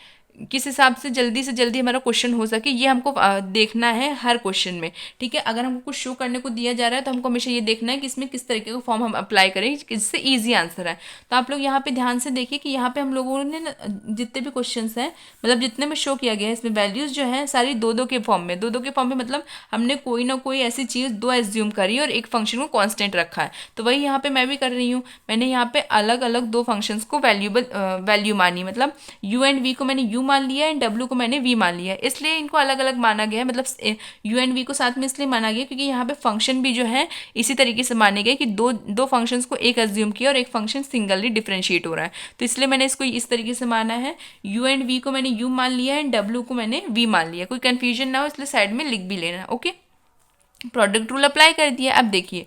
किस हिसाब से जल्दी हमारा क्वेश्चन हो सके, ये हमको देखना है हर क्वेश्चन में, ठीक है। अगर हमको कुछ शो करने को दिया जा रहा है तो हमको हमेशा ये देखना है कि इसमें किस तरीके का फॉर्म हम अप्लाई करें जिससे ईजी आंसर है। तो आप लोग यहाँ पे ध्यान से देखिए कि यहाँ पे हम लोगों ने जितने भी क्वेश्चन हैं, मतलब जितने में शो किया गया है, इसमें वैल्यूज जो है सारी दो दो के फॉर्म में, दो दो के फॉर्म में, मतलब हमने कोई ना कोई ऐसी चीज़ दो एज्यूम करी और एक फंक्शन को कॉन्स्टेंट रखा है। तो वही यहाँ पे मैं भी कर रही हूँ, मैंने यहाँ पे अलग अलग दो फंक्शंस को वैल्यू मानी, मतलब u एंड v को मैंने u मान लिया है, w को मैंने v मान लिया है, इसलिए इनको अलग अलग माना गया है। मतलब u एंड v को साथ में इसलिए माना गया क्योंकि यहाँ पे फंक्शन भी जो है इसी तरीके से माने गए कि दो फंक्शंस को एक एज्यूम किया और एक फंक्शन सिंगली डिफरेंशिएट हो रहा है, तो इसलिए मैंने इसको इस तरीके से माना है। u एंड v को मैंने u मान लिया है, w को मैंने v मान लिया। कोई कन्फ्यूजन ना हो इसलिए साइड में लिख भी लेना, ओके। प्रोडक्ट रूल अप्लाई कर दिया। अब देखिए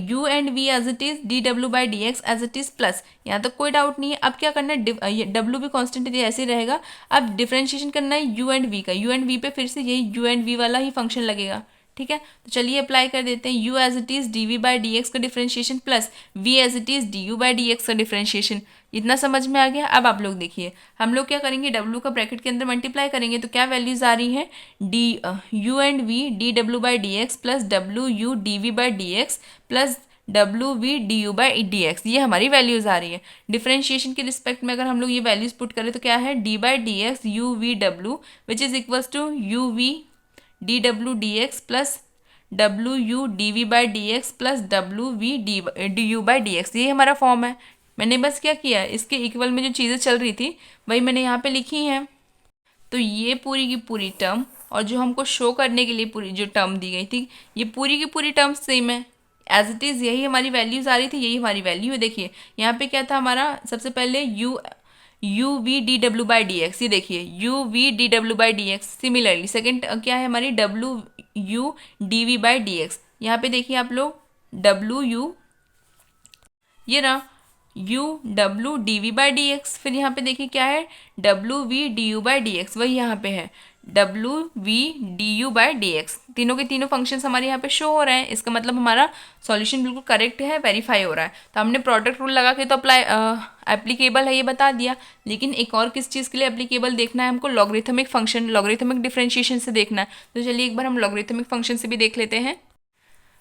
u and v as it is dw by dx as it is plus, यहाँ तक कोई डाउट नहीं है। अब क्या करना है, w भी कांस्टेंट है ऐसे रहेगा। अब डिफरेंशिएशन करना है u एंड v का, u एंड v पे फिर से यही u एंड v वाला ही फंक्शन लगेगा, ठीक है। तो चलिए अप्लाई कर देते हैं। u as it is dv by dx का differentiation plus v as it is du by dx का डिफरेंशिएशन, इतना समझ में आ गया। अब आप लोग देखिए हम लोग क्या करेंगे, w का ब्रैकेट के अंदर मल्टीप्लाई करेंगे तो क्या वैल्यूज आ रही हैं, u and v dw by dx plus w dv by dx plus D by D x, ये हमारी वैल्यूज आ रही है। डिफरेंशिएशन के रिस्पेक्ट में अगर हम लोग ये वैल्यूज पुट करें तो क्या है, D by D x U we W which is equals to you we D W D x plus W U D we by D x plus W we D you by D x, ये हमारा फॉर्म है। मैंने बस क्या किया, इसके इक्वल में जो चीज़ें चल रही थी वही मैंने यहाँ पे लिखी हैं। तो ये पूरी की पूरी टर्म और जो हमको शो करने के लिए पूरी जो टर्म दी गई थी, ये पूरी की पूरी टर्म सेम है, एज इट इज़ यही हमारी वैल्यूज़ आ रही थी, यही हमारी वैल्यू है। देखिए यहाँ पे क्या था हमारा, सबसे पहले यू वी डी डब्ल्यू बाई डी एक्स, ये देखिए यू वी डी डब्ल्यू by D x. Similarly second क्या है हमारी, डब्ल्यू U D we by D x. यहाँ पे देखिए आप लोग डब्ल्यू यू, ये ना यू डब्ल्यू d we by D x, फिर यहाँ पे देखिए क्या है डब्ल्यू we D you by D x, वही यहाँ पे है डब्ल्यू we D u bye D x, तीनों के तीनों फंक्शंस हमारे यहाँ पे शो हो रहे हैं। इसका मतलब हमारा सॉल्यूशन बिल्कुल करेक्ट है, वेरीफाई हो रहा है। तो हमने प्रोडक्ट रूल लगा के तो अप्लाई एप्लीकेबल है ये बता दिया, लेकिन एक और किस चीज़ के लिए एप्लीकेबल देखना है हमको, लॉगरिथमिक फंक्शन, लॉगरिथमिक डिफरेंशिएशन से देखना है। तो चलिए एक बार हम लॉगरिथमिक फंक्शन से भी देख लेते हैं।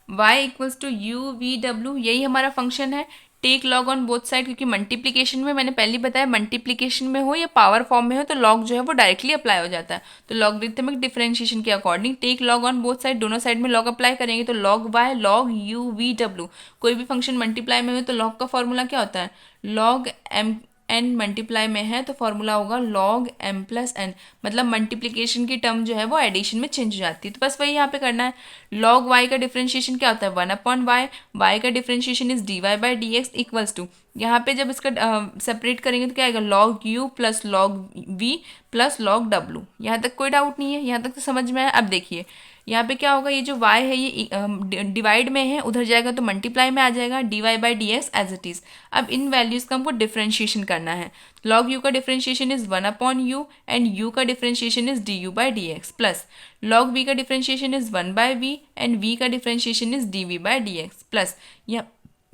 y equals to you we डब्ल्यू, यही हमारा फंक्शन है। Take log on both side, क्योंकि मल्टीप्लीकेशन में मैंने पहले बताया मल्टीप्लीकेशन में हो या पावर फॉर्म में हो तो लॉग जो है वो डायरेक्टली अप्लाई हो जाता है। तो लॉगरिथमिक डिफरेंशिएशन के according take log on both side, दोनों साइड में लॉग अप्लाई करेंगे तो log y log u v w, कोई भी फंक्शन मल्टीप्लाई में हो तो लॉग का फॉर्मूला क्या होता है, लॉग m n मल्टीप्लाई में है तो फॉर्मूला होगा लॉग m प्लस n, मतलब मल्टीप्लिकेशन की टर्म जो है वो एडिशन में चेंज हो जाती है। तो बस वही यहाँ पे करना है। लॉग y का डिफरेंशिएशन क्या होता है, 1/y, y का differentiation is dy by D x equals to, यहाँ पे जब इसका सेपरेट करेंगे तो क्या आएगा, log u plus log v plus log w। यहाँ तक कोई डाउट नहीं है, यहाँ तक तो समझ में आया। अब देखिए यहाँ पे क्या होगा, ये जो y है ये डिवाइड में है, उधर जाएगा तो मल्टीप्लाई में आ जाएगा, dy by D x as it is. अब इन वैल्यूज़ का हमको डिफरेंशिएशन करना है। लॉग u का differentiation is 1/u and u का differentiation is du by D x, plus log v का differentiation is 1/v and v का differentiation is dv by D x, plus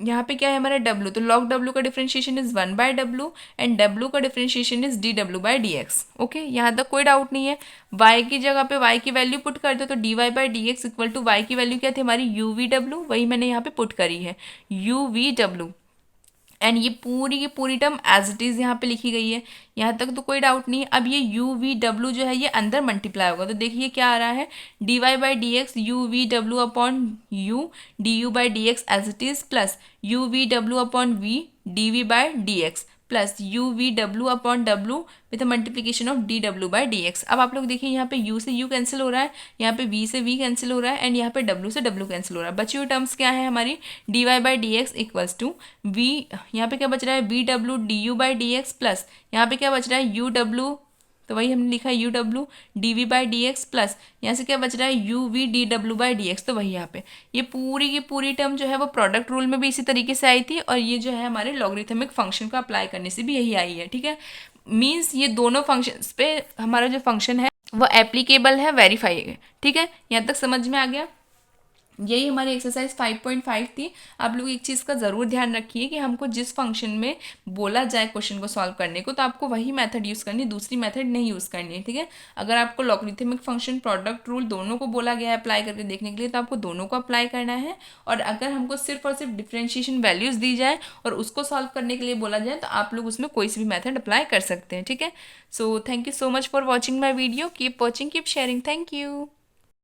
यहाँ पे क्या है हमारा w, तो log w का differentiation is 1/w and w का differentiation is dw by D x. Okay, यहाँ तक कोई डाउट नहीं है। y की जगह पे y की वैल्यू पुट कर दो तो dy by D x equal to y की वैल्यू क्या थी हमारी uv w, वही मैंने यहाँ पे पुट करी है uv w, एंड ये पूरी की पूरी टर्म एज इट इज़ यहाँ पे लिखी गई है। यहाँ तक तो कोई डाउट नहीं है। अब ये यू वी डब्ल्यू जो है ये अंदर मल्टीप्लाई होगा, तो देखिए क्या आ रहा है, d y by D x U V W upon u d you by D x as it is, plus you V W upon we D we by D x, plus you V W upon W with multiplication of D डब्ल्यू बाई डी एक्स। अब आप लोग देखिए यहाँ पे u से u कैंसिल हो रहा है, यहाँ पे v से v कैंसिल हो रहा है एंड यहाँ पे w से w कैंसिल हो रहा है। बची हुई टर्म्स क्या है हमारी, dy by D x equals to v, यहाँ पे क्या बच रहा है वी डब्ल्यू d you by D x, plus यहाँ पे क्या बच रहा है यू डब्ल्यू, तो वही हमने लिखा है यू डब्ल्यू d we by D x, plus यहाँ से क्या बच रहा है यू वी डी डब्ल्यू बाई डी एक्स, तो वही यहाँ पे ये पूरी की पूरी टर्म जो है वो प्रोडक्ट रूल में भी इसी तरीके से आई थी और ये जो है हमारे लॉगरिथमिक फंक्शन को अप्लाई करने से भी यही आई है। ठीक है, मीन्स ये दोनों फंक्शंस पे हमारा जो फंक्शन है वो एप्लीकेबल है, वेरीफाई है। ठीक है, यहाँ तक समझ में आ गया। यही हमारी एक्सरसाइज 5.5 थी। आप लोग एक चीज़ का ज़रूर ध्यान रखिए कि हमको जिस फंक्शन में बोला जाए क्वेश्चन को सॉल्व करने को तो आपको वही मेथड यूज़ करनी है, दूसरी मेथड नहीं यूज़ करनी है। ठीक है, अगर आपको लॉगरिथमिक फंक्शन प्रोडक्ट रूल दोनों को बोला गया है अप्लाई करके देखने के लिए तो आपको दोनों को अप्लाई करना है, और अगर हमको सिर्फ और सिर्फ डिफ्रेंशिएशन वैल्यूज़ दी जाए और उसको सॉल्व करने के लिए बोला जाए तो आप लोग उसमें कोई सी भी मेथड अप्लाई कर सकते हैं। ठीक है, so thank you so much for watching my video, keep watching, keep sharing, thank you.